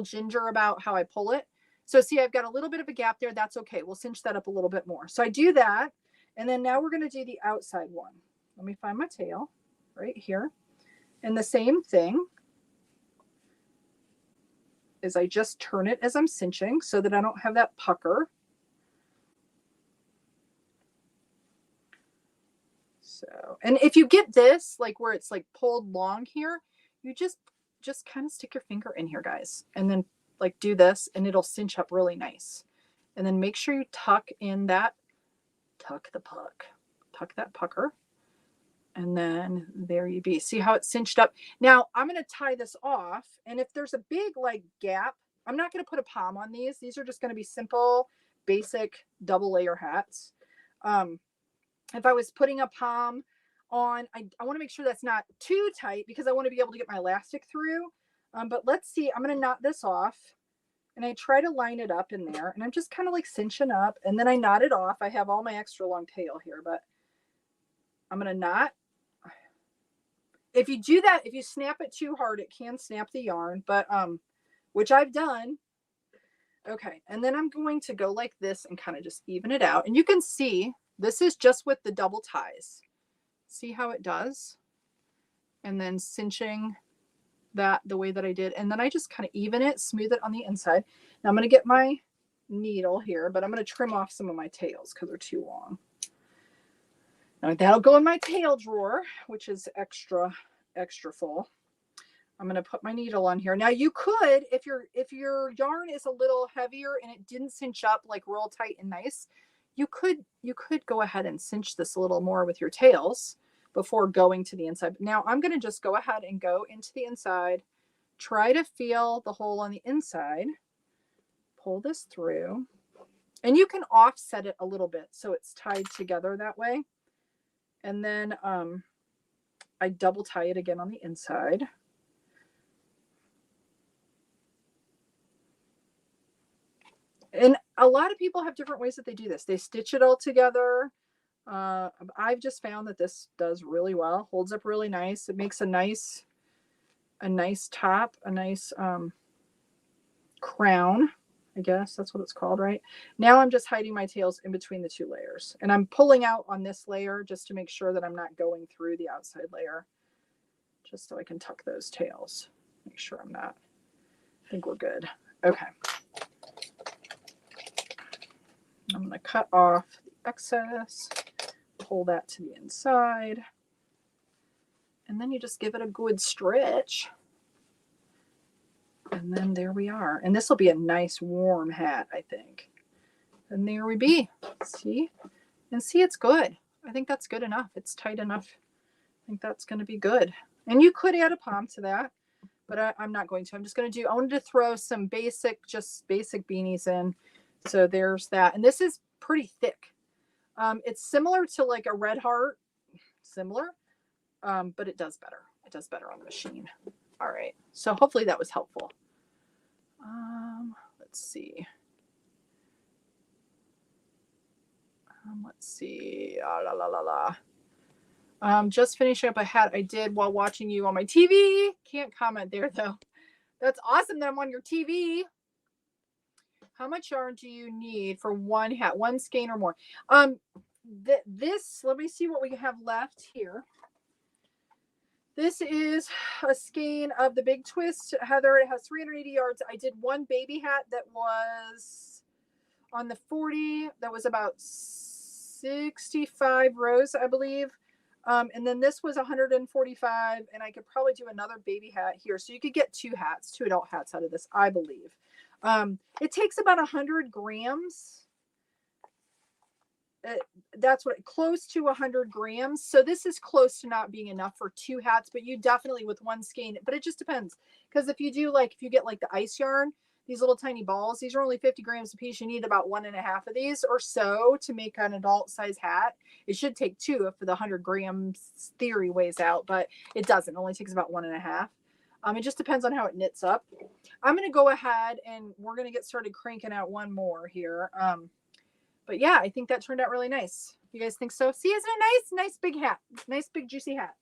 ginger about how I pull it. So see, I've got a little bit of a gap there. That's okay. We'll cinch that up a little bit more. So I do that. And then now we're going to do the outside one. Let me find my tail right here. And the same thing is I just turn it as I'm cinching so that I don't have that pucker. So, and if you get this, like where it's like pulled long here, you just kind of stick your finger in here, guys, and then like do this and it'll cinch up really nice. And then make sure you tuck in that, tuck that pucker. And then there you be. See how it's cinched up? Now I'm going to tie this off. And if there's a big like gap, I'm not going to put a pom on these. These are just going to be simple, basic double layer hats. If I was putting a pom on, I want to make sure that's not too tight because I want to be able to get my elastic through. But let's see, I'm going to knot this off and I try to line it up in there and I'm just kind of like cinching up and then I knot it off. I have all my extra long tail here, but I'm going to knot. If you do that, if you snap it too hard, it can snap the yarn, but, which I've done. Okay. And then I'm going to go like this and kind of just even it out. And you can see this is just with the double ties. See how it does? And then cinching that the way that I did. And then I just kind of even it, smooth it on the inside. Now I'm going to get my needle here, but I'm going to trim off some of my tails because they're too long. Now that'll go in my tail drawer, which is extra full. I'm going to put my needle on here. Now you could, if your yarn is a little heavier and it didn't cinch up like real tight and nice, you could go ahead and cinch this a little more with your tails before going to the inside. Now I'm going to just go ahead and go into the inside, try to feel the hole on the inside, pull this through, and you can offset it a little bit so it's tied together that way. And then I double tie it again on the inside. And a lot of people have different ways that they do this. They stitch it all together. I've just found that this does really well, holds up really nice. It makes a nice top, a nice crown, I guess that's what it's called, right? Now I'm just hiding my tails in between the two layers and I'm pulling out on this layer just to make sure that I'm not going through the outside layer, just so I can tuck those tails. Make sure I'm not, I think we're good. Okay. I'm going to cut off the excess, pull that to the inside, and then you just give it a good stretch. And then there we are. And this will be a nice warm hat, I think. And there we be. See? And see, it's good. I think that's good enough. It's tight enough. I think that's going to be good. And you could add a pom to that, but I'm not going to. I'm just going to I wanted to throw some basic beanies in. So there's that. And this is pretty thick. It's similar to like a Red Heart, but it does better. It does better on the machine. All right. So hopefully that was helpful. Let's see. Let's see. Just finishing up a hat I did while watching you on my TV. Can't comment there though. That's awesome that I'm on your TV. How much yarn do you need for one hat, one skein or more? This, let me see what we have left here. This is a skein of the Big Twist, Heather. It has 380 yards. I did one baby hat that was on the 40. That was about 65 rows, I believe. And then this was 145, and I could probably do another baby hat here. So you could get two adult hats out of this, I believe. It takes about 100 grams. That's what, close to 100 grams. So this is close to not being enough for two hats, but you definitely with one skein, but it just depends. Because if you get like the ice yarn, these little tiny balls, these are only 50 grams a piece. You need about 1.5 of these or so to make an adult size hat. It should take 2 if the 100 grams theory weighs out, but it doesn't. It only takes about 1.5. It just depends on how it knits up. I'm going to go ahead and we're going to get started cranking out one more here. But yeah, I think that turned out really nice. You guys think so? See, isn't it nice big hat, nice big juicy hat.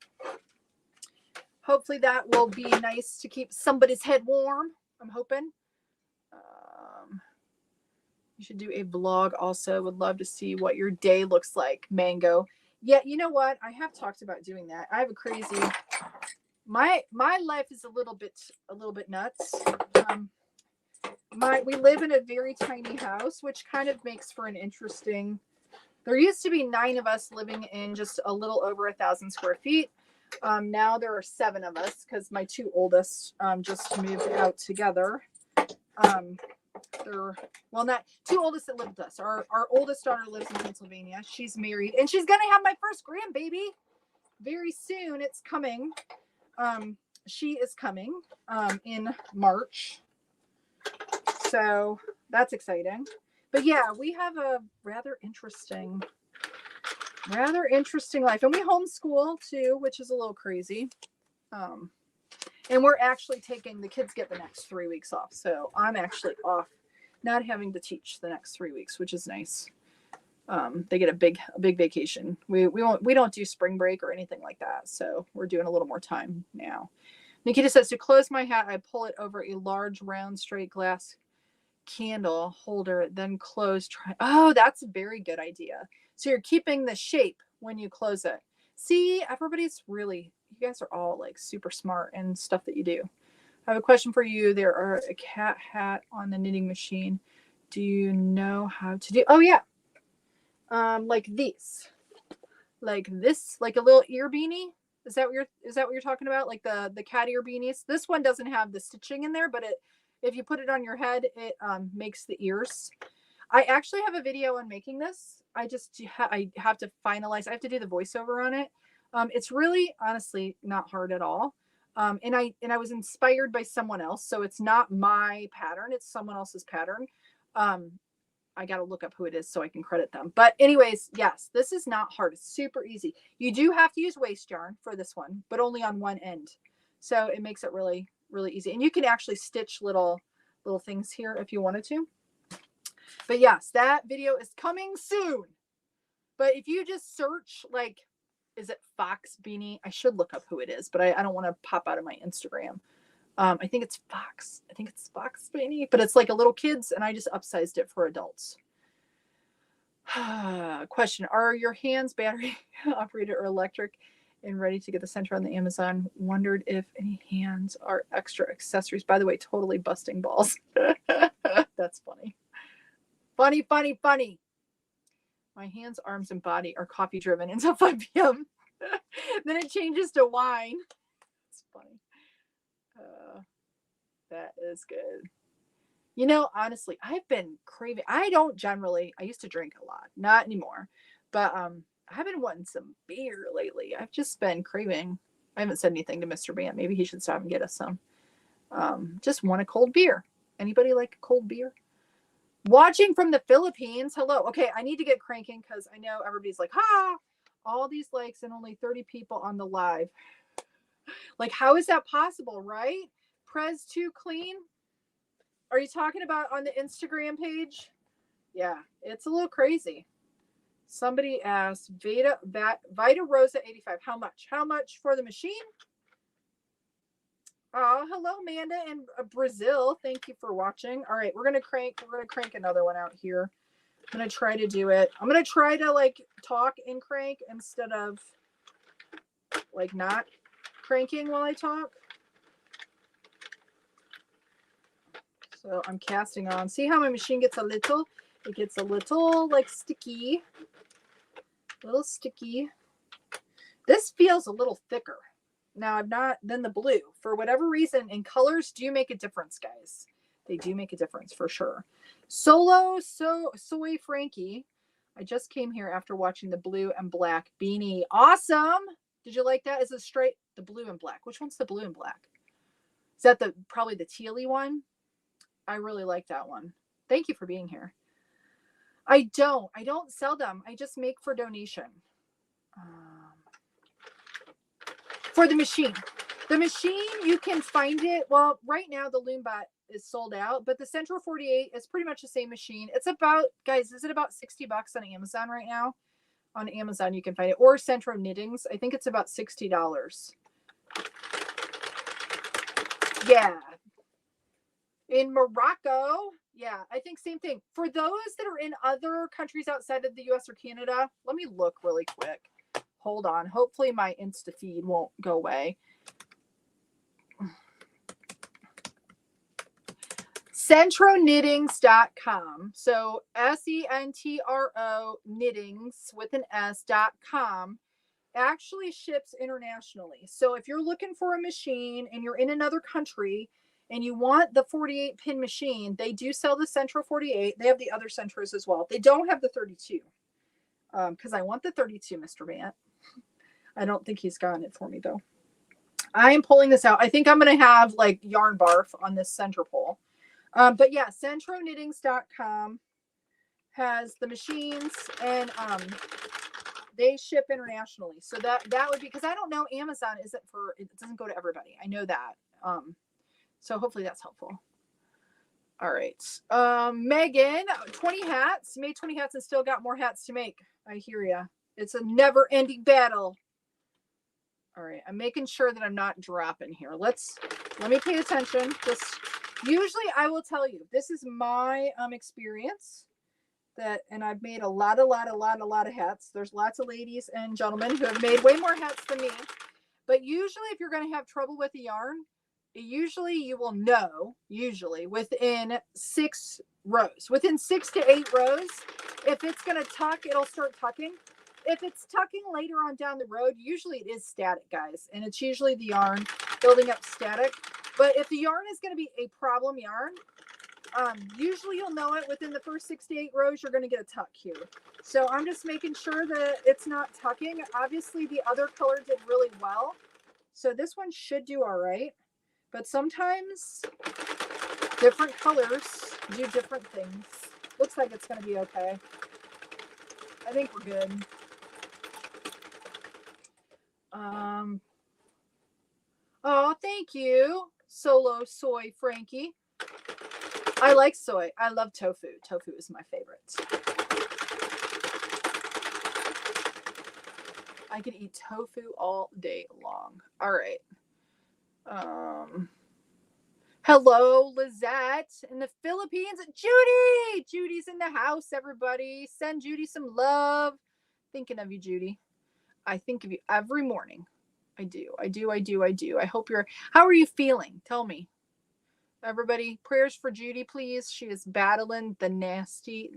Hopefully that will be nice to keep somebody's head warm. I'm hoping. You should do a vlog also. Would love to see what your day looks like. Mango. Yeah, you know what? I have talked about doing that. I have a crazy. My life is a little bit nuts. We live in a very tiny house, which kind of makes for an interesting. There used to be 9 of us living in just a little over 1,000 square feet. Now there are 7 of us because my 2 oldest just moved out together. They're, well, not two oldest that live with us. Our oldest daughter lives in Pennsylvania. She's married and she's going to have my first grandbaby very soon. It's coming. She is coming in March. So that's exciting. But yeah, we have a rather interesting life. And we homeschool too, which is a little crazy. And we're actually taking, the kids get the next 3 weeks off. So I'm actually off, not having to teach the next 3 weeks, which is nice. They get a big vacation. We don't do spring break or anything like that. So we're doing a little more time now. Nikita says, to close my hat, I pull it over a large round straight glass candle holder, then close. Oh, that's a very good idea. So you're keeping the shape when you close it. See, everybody's really, you guys are all like super smart and stuff that you do. I have a question for you. There are a cat hat on the knitting machine. Do you know how to do? Oh yeah. Like these, like this, like a little ear beanie. Is that what you're talking about? Like the cat ear beanies. This one doesn't have the stitching in there, but if you put it on your head, it makes the ears. I actually have a video on making this. I have to finalize. I have to do the voiceover on it. It's really, honestly, not hard at all. And I was inspired by someone else, so it's not my pattern. It's someone else's pattern. I got to look up who it is so I can credit them. But anyways, yes, this is not hard. It's super easy. You do have to use waste yarn for this one, but only on one end. So it makes it really, really easy. And you can actually stitch little things here if you wanted to. But yes, that video is coming soon. But if you just search, like, is it Fox Beanie? I should look up who it is, but I don't want to pop out of my Instagram. I think it's Fox. I think it's Fox Beanie, but it's like a little kids, and I just upsized it for adults. Question: are your hands battery operated or electric and ready to get the center on the Amazon? Wondered if any hands are extra accessories. By the way, totally busting balls. That's funny. Funny. My hands, arms, and body are coffee driven until 5 p.m. Then it changes to wine. It's funny. That is good. You know, honestly, I've been craving. I used to drink a lot, not anymore, but I've been wanting some beer lately. I've just been craving. I haven't said anything to Mr. Bant. Maybe he should stop and get us some. Just want a cold beer. Anybody like a cold beer? Watching from the Philippines. Hello. Okay, I need to get cranking because I know everybody's like, all these likes and only 30 people on the live. Like, how is that possible, right? Prez too clean. Are you talking about on the Instagram page? Yeah, it's a little crazy. Somebody asked Vita Rosa 85. How much? How much for the machine? Oh, hello, Amanda in Brazil. Thank you for watching. All right, we're gonna crank another one out here. I'm gonna try to do it. I'm gonna try to like talk and crank instead of like not cranking while I talk. So I'm casting on. See how my machine gets it gets a little like sticky. A little sticky. This feels a little thicker. Now I'm not than the blue. For whatever reason, and colors do make a difference, guys. They do make a difference for sure. Soy Frankie. I just came here after watching the blue and black beanie. Awesome. Did you like that? Is it straight the blue and black? Which one's the blue and black? Is that probably the tealy one? I really like that one. Thank you for being here. I don't sell them. I just make for donation. For the machine. The machine, you can find it. Well, right now the Loombot is sold out, but the Central 48 is pretty much the same machine. It's about, guys, is it about $60 on Amazon right now? On Amazon, you can find it. Or Central Knittings. I think it's about $60. Yeah. In Morocco, yeah, I think same thing. For those that are in other countries outside of the US or Canada, let me look really quick. Hold on. Hopefully my Insta feed won't go away. CentroKnittings.com. So SENTRO knittings with an S.com actually ships internationally. So if you're looking for a machine and you're in another country and you want the 48 pin machine, they do sell the Centro 48. They have the other Centros as well. They don't have the 32 because I want the 32, Mr. Vant. I don't think he's gotten it for me though. I am pulling this out. I think I'm going to have like yarn barf on this center pole. But yeah, centroknittings.com has the machines, and they ship internationally. So that would be, because I don't know, Amazon isn't for, it doesn't go to everybody. I know that. So hopefully that's helpful. All right. Megan, 20 hats, made 20 hats and still got more hats to make. I hear ya. It's a never ending battle. All right. I'm making sure that I'm not dropping here. Let me pay attention. Usually I will tell you, this is my experience. And I've made a lot of hats. There's lots of ladies and gentlemen who have made way more hats than me. But usually if you're going to have trouble with the yarn, usually you will know, within 6 rows, within 6 to 8 rows, if it's going to tuck, it'll start tucking. If it's tucking later on down the road, usually it is static, guys. And it's usually the yarn building up static. But if the yarn is going to be a problem yarn, usually you'll know it within the first 6 to 8 rows, you're going to get a tuck here. So I'm just making sure that it's not tucking. Obviously the other color did really well. So this one should do all right. But sometimes different colors do different things. Looks like it's going to be okay. I think we're good. Oh, thank you, Solo Soy Frankie. I like soy. I love tofu. Tofu is my favorite. I could eat tofu all day long. All right. Hello, Lizette in the Philippines. Judy's in the house, everybody. Send Judy some love. Thinking of you, Judy. I think of you every morning. I do. I hope how are you feeling? Tell me. Everybody, prayers for Judy, please. She is battling the nasty,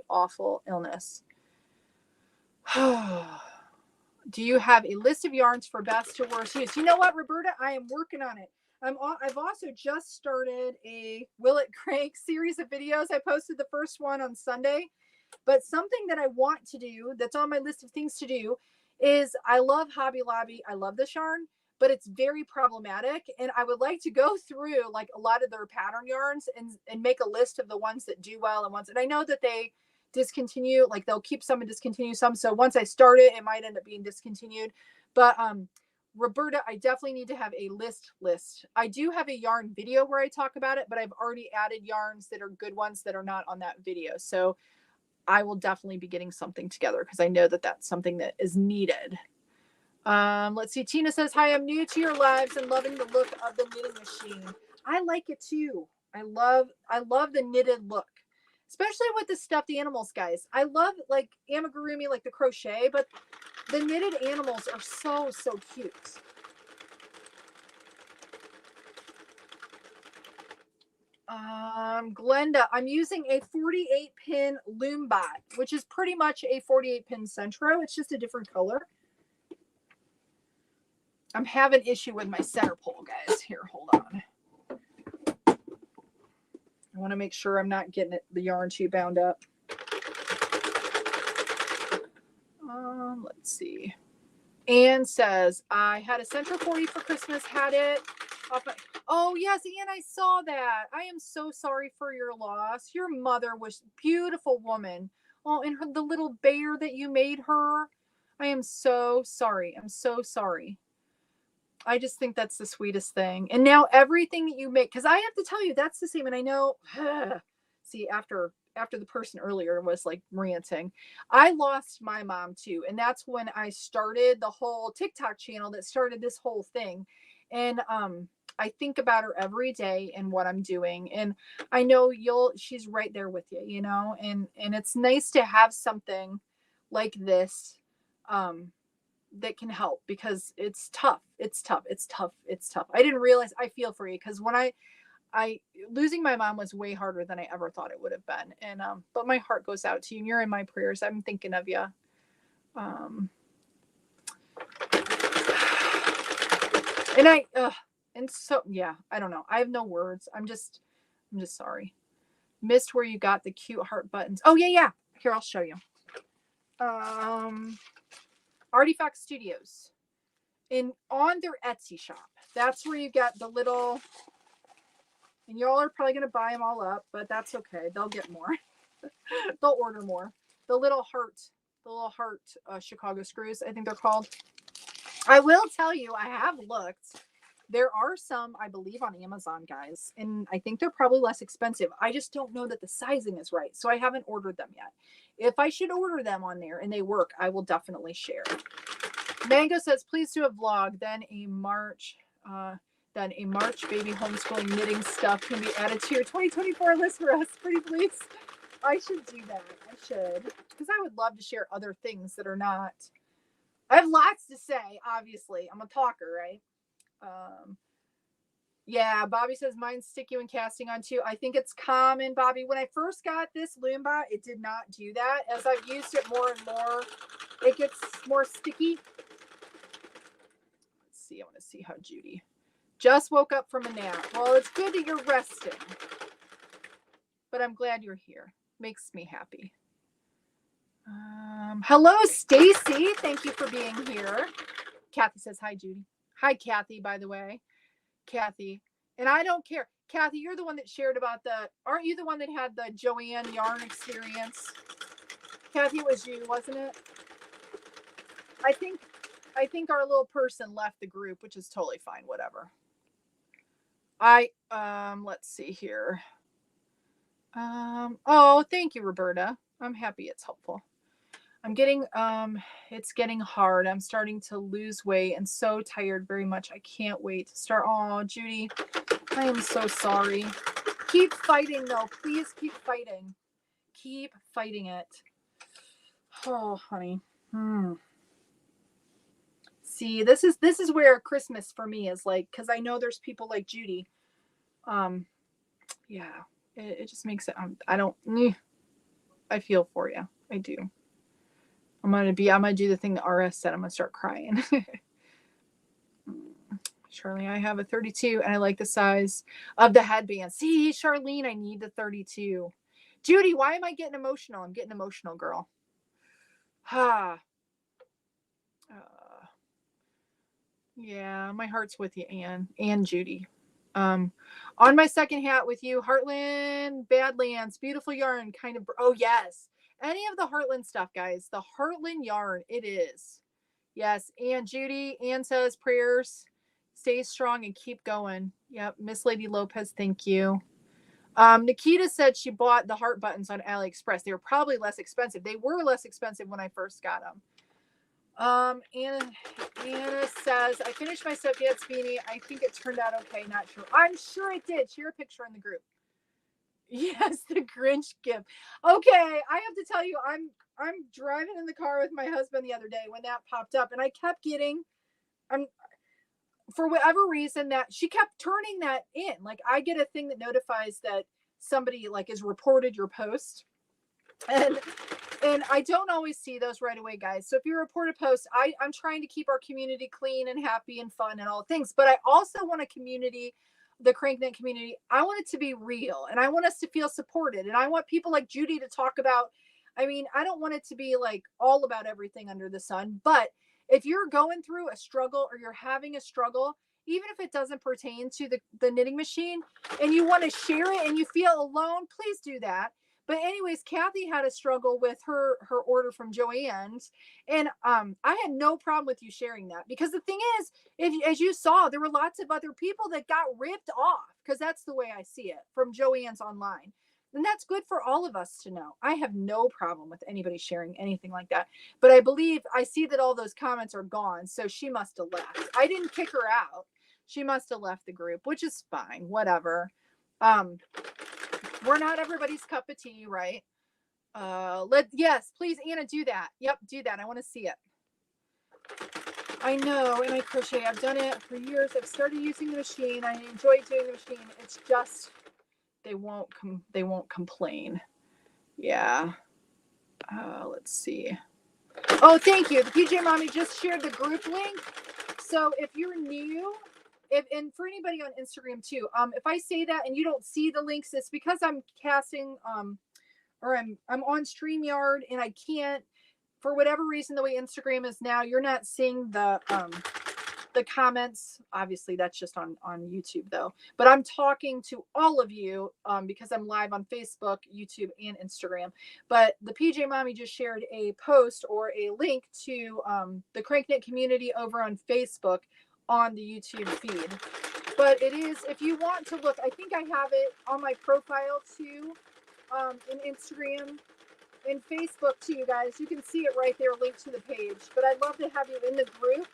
awful illness. Do you have a list of yarns for best to worst use? You know what, Roberta? I am working on it. I've also just started a Will It Crank series of videos. I posted the first one on Sunday. But something that I want to do, that's on my list of things to do, is I love Hobby Lobby. I love this yarn, but it's very problematic. And I would like to go through like a lot of their pattern yarns and make a list of the ones that do well and I know that they discontinue, like they'll keep some and discontinue some. So once I start it, it might end up being discontinued. But Roberta, I definitely need to have a list. I do have a yarn video where I talk about it, but I've already added yarns that are good ones that are not on that video. So I will definitely be getting something together because I know that that's something that is needed. Let's see. Tina says, hi, I'm new to your lives and loving the look of the knitting machine. I like it too. I love the knitted look, especially with the stuffed animals, guys. I love like amigurumi, like the crochet, but the knitted animals are so cute. Glenda, I'm using a 48 pin loom bot, which is pretty much a 48 pin Centro. It's just a different color. I'm having an issue with my center pole, guys. Here, hold on. I want to make sure I'm not getting the yarn too bound up. Let's see. Anne says, I had a Centro 40 for Christmas, had it off my... Oh, yes, Anne, I saw that. I am so sorry for your loss. Your mother was a beautiful woman. Oh, and the little bear that you made her. I am so sorry. I'm so sorry. I just think that's the sweetest thing. And now everything that you make, because I have to tell you, that's the same. And I know, see, after the person earlier was like ranting, I lost my mom too. And that's when I started the whole TikTok channel that started this whole thing. And I think about her every day and what I'm doing. And I know she's right there with you, you know, and it's nice to have something like this that can help, because it's tough. I didn't realize. I feel for you, because when I losing my mom was way harder than I ever thought it would have been. And but my heart goes out to you, and you're in my prayers. I'm thinking of you. And And so, yeah, I don't know. I have no words. I'm just sorry. Missed where you got the cute heart buttons. Oh, yeah. Here, I'll show you. Artifact Studios. On their Etsy shop. That's where you get the little, and y'all are probably going to buy them all up, but that's okay. They'll get more. They'll order more. The little heart Chicago screws, I think they're called. I will tell you, I have looked. There are some, I believe, on Amazon, guys, and I think they're probably less expensive. I just don't know that the sizing is right, so I haven't ordered them yet. If I should order them on there and they work, I will definitely share. Mango says, please do a vlog, then a March baby homeschooling knitting stuff can be added to your 2024 list for us. Pretty please. I should do that. I should, because I would love to share other things that are not. I have lots to say, obviously. I'm a talker, right? Yeah, Bobby says mine's sticky when casting on too. I think it's common, Bobby. When I first got this Loomba, it did not do that. As I've used it more and more, it gets more sticky. Let's see. I want to see how Judy just woke up from a nap. Well, it's good that you're resting, but I'm glad you're here. Makes me happy. Hello, Stacy. Thank you for being here. Kathy says hi, Judy. Hi, Kathy, by the way. Kathy. And I don't care. Kathy, you're the one that shared about aren't you the one that had the Joanne yarn experience? Kathy, it was you, wasn't it? I think our little person left the group, which is totally fine. Whatever. Let's see here. Oh, thank you, Roberta. I'm happy it's helpful. It's getting hard. I'm starting to lose weight and so tired very much. I can't wait to start. Oh, Judy, I am so sorry. Keep fighting though. Please keep fighting. Keep fighting it. Oh, honey. See, this is where Christmas for me is like, because I know there's people like Judy. Yeah, it just makes it. I feel for you. I do. I'm gonna do the thing that RS said. I'm gonna start crying. Charlene, I have a 32 and I like the size of the headband. See, Charlene, I need the 32. Judy, why am I getting emotional? I'm getting emotional, girl. Yeah, my heart's with you, Anne and Judy. On my second hat with you, Heartland Badlands, beautiful yarn, kind of. Oh yes, any of the Heartland stuff, guys. The Heartland yarn, it is. Yes, and Judy, Anne says prayers. Stay strong and keep going. Yep, Miss Lady Lopez, thank you. Nikita said she bought the heart buttons on AliExpress. They were probably less expensive. They were less expensive when I first got them. Anna says, I finished my stepdad's beanie. I think it turned out okay. Not sure. I'm sure it did. Share a picture in the group. Yes, the Grinch gift. Okay, I have to tell you, I'm driving in the car with my husband the other day when that popped up, and I kept getting, for whatever reason, that she kept turning that in. Like, I get a thing that notifies that somebody like is reported your post, and I don't always see those right away, guys. So if you report a post, I'm trying to keep our community clean and happy and fun and all things. But I also want a community, the CranKniting community, I want it to be real. And I want us to feel supported. And I want people like Judy to talk about, I don't want it to be like all about everything under the sun. But if you're going through a struggle or you're having a struggle, even if it doesn't pertain to the knitting machine, and you want to share it and you feel alone, please do that. But anyways, Kathy had a struggle with her order from Joann's, and I had no problem with you sharing that, because the thing is, as you saw, there were lots of other people that got ripped off, because that's the way I see it, from Joann's online. And that's good for all of us to know. I have no problem with anybody sharing anything like that. But I see that all those comments are gone, so she must have left. I didn't kick her out. She must have left the group, which is fine, whatever. We're not everybody's cup of tea, right? Yes, please, Anna, do that. Yep, do that. I want to see it. I know, and I crochet. I've done it for years. I've started using the machine. I enjoy doing the machine. It's just they won't complain. Yeah. Let's see. Oh, thank you. The PJ Mommy just shared the group link. So if you're new and for anybody on Instagram too, if I say that and you don't see the links, it's because I'm casting, or I'm on StreamYard and I can't, for whatever reason, the way Instagram is now, you're not seeing the comments. Obviously that's just on YouTube though, but I'm talking to all of you because I'm live on Facebook, YouTube, and Instagram. But the PJ Mommy just shared a post or a link to the CrankKnit community over on Facebook on the YouTube feed. But it is, if you want to look, I think I have it on my profile too, in Instagram and Facebook too, you guys. You can see it right there, linked to the page. But I'd love to have you in the group.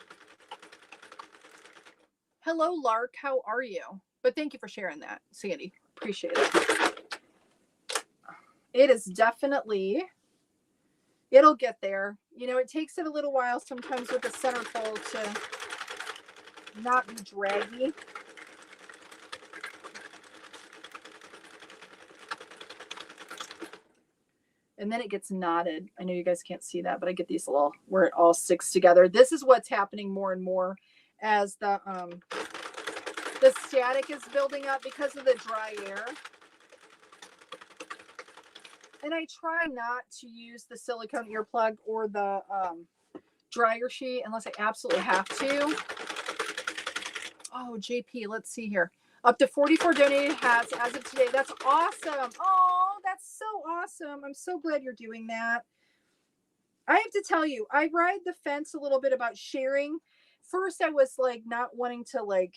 Hello, Lark. How are you? But thank you for sharing that, Sandy. Appreciate it. It is definitely, it'll get there. You know, it takes it a little while sometimes with the centerfold to not be draggy. And then it gets knotted. I know you guys can't see that, but I get these little, where it all sticks together. This is what's happening more and more as the static is building up because of the dry air. And I try not to use the silicone earplug or the dryer sheet unless I absolutely have to. Oh, JP, let's see here. Up to 44 donated hats as of today. That's awesome. Oh, that's so awesome. I'm so glad you're doing that. I have to tell you, I ride the fence a little bit about sharing. First, I was like not wanting to, like,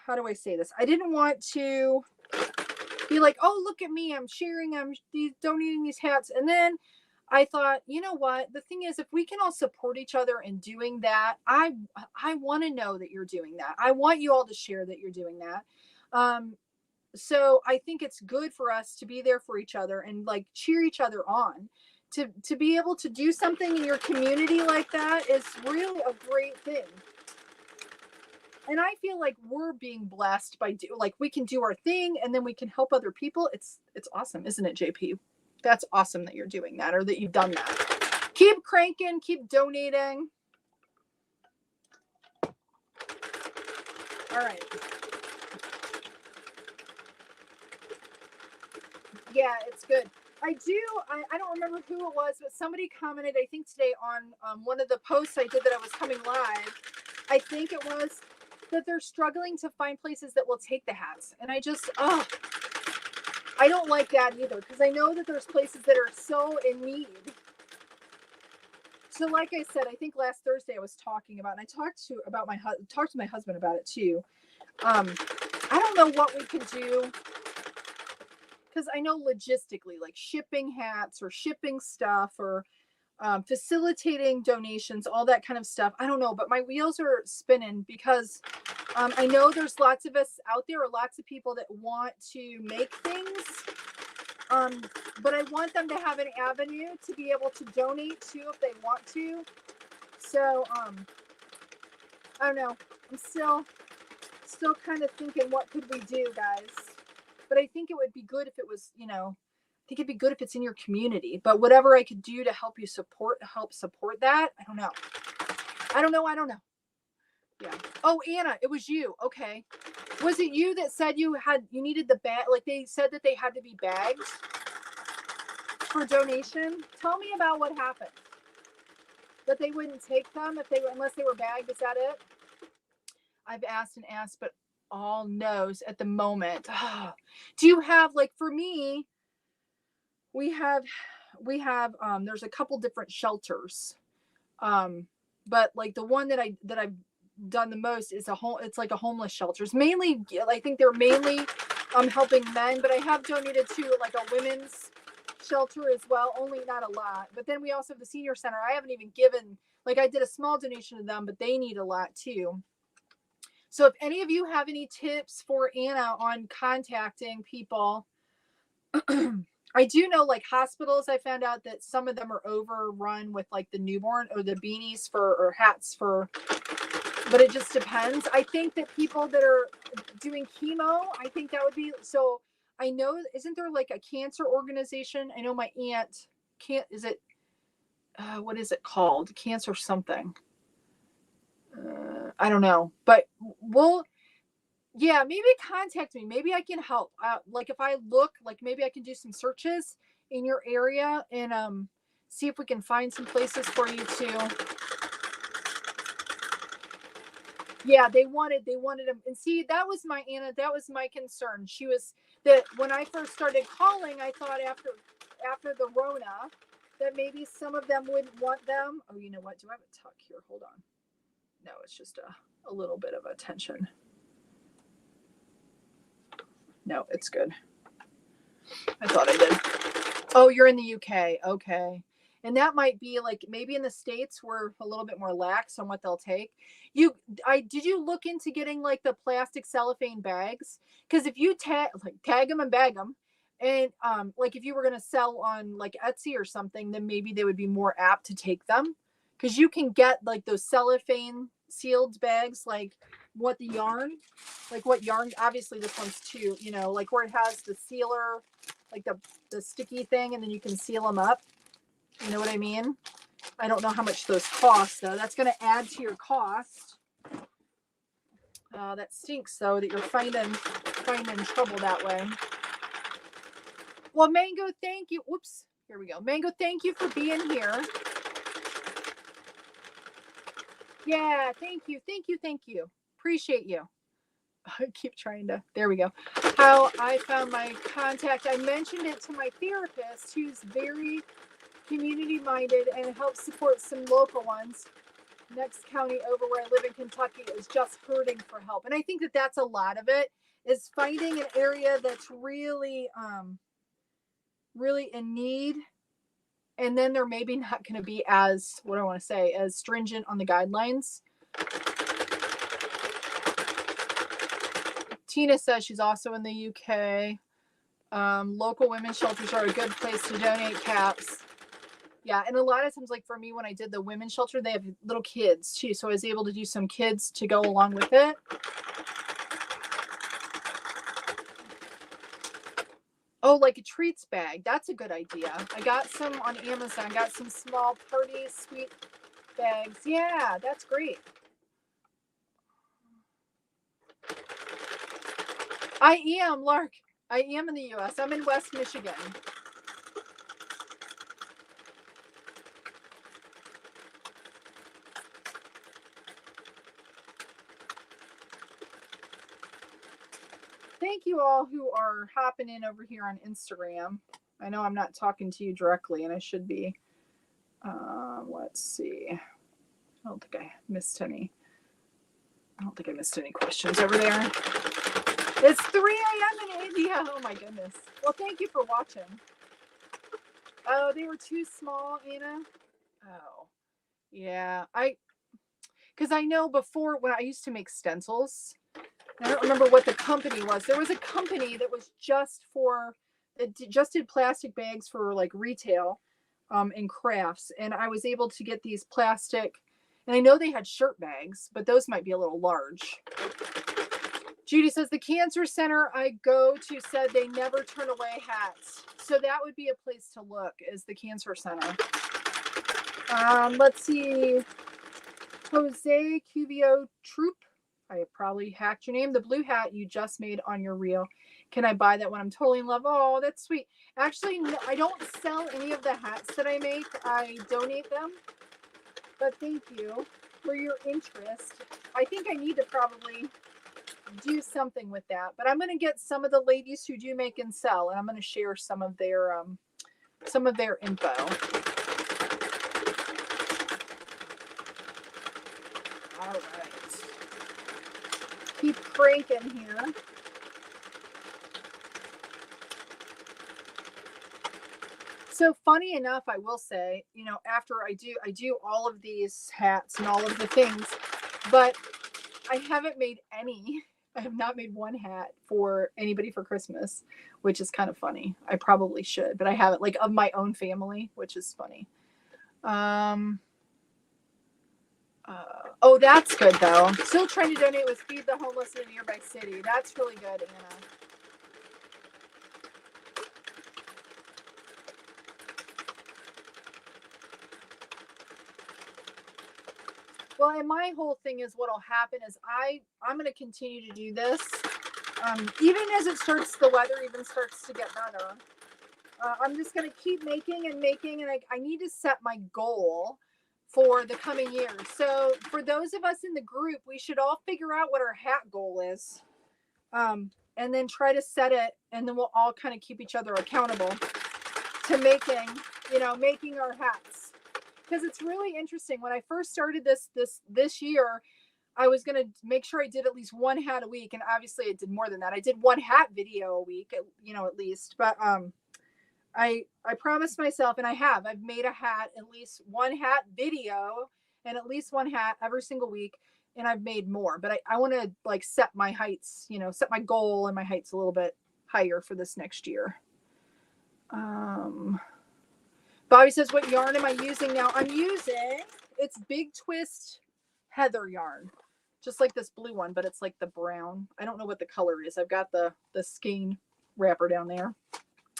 how do I say this? I didn't want to be like, oh, look at me, I'm sharing, I'm donating these hats. And then I thought, you know what? The thing is, if we can all support each other in doing that, I want to know that you're doing that. I want you all to share that you're doing that. So I think it's good for us to be there for each other and like cheer each other on. To be able to do something in your community like that is really a great thing. And I feel like we're being blessed by like we can do our thing and then we can help other people. It's awesome, isn't it, JP? That's awesome that you're doing that or that you've done that. Keep cranking, keep donating. All right. Yeah, it's good. I don't remember who it was, but somebody commented, I think today on one of the posts I did that I was coming live. I think it was that they're struggling to find places that will take the hats. And I just, I don't like that either, because I know that there's places that are so in need. So like I said, I think last Thursday I was talking about, and I talked to my husband about it too. I don't know what we could do, because I know logistically, like shipping hats or shipping stuff or facilitating donations, all that kind of stuff. I don't know, but my wheels are spinning because I know there's lots of us out there, or lots of people that want to make things. But I want them to have an avenue to be able to donate to if they want to. So, I don't know. I'm still kind of thinking, what could we do, guys? But I think it would be good if it was, I think it'd be good if it's in your community. But whatever I could do to help you help support that, I don't know. Yeah. Oh, Anna, it was you. Okay. Was it you that said you needed the bag? Like they said that they had to be bagged for donation? Tell me about what happened. That they wouldn't take them unless they were bagged. Is that it? I've asked and asked, but all no's at the moment. Do you have, like, for me, we have there's a couple different shelters. But like the one that I've done the most is it's like a homeless shelter. It's mainly, I think they're mainly helping men, but I have donated to like a women's shelter as well, only not a lot. But then we also have the senior center. I haven't even given, like, I did a small donation to them, but they need a lot too. So if any of you have any tips for Anna on contacting people, I do know, like, hospitals, I found out that some of them are overrun with like the newborn or the beanies or hats for, but it just depends. I think that people that are doing chemo, I think that would be, so I know, isn't there like a cancer organization? I know my aunt is it, what is it called? Cancer something. I don't know, but yeah, maybe contact me. Maybe I can help. Like if I look, like maybe I can do some searches in your area and see if we can find some places for you to. Yeah, they wanted them. And see, that was my Anna, that was my concern. She was that when I first started calling, I thought after the Rona that maybe some of them wouldn't want them. Oh, you know what? Do I have a tuck here? Hold on. No, it's just a little bit of a tension. No, it's good. I thought I did. Oh, you're in the UK. Okay. And that might be like maybe in the States we're a little bit more lax on what they'll take. Did you look into getting like the plastic cellophane bags? Because if you tag them and bag them, and like if you were gonna sell on like Etsy or something, then maybe they would be more apt to take them. Because you can get like those cellophane sealed bags, like what yarn. Obviously, this one's too, like where it has the sealer, like the sticky thing, and then you can seal them up. You know what I mean? I don't know how much those cost, though. That's going to add to your cost. That stinks, though, that you're finding trouble that way. Well, Mango, thank you. Whoops. Here we go. Mango, thank you for being here. Yeah, thank you. Thank you. Thank you. Appreciate you. I keep trying to. There we go. How I found my contact. I mentioned it to my therapist, who's very community minded and helps support some local ones. Next county over where I live in Kentucky is just hurting for help. And I think that that's a lot of it, is finding an area that's really, really in need. And then they're maybe not going to be as, what do I want to say, as stringent on the guidelines. Tina says she's also in the UK. Local women's shelters are a good place to donate caps. Yeah, and a lot of times, like for me, when I did the women's shelter, they have little kids too, so I was able to do some kids to go along with it. Oh, like a treats bag. That's a good idea. I got some on Amazon. I got some small party sweet bags. Yeah, that's great. I am, Lark. I am in the U.S. I'm in West Michigan. Thank you all who are hopping in over here on Instagram. I know I'm not talking to you directly, and I should be. Let's see. I don't think I missed any. I don't think I missed any questions over there. It's 3 a.m. in India. Oh my goodness. Well, thank you for watching. Oh, they were too small, Anna. Oh, yeah. Because I know before when I used to make stencils, I don't remember what the company was. There was a company that was just did plastic bags for like retail and crafts. And I was able to get these plastic, and I know they had shirt bags, but those might be a little large. Judy says the cancer center I go to said they never turn away hats. So that would be a place to look, is the cancer center. Let's see. Jose Cuvio Troop. I probably hacked your name. The blue hat you just made on your reel. Can I buy that one? I'm totally in love. Oh, that's sweet. Actually, no, I don't sell any of the hats that I make. I donate them. But thank you for your interest. I think I need to probably do something with that. But I'm going to get some of the ladies who do make and sell, and I'm going to share some of their info. All right. Keep cranking here. So funny enough, I will say, after I do all of these hats and all of the things, but I haven't made any. I have not made one hat for anybody for Christmas, which is kind of funny. I probably should, but I haven't, like of my own family, which is funny. Oh, that's good though. Still trying to donate with Feed the Homeless in a nearby city. That's really good, Anna. Well, and my whole thing is what'll happen is I'm going to continue to do this. Even as the weather even starts to get better. I'm just going to keep making and making, and I need to set my goal for the coming years. So for those of us in the group, we should all figure out what our hat goal is, and then try to set it, and then we'll all kind of keep each other accountable to making our hats. Because it's really interesting. When I first started this year, I was going to make sure I did at least one hat a week. And obviously I did more than that. I did one hat video a week, at least. But I promised myself, and I've made a hat, at least one hat video and at least one hat every single week. And I've made more. But I want to like set my heights, set my goal and my heights a little bit higher for this next year. Bobby says, what yarn am I using now? It's Big Twist Heather yarn, just like this blue one, but it's like the brown. I don't know what the color is. I've got the skein wrapper down there,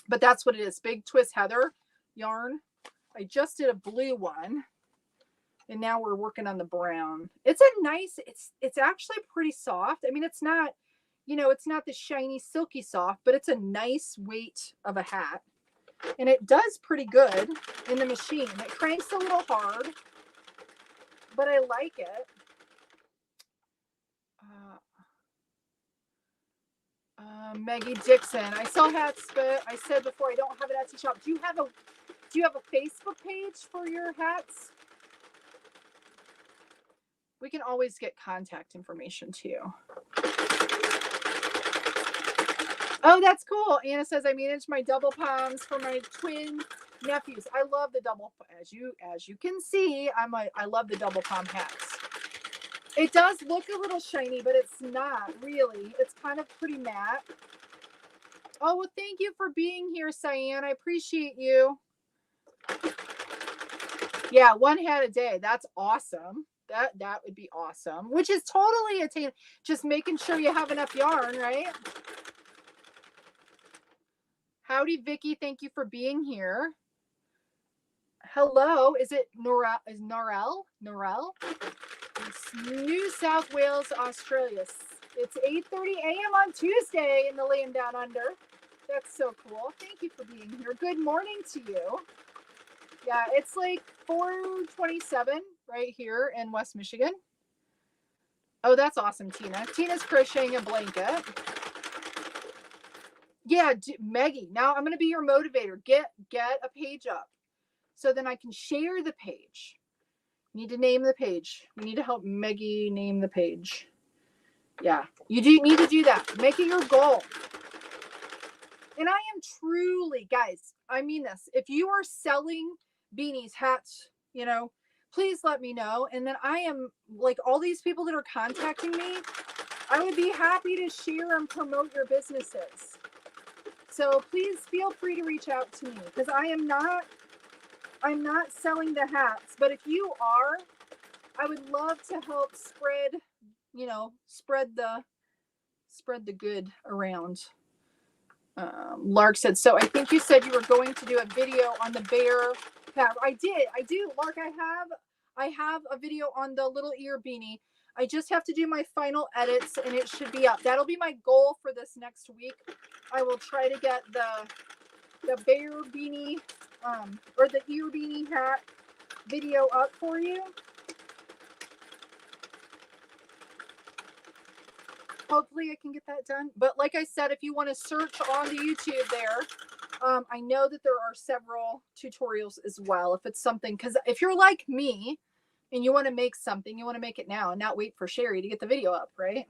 but that's what it is. Big Twist Heather yarn. I just did a blue one, and now we're working on the brown. It's it's actually pretty soft. I mean, it's not, it's not the shiny, silky soft, but it's a nice weight of a hat. And it does pretty good in the machine. It cranks a little hard, but I like it. Maggie Dixon, I sell hats, but I said before I don't have an Etsy shop. Do you have a Facebook page for your hats? We can always get contact information too. Oh, that's cool. Anna says I manage my double palms for my twin nephews. I love the double, as you can see, I love the double palm hats. It does look a little shiny, but it's not really. It's kind of pretty matte. Oh, well, thank you for being here, Cyan. I appreciate you. Yeah, one hat a day. That's awesome. That would be awesome. Which is totally attainable. Just making sure you have enough yarn, right? Howdy, Vicky. Thank you for being here. Hello. Is it Norel? Is Norel? It's New South Wales, Australia. It's 8:30 a.m. on Tuesday in the land down under. That's so cool. Thank you for being here. Good morning to you. Yeah, it's like 4:27 right here in West Michigan. Oh, that's awesome, Tina. Tina's crocheting a blanket. Yeah, Maggie, now I'm going to be your motivator. Get a page up so then I can share the page. Need to name the page. We need to help Maggie name the page. Yeah, you do need to do that. Make it your goal. And I am truly, guys, I mean this. If you are selling beanies, hats, please let me know. And then I am like all these people that are contacting me, I would be happy to share and promote your businesses. So please feel free to reach out to me because I'm not selling the hats, but if you are, I would love to help spread the good around. Lark said, so I think you said you were going to do a video on the bear hat. I do. Lark, I have a video on the little ear beanie. I just have to do my final edits and it should be up. That'll be my goal for this next week. I will try to get the bear beanie or the ear beanie hat video up for you. Hopefully I can get that done. But like I said, if you want to search on the YouTube there, I know that there are several tutorials as well. If it's something, because if you're like me and you want to make something, you want to make it now and not wait for Cheri to get the video up, right?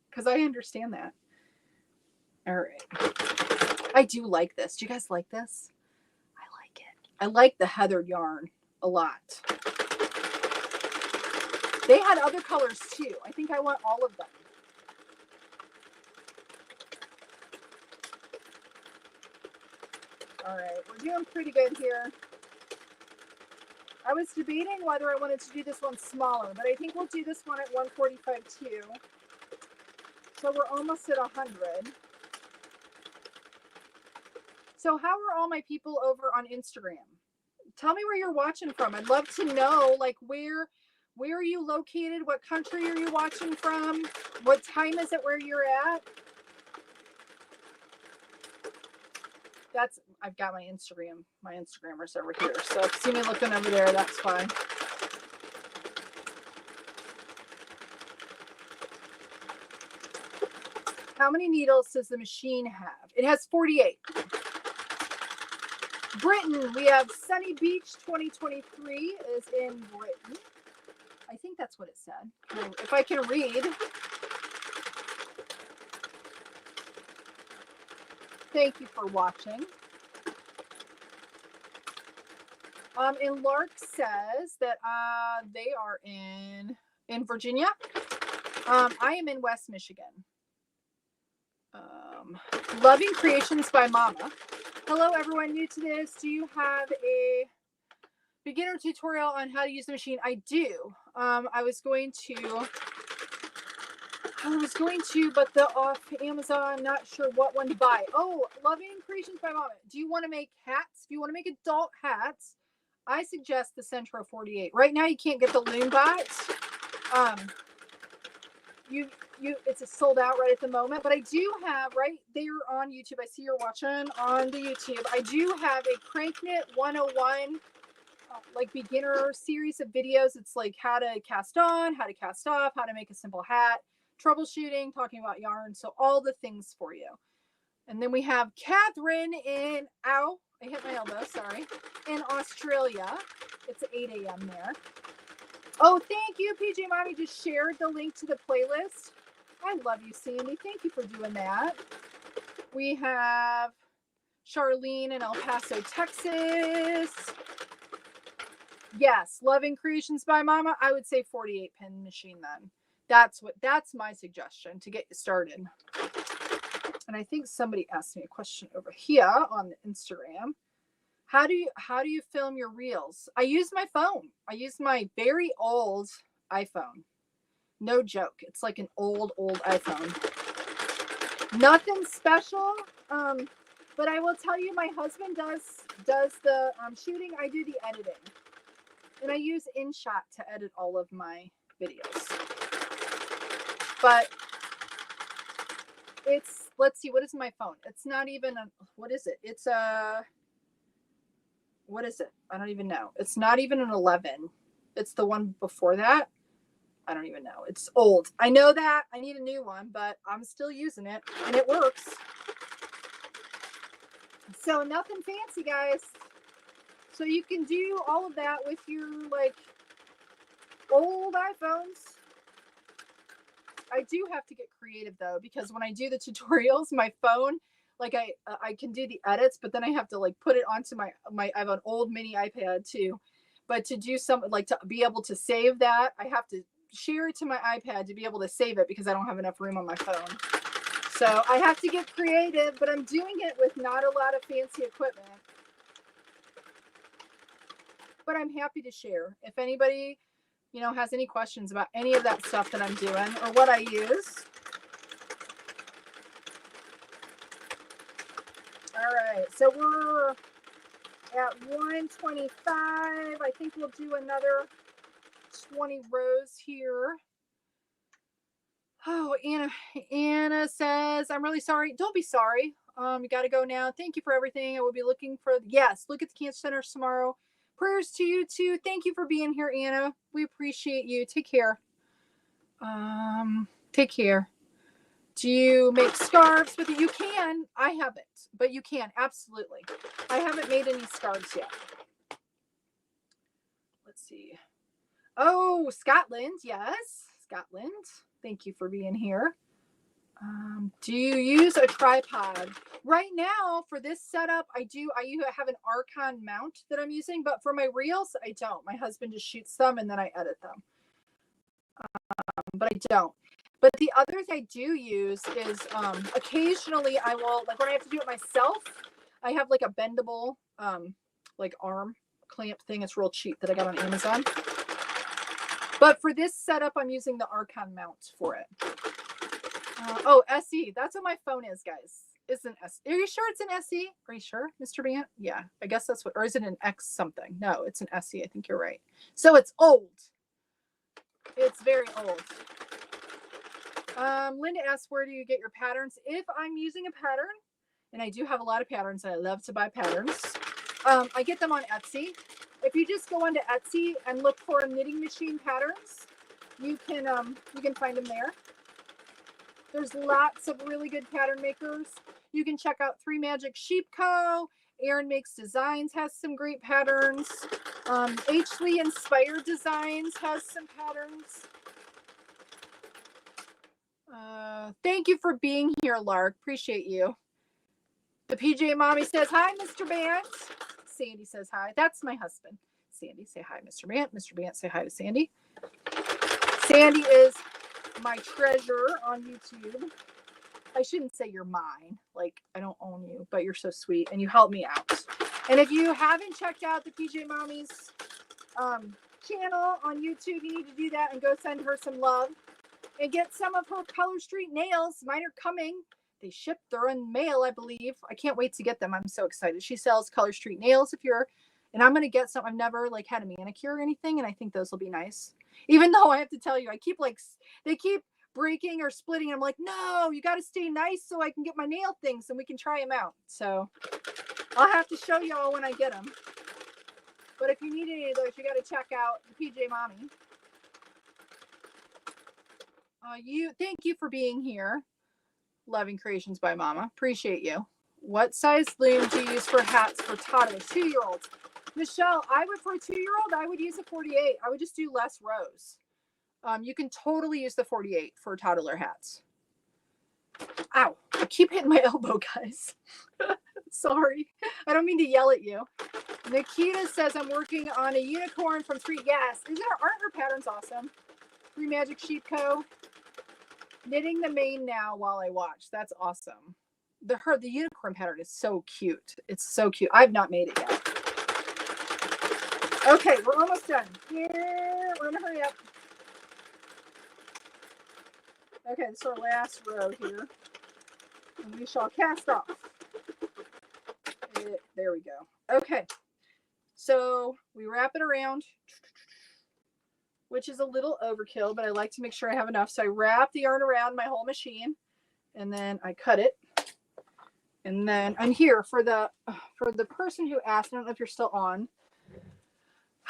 Because I understand that. All right. I do like this. Do you guys like this? I like it. I like the heather yarn a lot. They had other colors too. I think I want all of them. All right, we're doing pretty good here. I was debating whether I wanted to do this one smaller, but I think we'll do this one at 145 too. So we're almost at 100. So how are all my people over on Instagram? Tell me where you're watching from. I'd love to know like where Where are you located? What country are you watching from? What time is it where you're at? I've got my Instagrammers over here. So if you see me looking over there, that's fine. How many needles does the machine have? It has 48. Britain, we have Sunny Beach 2023 is in Britain. I think that's what it said. If I can read. Thank you for watching. And Lark says that they are in Virginia. I am in West Michigan. Loving Creations by Mama. Hello, everyone new to this. Do you have a beginner tutorial on how to use the machine? I do. I was going to, but the off Amazon, not sure what one to buy. Oh, Loving Creations by Mama. Do you want to make hats? If you want to make adult hats, I suggest the Centro 48. Right now, you can't get the Loom Bots. It's sold out right at the moment, but I do have right there on YouTube. I see you're watching on the YouTube. I do have a CranKnit 101 like beginner series of videos. It's like how to cast on, how to cast off, how to make a simple hat, troubleshooting, talking about yarn. So all the things for you. And then we have Catherine in, I hit my elbow, sorry, in Australia. It's 8 a.m. there. Oh, thank you, PJ Mommy just shared the link to the playlist. I love you, Sandy. Thank you for doing that. We have Charlene in El Paso, Texas. Yes, Loving Creations by Mama. I would say 48 pin machine then. That's my suggestion to get you started. And I think somebody asked me a question over here on the Instagram. How do you film your reels? I use my phone. I use my very old iPhone. No joke. It's like an old iPhone. Nothing special. But I will tell you, my husband does the shooting. I do the editing. And I use InShot to edit all of my videos. But it's, let's see, what is my phone? It's not even what is it? It's what is it? I don't even know. It's not even an 11. It's the one before that. I don't even know. It's old. I know that. I need a new one, but I'm still using it and it works. So nothing fancy, guys. So you can do all of that with your like old iPhones. I do have to get creative though, because when I do the tutorials, my phone, like I can do the edits, but then I have to like put it onto my I have an old mini iPad too. But to do something like to be able to save that, I have to share it to my iPad to be able to save it because I don't have enough room on my phone. So I have to get creative, but I'm doing it with not a lot of fancy equipment. But I'm happy to share. If anybody, has any questions about any of that stuff that I'm doing or what I use. All right, so we're at 125. I think we'll do another 20 rows here. Oh, Anna says, I'm really sorry. Don't be sorry. You got to go now. Thank you for everything. I will be looking for, yes, look at the Cancer Center tomorrow. Prayers to you too. Thank you for being here, Anna. We appreciate you. Take care. Take care. Do you make scarves with it? You can. I haven't, but you can. Absolutely. I haven't made any scarves yet. Let's see. Oh, Scotland. Yes. Scotland. Thank you for being here. Do you use a tripod? Right now, for this setup, I have an Archon mount that I'm using, but for my reels, I don't. My husband just shoots them and then I edit them. But I don't. But the other thing I do use is occasionally I will, like when I have to do it myself, I have like a bendable like arm clamp thing. It's real cheap that I got on Amazon. But for this setup, I'm using the Archon mount for it. Oh, SE. That's what my phone is, guys. It's an SE. Are you sure it's an SE? Are you sure, Mr. Bant? Yeah, I guess that's what, or is it an X something? No, it's an SE. I think you're right. So it's old. It's very old. Linda asks, where do you get your patterns? If I'm using a pattern, and I do have a lot of patterns, and I love to buy patterns, I get them on Etsy. If you just go onto Etsy and look for knitting machine patterns, you can find them there. There's lots of really good pattern makers. You can check out Three Magic Sheep Co. Erin Makes Designs has some great patterns. H. Lee Inspired Designs has some patterns. Thank you for being here, Lark. Appreciate you. The PJ Mommy says, hi, Mr. Bant. Sandy says hi. That's my husband. Sandy, say hi, Mr. Bant. Mr. Bant, say hi to Sandy. Sandy is my treasure on YouTube. I shouldn't say you're mine. Like, I don't own you, but you're so sweet and you help me out. And if you haven't checked out the PJ Mommy's channel on YouTube, you need to do that and go send her some love and get some of her Color Street nails. Mine are coming. They ship. They're in mail, I believe. I can't wait to get them. I'm so excited. She sells Color Street nails. And I'm going to get some. I've never like had a manicure or anything, and I think those will be nice. Even though I have to tell you, they keep breaking or splitting. I'm like, no, you got to stay nice so I can get my nail things and we can try them out. So I'll have to show y'all when I get them. But if you need any of those, you got to check out the PJ Mommy. Thank you for being here. Loving Creations by Mama. Appreciate you. What size loom do you use for hats for toddlers? 2-year-olds. Michelle, for a 2-year-old, I would use a 48. I would just do less rows. You can totally use the 48 for toddler hats. Ow, I keep hitting my elbow, guys. Sorry. I don't mean to yell at you. Nikita says, I'm working on a unicorn from 3. Yes. Aren't her patterns awesome? 3 Magic Sheep Co. Knitting the mane now while I watch. That's awesome. The unicorn pattern is so cute. It's so cute. I've not made it yet. Okay, we're almost done. Here, we're gonna hurry up. Okay, this is our last row here. And we shall cast off. There we go. Okay, so we wrap it around, which is a little overkill, but I like to make sure I have enough. So I wrap the yarn around my whole machine, and then I cut it. And then I'm here for the person who asked. I don't know if you're still on.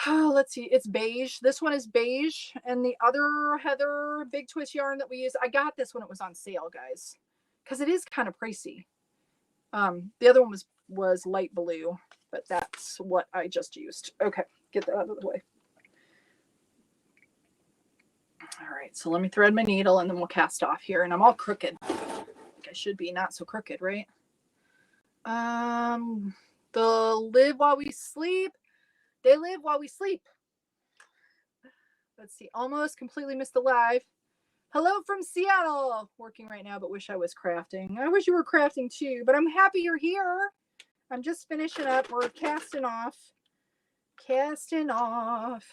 Oh, let's see. It's beige. This one is beige, and the other Heather Big Twist yarn that we use. I got this when it was on sale, guys, because it is kind of pricey. The other one was light blue, but that's what I just used. Okay, get that out of the way. All right, so let me thread my needle and then we'll cast off here. And I'm all crooked. I think I should be not so crooked, right? They'll live while we sleep. They live while we sleep. Let's see. Almost completely missed the live. Hello from Seattle. Working right now, but wish I was crafting. I wish you were crafting too, but I'm happy you're here. I'm just finishing up. We're casting off. Casting off.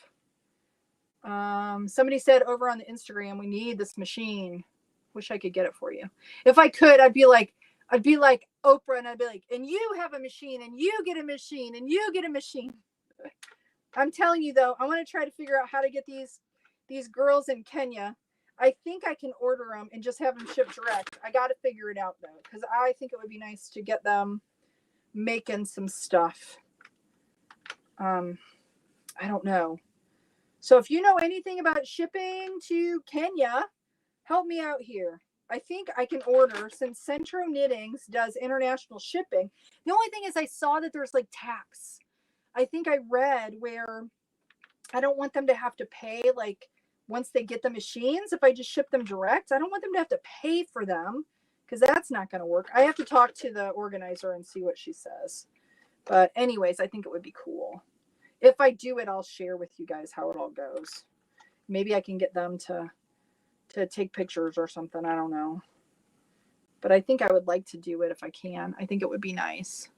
Somebody said over on the Instagram, we need this machine. Wish I could get it for you. If I could, I'd be like Oprah, and I'd be like, and you have a machine, and you get a machine, and you get a machine. I'm telling you though, I want to try to figure out how to get these girls in Kenya. I think I can order them and just have them shipped direct. I got to figure it out though, because I think it would be nice to get them making some stuff. I don't know. So if you know anything about shipping to Kenya, help me out here. I think I can order, since Centro Knittings does international shipping. The only thing is I saw that there's like tax. I think I read where I don't want them to have to pay like once they get the machines. If I just ship them direct, I don't want them to have to pay for them, because that's not going to work. I have to talk to the organizer and see what she says. But anyways, I think it would be cool. If I do it, I'll share with you guys how it all goes. Maybe I can get them to take pictures or something. I don't know. But I think I would like to do it if I can. I think it would be nice.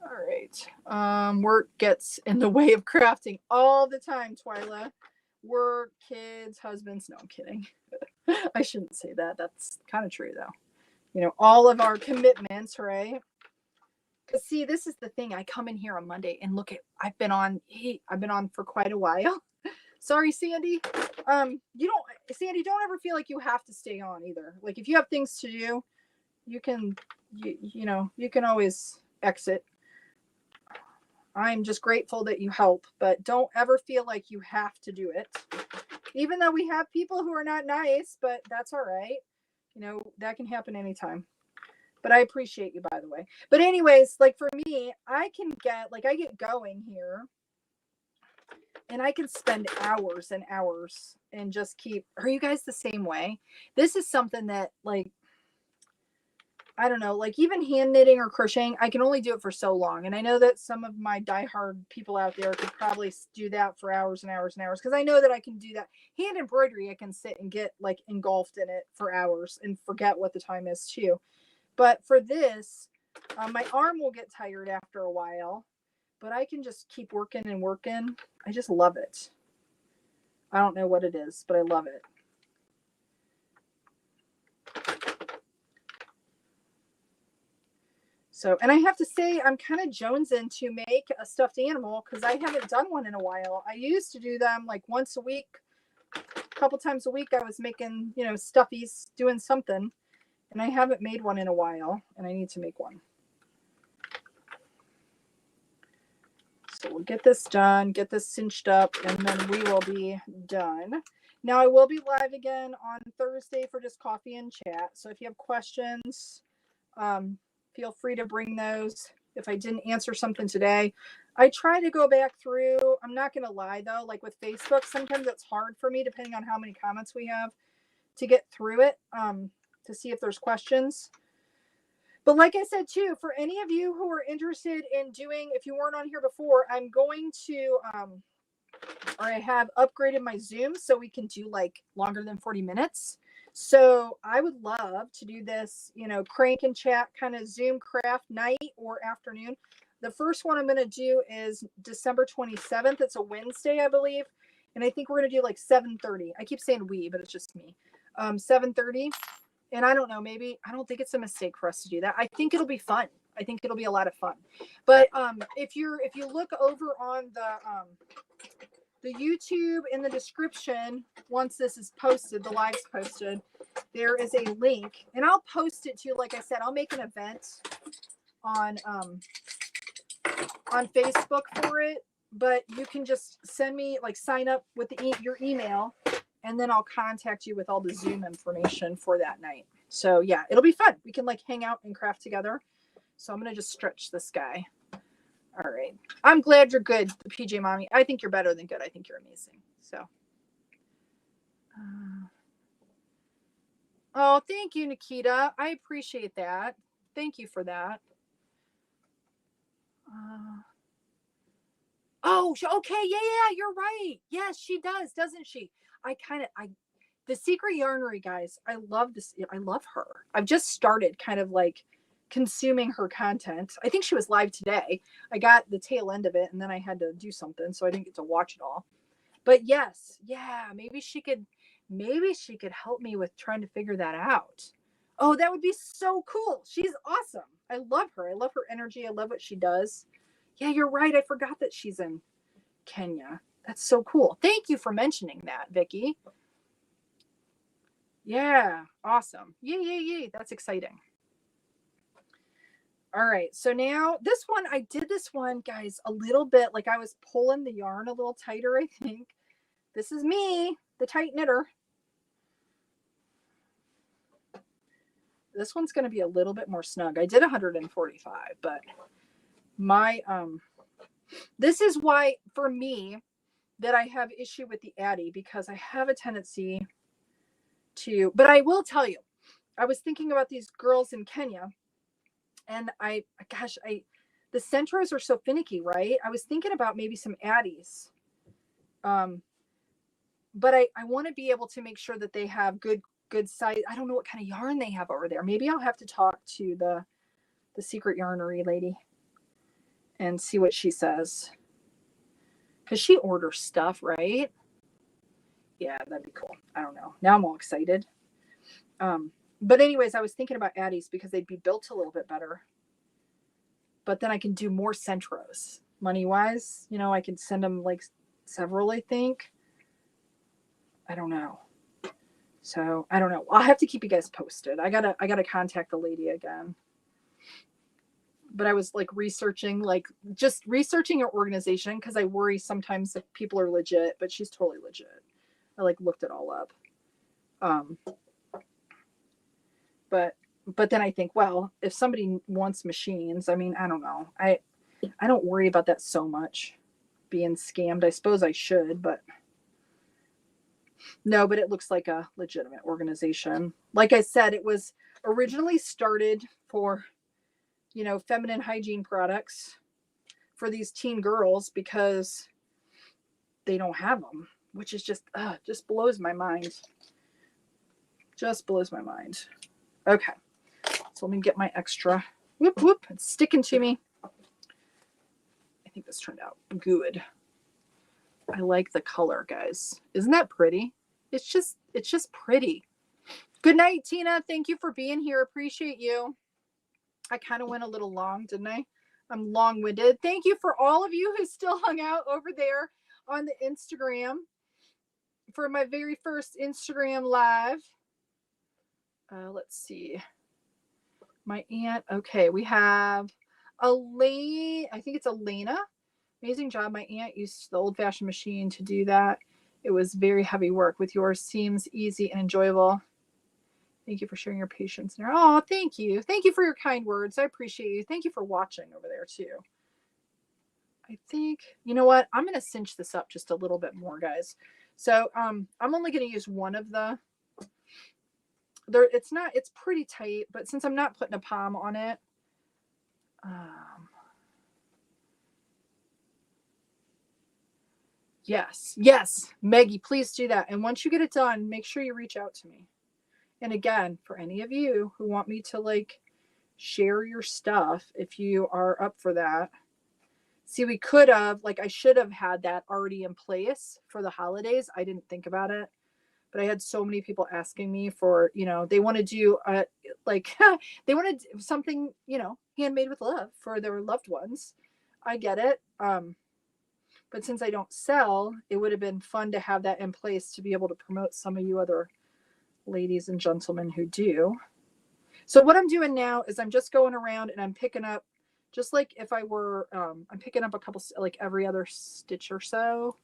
All right. Work gets in the way of crafting all the time, Twyla. Work, kids, husbands. No, I'm kidding. I shouldn't say that. That's kind of true, though. You know, all of our commitments, right? Because see, this is the thing. I come in here on Monday and look at, I've been on for quite a while. Sorry, Sandy. Sandy, don't ever feel like you have to stay on either. Like if you have things to do, you can, you can always exit. I'm just grateful that you help, but don't ever feel like you have to do it. Even though we have people who are not nice, but that's all right. That can happen anytime. But I appreciate you, by the way. But anyways, like for me, I get going here and I can spend hours and hours and just are you guys the same way? This is something that like, I don't know, like even hand knitting or crocheting, I can only do it for so long. And I know that some of my diehard people out there could probably do that for hours and hours and hours. Cause I know that I can do that. Hand embroidery, I can sit and get like engulfed in it for hours and forget what the time is too. But for this, my arm will get tired after a while, but I can just keep working and working. I just love it. I don't know what it is, but I love it. So, and I have to say, I'm kind of jonesing to make a stuffed animal because I haven't done one in a while. I used to do them like once a week, a couple times a week. I was making, stuffies, doing something, and I haven't made one in a while, and I need to make one. So we'll get this done, get this cinched up, and then we will be done. Now I will be live again on Thursday for just coffee and chat. So if you have questions, feel free to bring those. If I didn't answer something today, I try to go back through. I'm not going to lie though, like with Facebook, sometimes it's hard for me, depending on how many comments we have, to get through it, to see if there's questions. But like I said too, for any of you who are interested in doing, if you weren't on here before, I'm going to, or I have upgraded my Zoom so we can do like longer than 40 minutes. So I would love to do this, crank and chat kind of Zoom craft night or afternoon. The first one I'm going to do is December 27th. It's a Wednesday, I believe. And I think we're going to do like 7:30. I keep saying we, but it's just me. 7:30. And I don't know, maybe, I don't think it's a mistake for us to do that. I think it'll be fun. I think it'll be a lot of fun. But if you look over on the YouTube in the description, once this is posted, the live's posted, there is a link, and I'll post it to, like I said, I'll make an event on Facebook for it, but you can just send me, like, sign up with your email, and then I'll contact you with all the Zoom information for that night. So yeah, it'll be fun. We can like hang out and craft together. So I'm going to just stretch this guy. All right. I'm glad you're good, the PJ Mommy. I think you're better than good. I think you're amazing. So. Oh, thank you, Nikita. I appreciate that. Thank you for that. Okay. Yeah, you're right. Yes, she does, doesn't she? The Secret Yarnery, guys, I love this. I love her. I've just started kind of like consuming her content. I think she was live today. I got the tail end of it and then I had to do something, so I didn't get to watch it all. But yes, yeah, maybe she could help me with trying to figure that out. Oh, that would be so cool. She's awesome. I love her. I love her energy. I love what she does. Yeah, you're right. I forgot that she's in Kenya. That's so cool. Thank you for mentioning that, Vicky. Yeah, awesome. Yay. That's exciting. All right, so now this one, I did this one, guys, a little bit, like I was pulling the yarn a little tighter, I think. This is me, the tight knitter. This one's going to be a little bit more snug. I did 145, but this is why, for me, that I have issue with the Addy, because I have a tendency to, but I will tell you, I was thinking about these girls in Kenya, and the centros are so finicky, right? I was thinking about maybe some Addies. But I want to be able to make sure that they have good size. I don't know what kind of yarn they have over there. Maybe I'll have to talk to the Secret Yarnery lady and see what she says. Because she orders stuff, right? Yeah, that'd be cool. I don't know. Now I'm all excited. But anyways, I was thinking about Addies because they'd be built a little bit better. But then I can do more centros. Money-wise, I can send them like several, I think. I don't know. So I don't know. I'll have to keep you guys posted. I gotta contact the lady again. But I was like researching, like just researching her organization because I worry sometimes if people are legit, but she's totally legit. I like looked it all up. But then I think, well, if somebody wants machines, I mean, I don't know. I don't worry about that so much being scammed. I suppose I should, but no, but it looks like a legitimate organization. Like I said, it was originally started for, feminine hygiene products for these teen girls because they don't have them, which is just blows my mind. Just blows my mind. Okay. So let me get my extra. Whoop, whoop. It's sticking to me. I think this turned out good. I like the color, guys. Isn't that pretty? It's just pretty. Good night, Tina. Thank you for being here. Appreciate you. I kind of went a little long, didn't I? I'm long-winded. Thank you for all of you who still hung out over there on the Instagram for my very first Instagram live. Let's see. My aunt. Okay, we have Elaine. I think it's Elena. Amazing job. My aunt used the old-fashioned machine to do that. It was very heavy work. With yours, seems easy and enjoyable. Thank you for sharing your patience. Oh, thank you. Thank you for your kind words. I appreciate you. Thank you for watching over there too. I think, you know what? I'm going to cinch this up just a little bit more, guys. So I'm only going to use one of the, it's pretty tight, but since I'm not putting a palm on it, yes, Maggie, please do that. And once you get it done, make sure you reach out to me. And again, for any of you who want me to like share your stuff, if you are up for that. See, we could have, like, I should have had that already in place for the holidays. I didn't think about it, but I had so many people asking me for, they want to do like they want to do something, handmade with love for their loved ones. I get it. But since I don't sell, it would have been fun to have that in place to be able to promote some of you other ladies and gentlemen who do. So what I'm doing now is I'm just going around and I'm picking up, just like if I were, I'm picking up a couple, like every other stitch or so,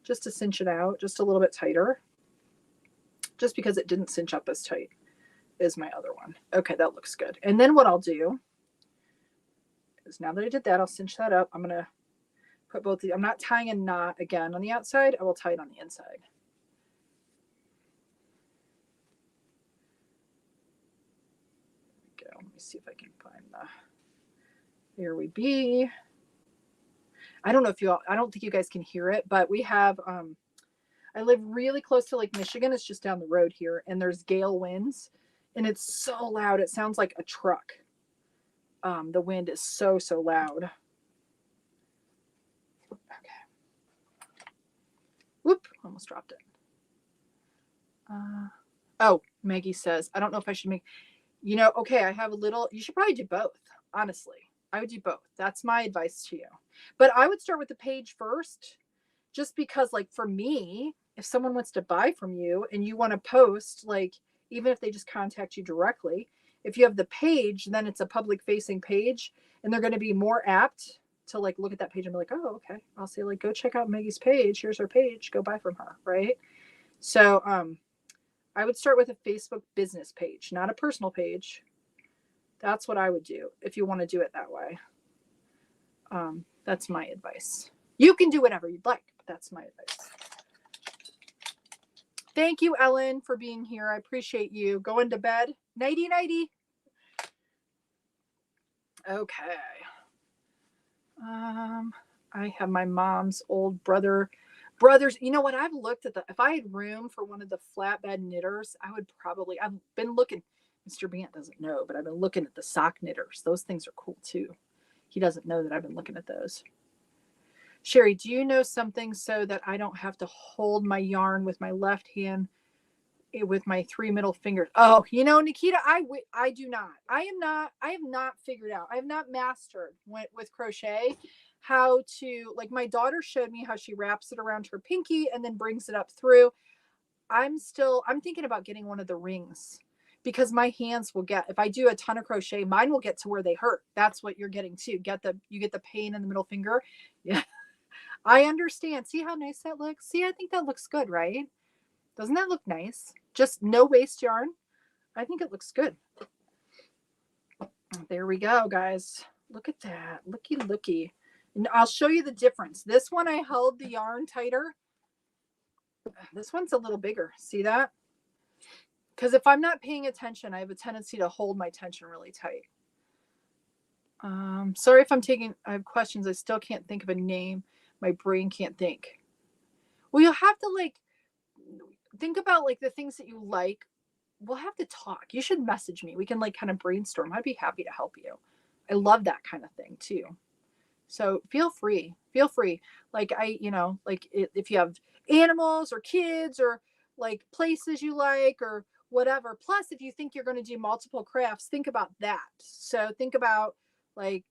just to cinch it out just a little bit tighter, just because it didn't cinch up as tight as my other one. Okay, that looks good. And then what I'll do is, now that I did that, I'll cinch that up. I'm going to put both I'm not tying a knot again on the outside. I will tie it on the inside. There we go. Let me see if I can find the, here we be. I don't know if I don't think you guys can hear it, but we have, I live really close to Lake Michigan. It's just down the road here, and there's gale winds, and it's so loud. It sounds like a truck. The wind is so loud. Okay. Whoop, almost dropped it. Oh, Maggie says, I don't know if I should make, okay, I have a little, you should probably do both, honestly. I would do both. That's my advice to you. But I would start with the page first, just because, like, for me, if someone wants to buy from you and you want to post, like, even if they just contact you directly, if you have the page, then it's a public facing page, and they're going to be more apt to like look at that page and be like, oh, okay. I'll say, like, go check out Maggie's page. Here's her page. Go buy from her. Right. So I would start with a Facebook business page, not a personal page. That's what I would do if you want to do it that way. That's my advice. You can do whatever you'd like, but that's my advice. Thank you, Ellen, for being here. I appreciate you. Going to bed. Nighty, nighty. Okay. I have my mom's old brothers. You know what? I've looked at if I had room for one of the flatbed knitters, I've been looking. Mr. Bant doesn't know, but I've been looking at the sock knitters. Those things are cool too. He doesn't know that I've been looking at those. Cheri, do you know something so that I don't have to hold my yarn with my left hand with my 3 middle fingers? Oh, Nikita, I do not. I have not figured out. I have not mastered with crochet how to, like, my daughter showed me how she wraps it around her pinky and then brings it up through. I'm thinking about getting one of the rings because my hands will get, if I do a ton of crochet, mine will get to where they hurt. That's what you're getting too. You get the pain in the middle finger. Yeah. I understand. See how nice that looks? See, I think that looks good, right? Doesn't that look nice? Just no waste yarn. I think it looks good. There we go, guys. Look at that. Looky. And I'll show you the difference. This one, I held the yarn tighter. This one's a little bigger. See that? Because if I'm not paying attention, I have a tendency to hold my tension really tight. Sorry if I have questions. I still can't think of a name. My brain can't think. Well, you'll have to like think about like the things that you like. We'll have to talk. You should message me. We can like kind of brainstorm. I'd be happy to help you. I love that kind of thing too. So feel free. Like like if you have animals or kids or like places you like or whatever. Plus, if you think you're going to do multiple crafts, think about that. So think about like,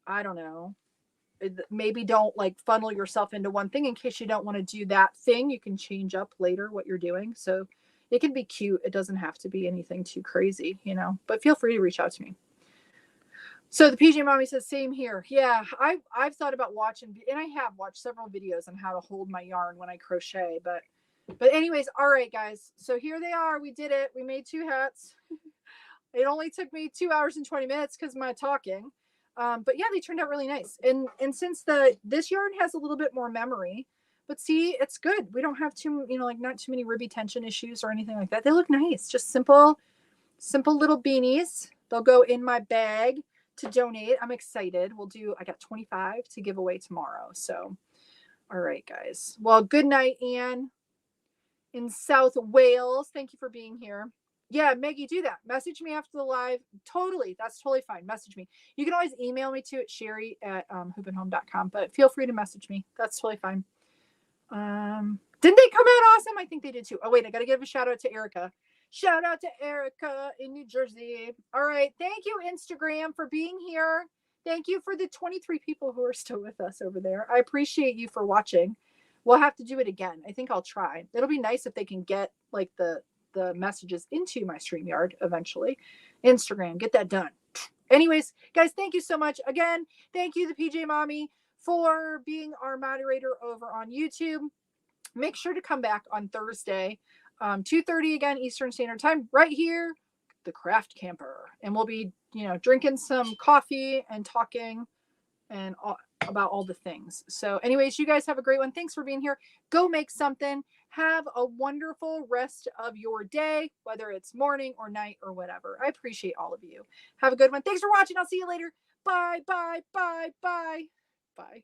I don't know, maybe don't like funnel yourself into one thing in case you don't want to do that thing. You can change up later what you're doing. So it can be cute. It doesn't have to be anything too crazy, but feel free to reach out to me. So the PJ Mommy says, same here. Yeah, I've thought about watching, and I have watched several videos on how to hold my yarn when I crochet. But anyways, all right, guys. So here they are. We did it. We made 2 hats. It only took me 2 hours and 20 minutes because of my talking. But yeah, they turned out really nice. And since this yarn has a little bit more memory, but see, it's good. We don't have like not too many ribby tension issues or anything like that. They look nice. Just simple little beanies. They'll go in my bag to donate. I'm excited. I got 25 to give away tomorrow. So, all right, guys. Well, good night, Anne in South Wales. Thank you for being here. Yeah, Maggie, do that. Message me after the live. Totally. That's totally fine. Message me. You can always email me too at Cheri@hoopandhome.com, but feel free to message me. That's totally fine. Didn't they come out awesome? I think they did too. Oh, wait, I got to give a shout out to Erica. Shout out to Erica in New Jersey. All right. Thank you, Instagram, for being here. Thank you for the 23 people who are still with us over there. I appreciate you for watching. We'll have to do it again. I think I'll try. It'll be nice if they can get like the messages into my StreamYard eventually. Instagram, get that done. Anyways, guys, thank you so much. Again, thank you, the PJ Mommy, for being our moderator over on YouTube. Make sure to come back on Thursday, 2:30 again, Eastern Standard Time, right here, the Craft Camper. And we'll be, drinking some coffee and talking and about all the things. So anyways, you guys have a great one. Thanks for being here. Go make something. Have a wonderful rest of your day, whether it's morning or night or whatever. I appreciate all of you. Have a good one. Thanks for watching. I'll see you later. Bye, bye, bye, bye, bye.